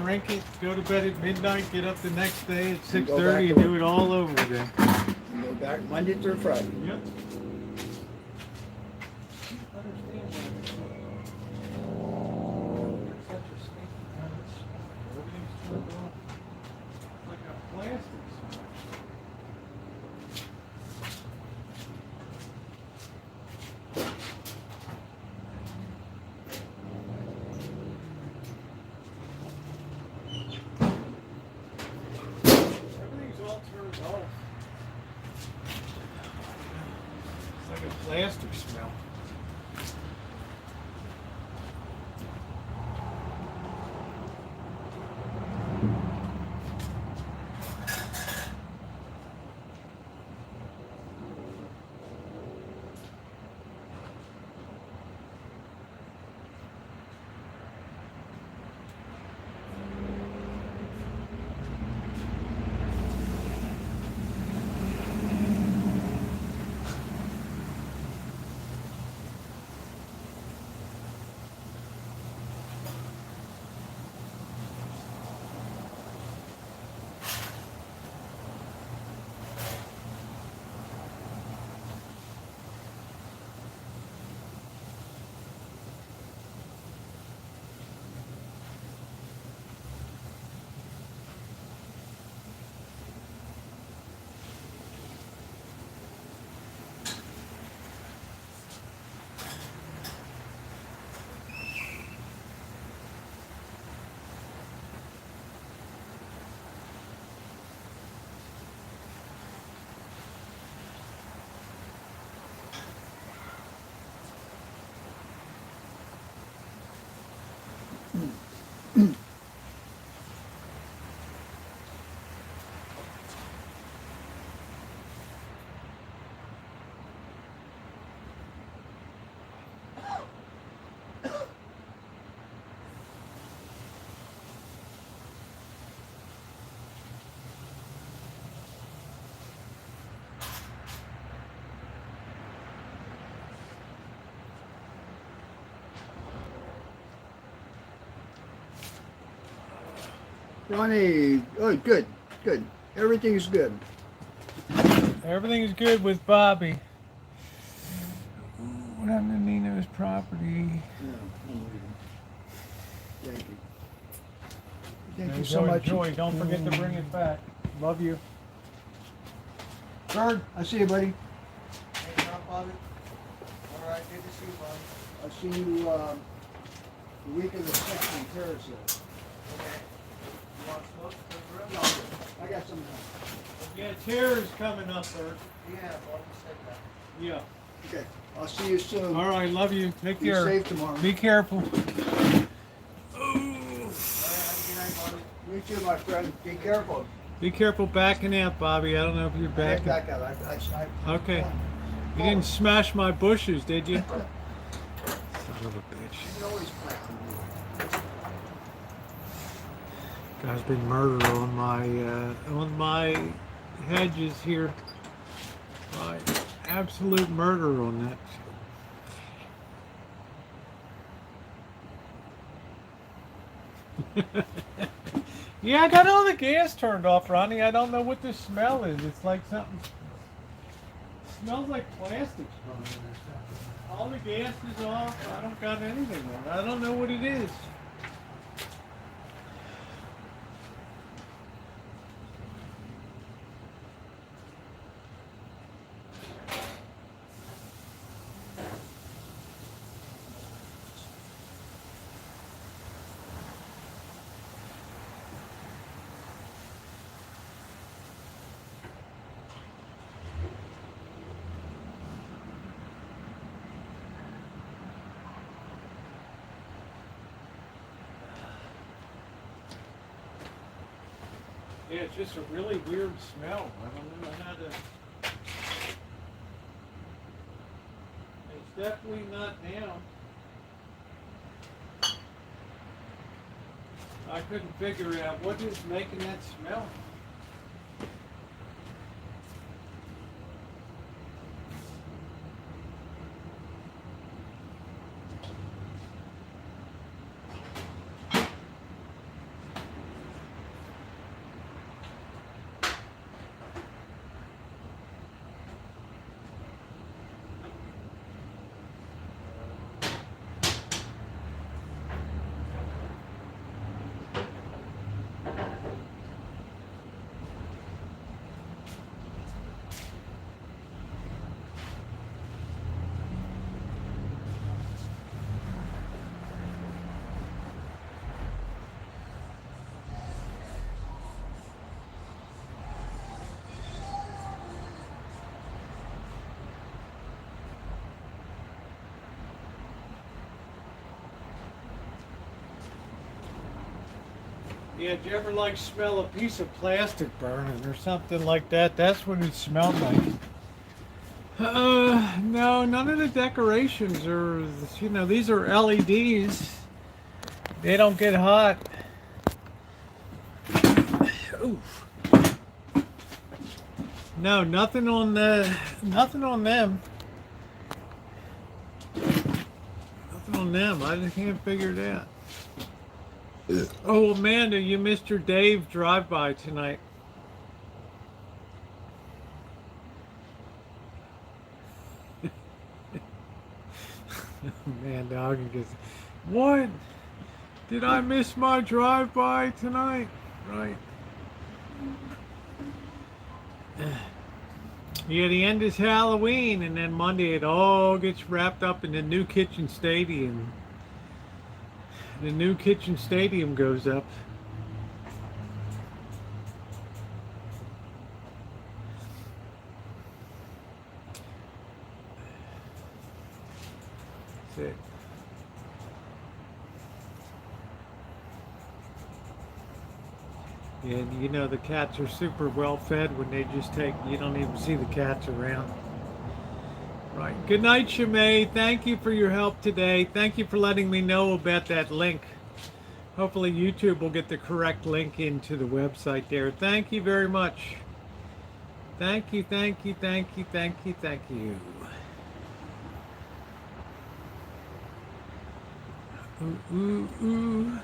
drink it, go to bed at midnight, get up the next day at 6:30 and do it all over again. And go back Monday through Friday. Yep. Plastic smell. Ronnie, oh, good. Everything's good. Everything's good with Bobby. What happened to Nino's property? Thank you. Thank you so much. Enjoy. Don't forget to bring it back. Love you. Bird, I see you, buddy. Hey, Bobby. All right, good to see you, Bobby. I'll see you the week of the 2nd in Terrace. Okay. You want to smoke? No, I got some. Yeah, chairs coming up, Bert. Yeah, Bobby said that. Yeah. Okay, I'll see you soon. All right, love you. Take Be care. safe tomorrow. Be careful. All right, have a good night, Bobby. You too, my friend. Be careful. Be careful backing out, Bobby. I don't know if you're backing. Back out. Okay. You didn't smash my bushes, did you? Son of a bitch. You can always practice. Guy's been murdered on my hedges here. Right. Absolute murder on that. Yeah, I got all the gas turned off, Ronnie. I don't know what the smell is. It's like something. Smells like plastic's burning or something. All the gas is off. I don't got anything on. I don't know what it is. Yeah, it's just a really weird smell. I don't know how to. It's definitely not now. I couldn't figure out what is making that smell. Yeah, do you ever like smell a piece of plastic burning or something like that? That's what it smelled like. No, none of the decorations are, you know, these are LEDs. They don't get hot. Oof. No, nothing on them. Nothing on them. I just can't figure it out. Oh, Amanda, you missed your Dave drive-by tonight. Amanda, I can get. What? Did I miss my drive-by tonight? Right. Yeah, the end is Halloween, and then Monday it all gets wrapped up in the new kitchen stadium. The new kitchen stadium goes up. That's it. Yeah, you know the cats are super well fed when they just take, you don't even see the cats around. Right. Good night, Shimei. Thank you for your help today. Thank you for letting me know about that link. Hopefully YouTube will get the correct link into the website there. Thank you very much. Thank you, thank you, thank you, thank you, thank you. Ooh, ooh, ooh.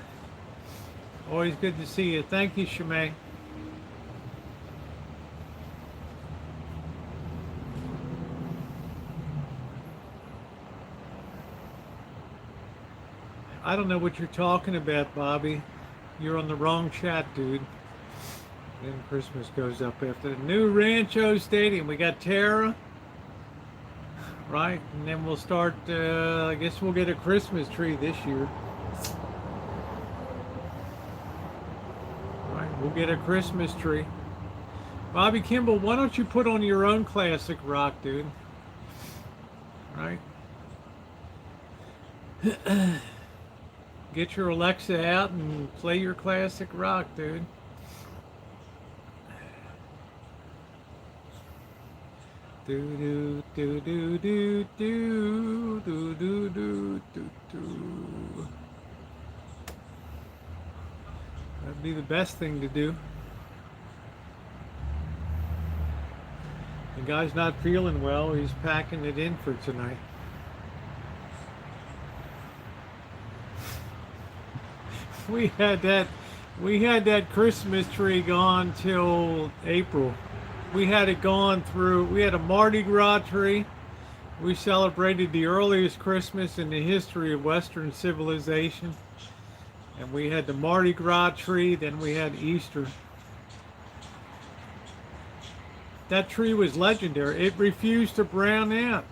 Always good to see you. Thank you, Shimei. I don't know what you're talking about, Bobby. You're on the wrong chat, dude. Then Christmas goes up after the new Rancho Stadium. We got Tara, right? And then we'll start, I guess we'll get a Christmas tree this year. Right, we'll get a Christmas tree. Bobby Kimball, why don't you put on your own classic rock, dude? Right? Get your Alexa out and play your classic rock, dude. Do do do do do do do do do do do. That'd be the best thing to do. The guy's not feeling well. He's packing it in for tonight. We had that Christmas tree gone till April. We had it gone through. We had a Mardi Gras tree. We celebrated the earliest Christmas in the history of Western civilization. And we had the Mardi Gras tree, then we had Easter. That tree was legendary. It refused to brown out.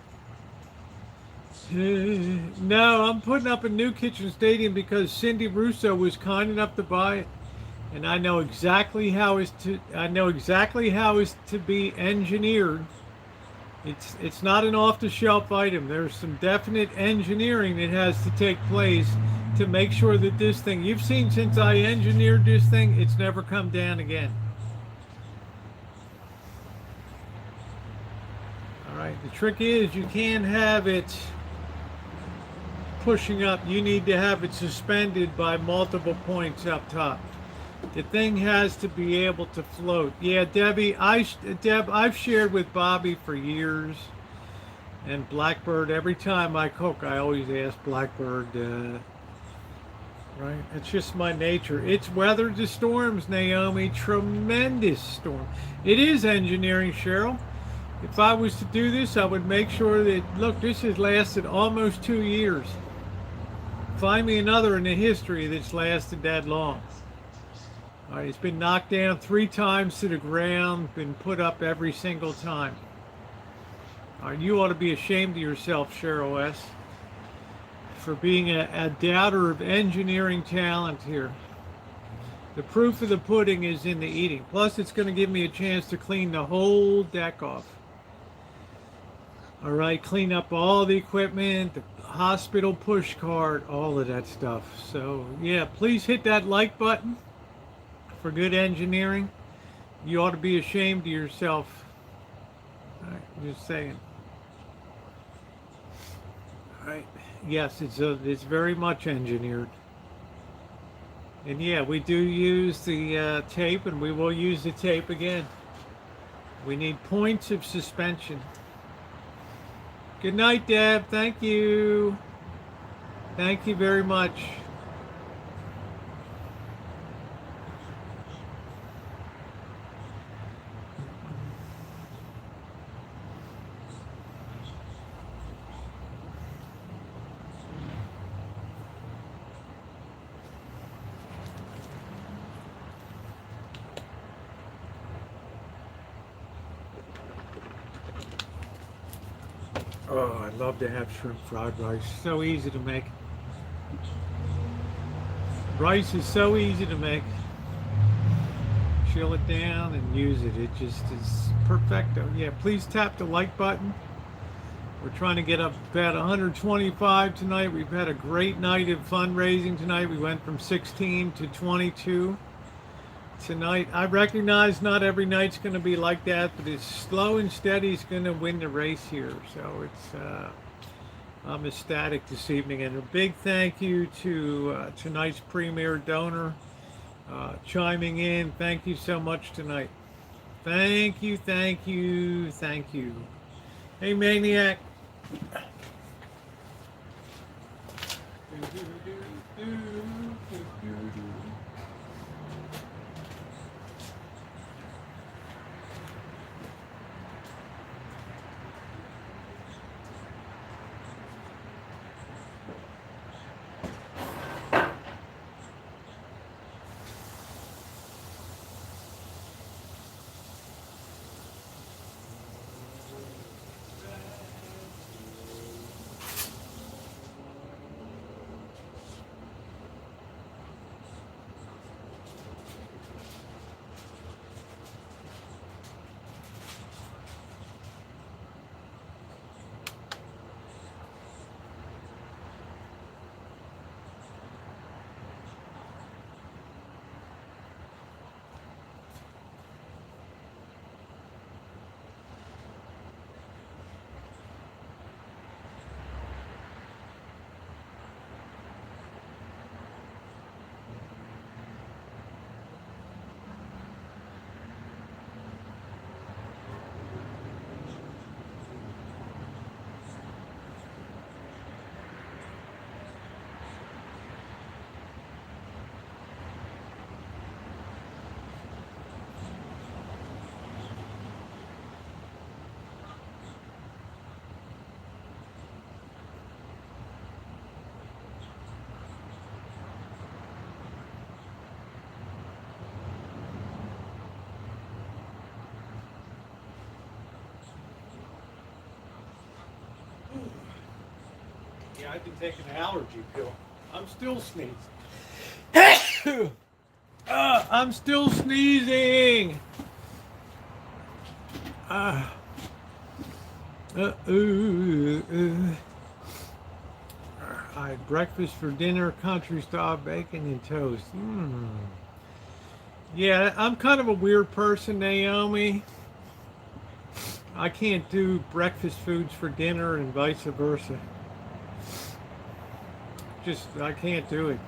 No, I'm putting up a new kitchen stadium because Cindy Russo was kind enough to buy it, and I know exactly how it's to be engineered. It's not an off-the-shelf item. There's some definite engineering that has to take place to make sure that this thing, you've seen since I engineered this thing, it's never come down again. Right. The trick is you can't have it pushing up. You need to have it suspended by multiple points up top. The thing has to be able to float. Yeah, Deb, I've shared with Bobby for years. And Blackbird, every time I cook, I always ask Blackbird, right? It's just my nature. It's weathered the storms, Naomi. Tremendous storm. It is engineering, Cheryl. If I was to do this, I would make sure that, look, this has lasted almost 2 years. Find me another in the history that's lasted that long. All right, it's been knocked down 3 times to the ground, been put up every single time. All right, you ought to be ashamed of yourself, Cheryl S., for being a doubter of engineering talent here. The proof of the pudding is in the eating. Plus, it's going to give me a chance to clean the whole deck off. All right, clean up all the equipment, the hospital push cart, all of that stuff. So, yeah, please hit that like button for good engineering. You ought to be ashamed of yourself. All right, just saying. All right, yes, it's very much engineered. And yeah, we do use the tape, and we will use the tape again. We need points of suspension. Good night, Deb. Thank you. Thank you very much. Oh, I love to have shrimp fried rice. So easy to make. Rice is so easy to make. Chill it down and use it. It just is perfecto. Yeah, please tap the like button. We're trying to get up about 125 tonight. We've had a great night of fundraising tonight. We went from 16 to 22 tonight. I recognize not every night's going to be like that, but it's slow and steady is going to win the race here. So it's I'm ecstatic this evening, and a big thank you to tonight's premier donor chiming in. Thank you so much tonight. Thank you, thank you, thank you. Hey, Maniac. Yeah, I've been taking an allergy pill. I'm still sneezing. I'm still sneezing. I had breakfast for dinner, country style bacon and toast. Yeah, I'm kind of a weird person, Naomi. I can't do breakfast foods for dinner and vice versa. Just, I can't do it.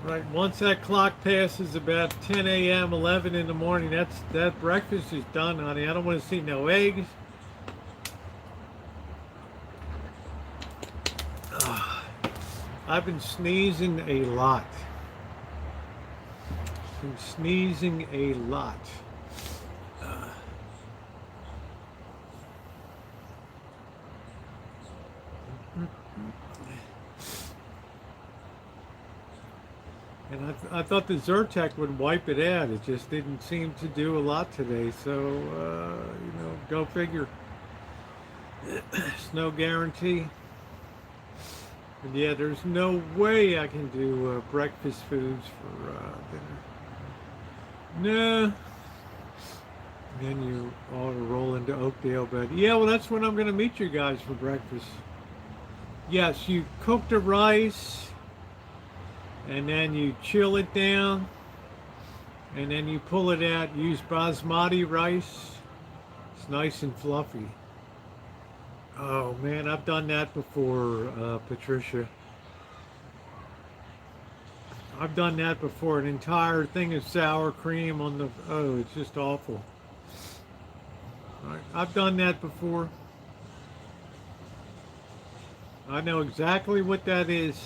Right, once that clock passes about 10 a.m., 11 in the morning, that breakfast is done, honey. I don't want to see no eggs. Ugh. I've been sneezing a lot. Been sneezing a lot. And I thought the Zyrtec would wipe it out. It just didn't seem to do a lot today. So, you know, go figure. It's no guarantee. And yeah, there's no way I can do breakfast foods for dinner. No. Then you ought to roll into Oakdale bed. Yeah, well, that's when I'm going to meet you guys for breakfast. Yes, you cook the rice, and then you chill it down, and then you pull it out. Use basmati rice. It's nice and fluffy. Oh man, I've done that before, Patricia. I've done that before. An entire thing of sour cream on the, oh, it's just awful. All right, I've done that before. I know exactly what that is.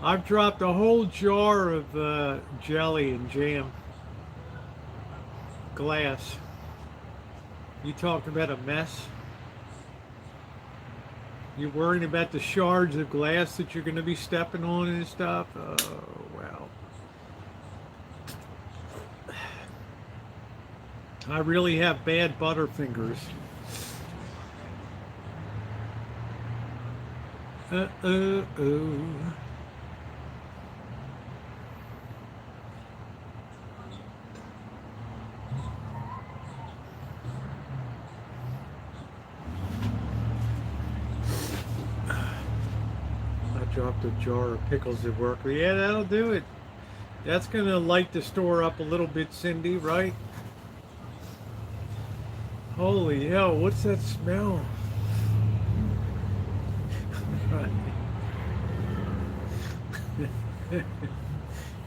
I've dropped a whole jar of jelly and jam. Glass. You talking about a mess? You're worrying about the shards of glass that you're going to be stepping on and stuff? Oh, well. I really have bad butterfingers. Uh-oh. Dropped a jar of pickles at work. Yeah, that'll do it. That's going to light the store up a little bit, Cindy, right? Holy hell, what's that smell?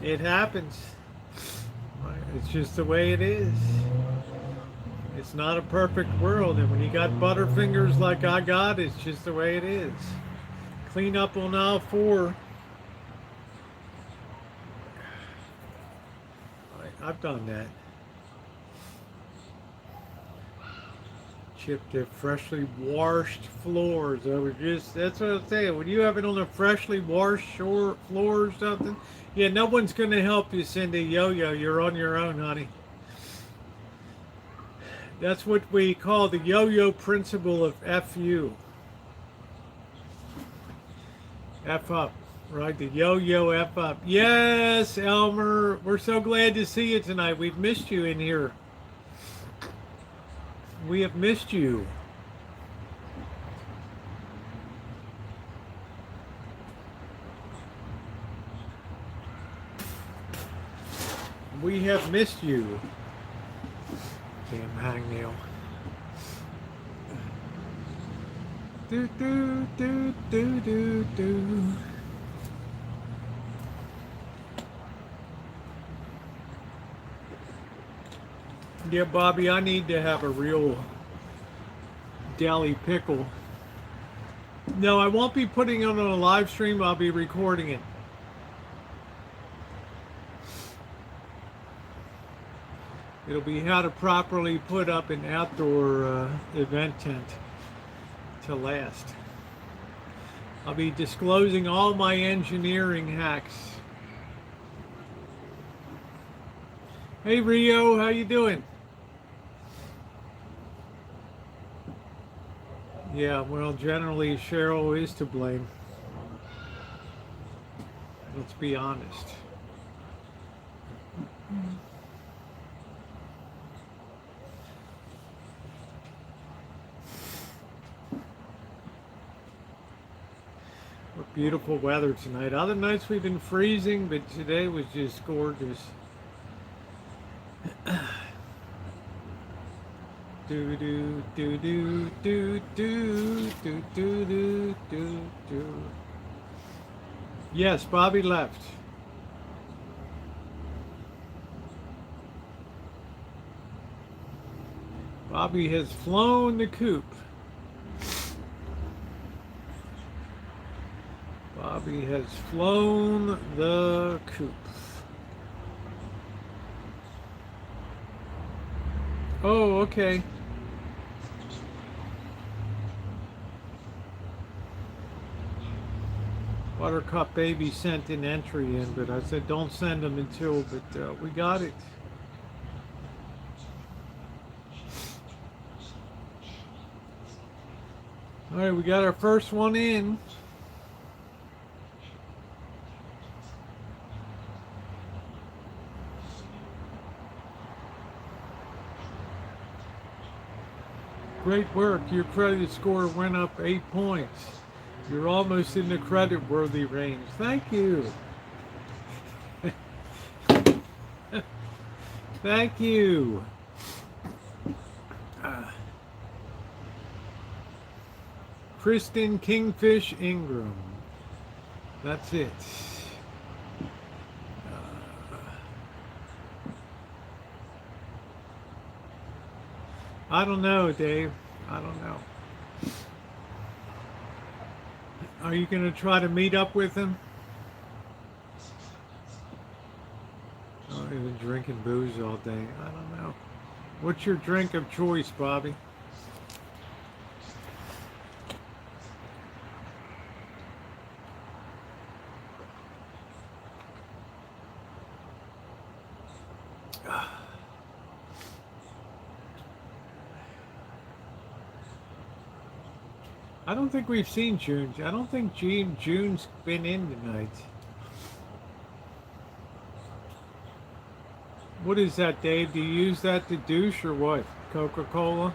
It happens. It's just the way it is. It's not a perfect world, and when you got butterfingers like I got, it's just the way it is. Clean up on aisle 4. I've done that. Chip the freshly washed floors. That's what I'm saying. When you have it on a freshly washed floor or something, yeah, no one's going to help you, Cindy. Yo-yo, you're on your own, honey. That's what we call the yo-yo principle of FU. F up, right? The yo-yo F up. Yes, Elmer. We're so glad to see you tonight. We've missed you in here. We have missed you. We have missed you. Damn hangnail. Do do do do do do. Yeah, Bobby, I need to have a real deli pickle. No, I won't be putting it on a live stream. I'll be recording it. It'll be how to properly put up an outdoor event tent to last. I'll be disclosing all my engineering hacks. Hey Rio, how you doing? Yeah, well, generally Cheryl is to blame. Let's be honest. We're beautiful weather tonight. Other nights we've been freezing, but today was just gorgeous. Do do do do do do do do do do do. Yes, Bobby left. Bobby has flown the coop. Bobby has flown the coop. Oh, okay. Buttercup Baby sent an entry in, but I said don't send them until, but we got it. All right, we got our first one in. Great work. Your credit score went up 8 points. You're almost in the credit-worthy range. Thank you. Thank you. Kristen Kingfish Ingram. That's it. I don't know, Dave. I don't know. Are you going to try to meet up with him? Oh, he's been drinking booze all day. I don't know. What's your drink of choice, Bobby? I don't think we've seen June. I don't think June's been in tonight. What is that, Dave? Do you use that to douche or what? Coca-Cola?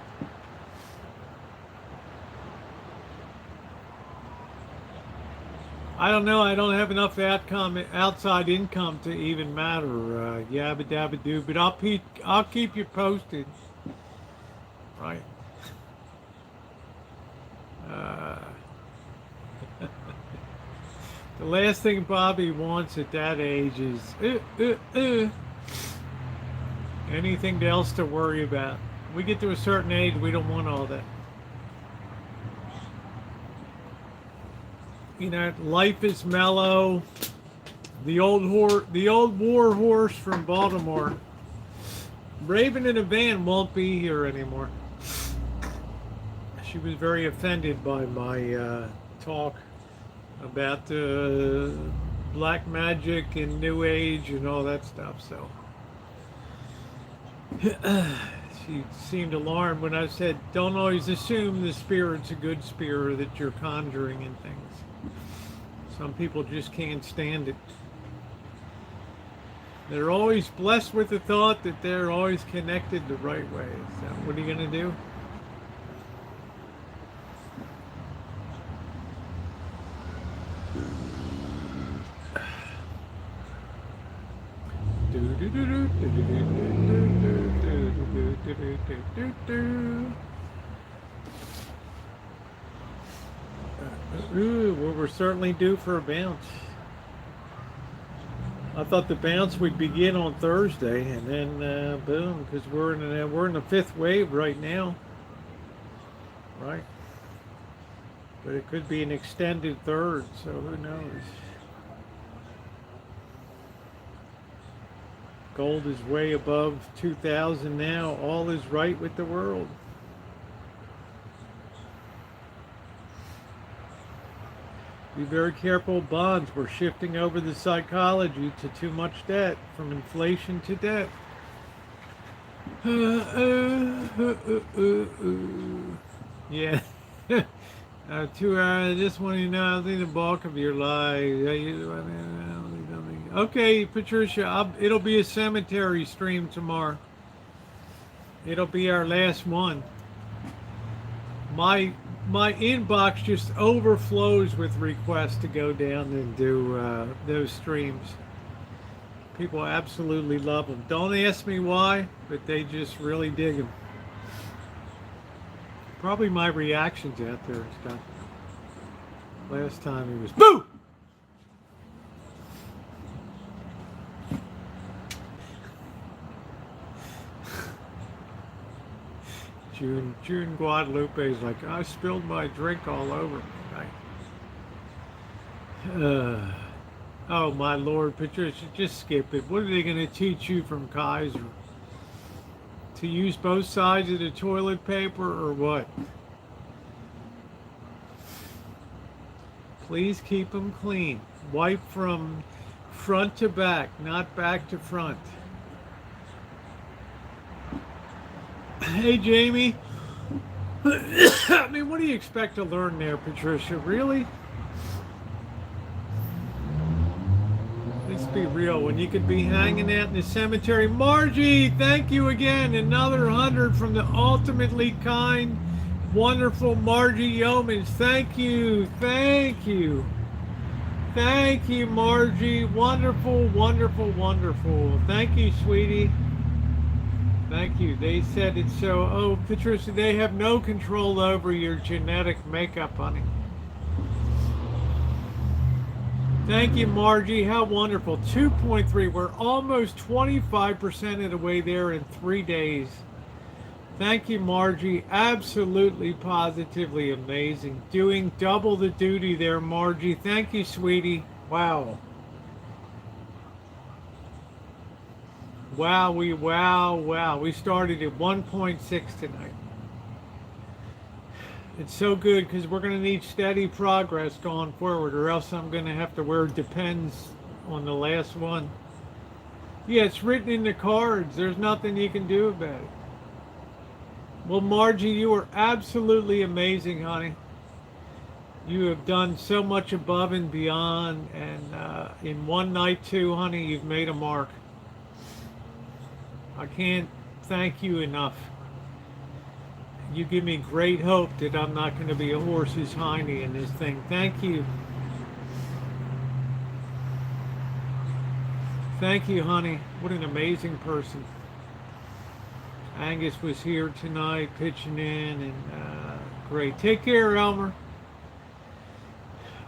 I don't know. I don't have enough outside income to even matter. Yabba dabba doo. But I'll keep you posted. Right. The last thing Bobby wants at that age is anything else to worry about. We get to a certain age, we don't want all that. You know, life is mellow. The old war horse from Baltimore, Raven in a Van, won't be here anymore. She was very offended by my talk about black magic and new age and all that stuff, so she seemed alarmed when I said don't always assume the spirit's a good spirit that you're conjuring and things. Some people just can't stand it. They're always blessed with the thought that they're always connected the right way. So what are you going to do? Well, we're certainly due for a bounce. I thought the bounce would begin on Thursday, and then boom, because we're in the fifth wave right now, right? But it could be an extended third, so who knows? Gold is way above 2,000 now. All is right with the world. Be very careful, bonds. We're shifting over the psychology to too much debt, from inflation to debt. Yeah. 2 hours. I just want you to know, I think the bulk of your life. Okay, Patricia, it'll be a cemetery stream tomorrow. It'll be our last one. My my inbox just overflows with requests to go down and do those streams. People absolutely love them. Don't ask me why, but they just really dig them. Probably my reactions out there and stuff. Last time it was boo! June Guadalupe is like, I spilled my drink all over. Right. Oh my Lord, Patricia, just skip it. What are they going to teach you from Kaiser? To use both sides of the toilet paper or what? Please keep them clean. Wipe from front to back, not back to front. Hey, Jamie. I mean, what do you expect to learn there, Patricia? Really? Let's be real. When you could be hanging out in the cemetery. Margie, thank you again. Another 100 from the ultimately kind, wonderful Margie Yeomans. Thank you. Thank you. Thank you, Margie. Wonderful, wonderful, wonderful. Thank you, sweetie. Thank you. They said it's so. Oh, Patricia, they have no control over your genetic makeup, honey. Thank you, Margie. How wonderful. 2.3. We're almost 25% of the way there in 3 days. Thank you, Margie. Absolutely, positively amazing. Doing double the duty there, Margie. Thank you, sweetie. Wow. Wow, we started at 1.6 tonight. It's so good because we're going to need steady progress going forward, or else I'm going to have to wear depends on the last one. Yeah, it's written in the cards. There's nothing you can do about it. Well, Margie, you are absolutely amazing, honey. You have done so much above and beyond, and in one night too, honey, you've made a mark. I can't thank you enough. You give me great hope that I'm not going to be a horse's hiney in this thing. Thank you. Thank you, honey. What an amazing person. Angus was here tonight pitching in, and great. Take care, Elmer.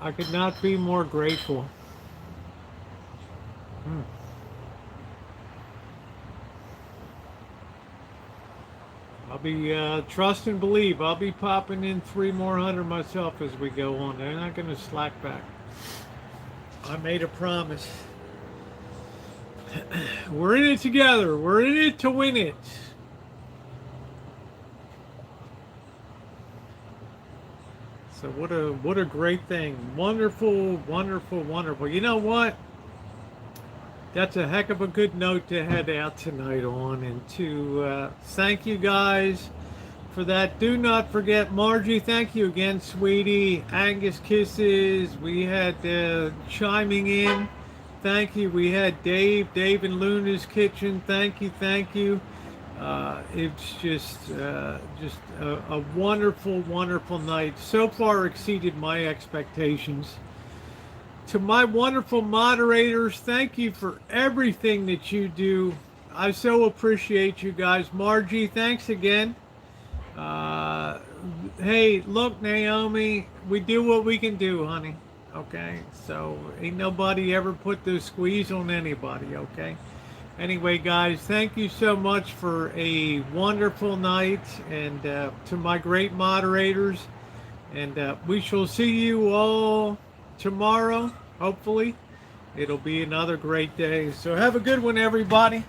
I could not be more grateful. I'll be, trust and believe, I'll be popping in 3 more 100 myself as we go on. They're not going to slack back. I made a promise. We're in it together. We're in it to win it. So what a great thing. Wonderful, wonderful, wonderful. You know what? That's a heck of a good note to head out tonight on, and to thank you guys for that. Do not forget, Margie, thank you again, sweetie. Angus kisses. We had chiming in. Thank you. We had Dave in Luna's kitchen. Thank you, thank you. It's just a wonderful, wonderful night. So far exceeded my expectations. To my wonderful moderators, thank you for everything that you do. I so appreciate you guys. Margie, thanks again. Hey, look, Naomi, we do what we can do, honey. Okay, so ain't nobody ever put the squeeze on anybody, okay? Anyway, guys, thank you so much for a wonderful night, and to my great moderators, and we shall see you all tomorrow. Hopefully it'll be another great day. So have a good one, everybody.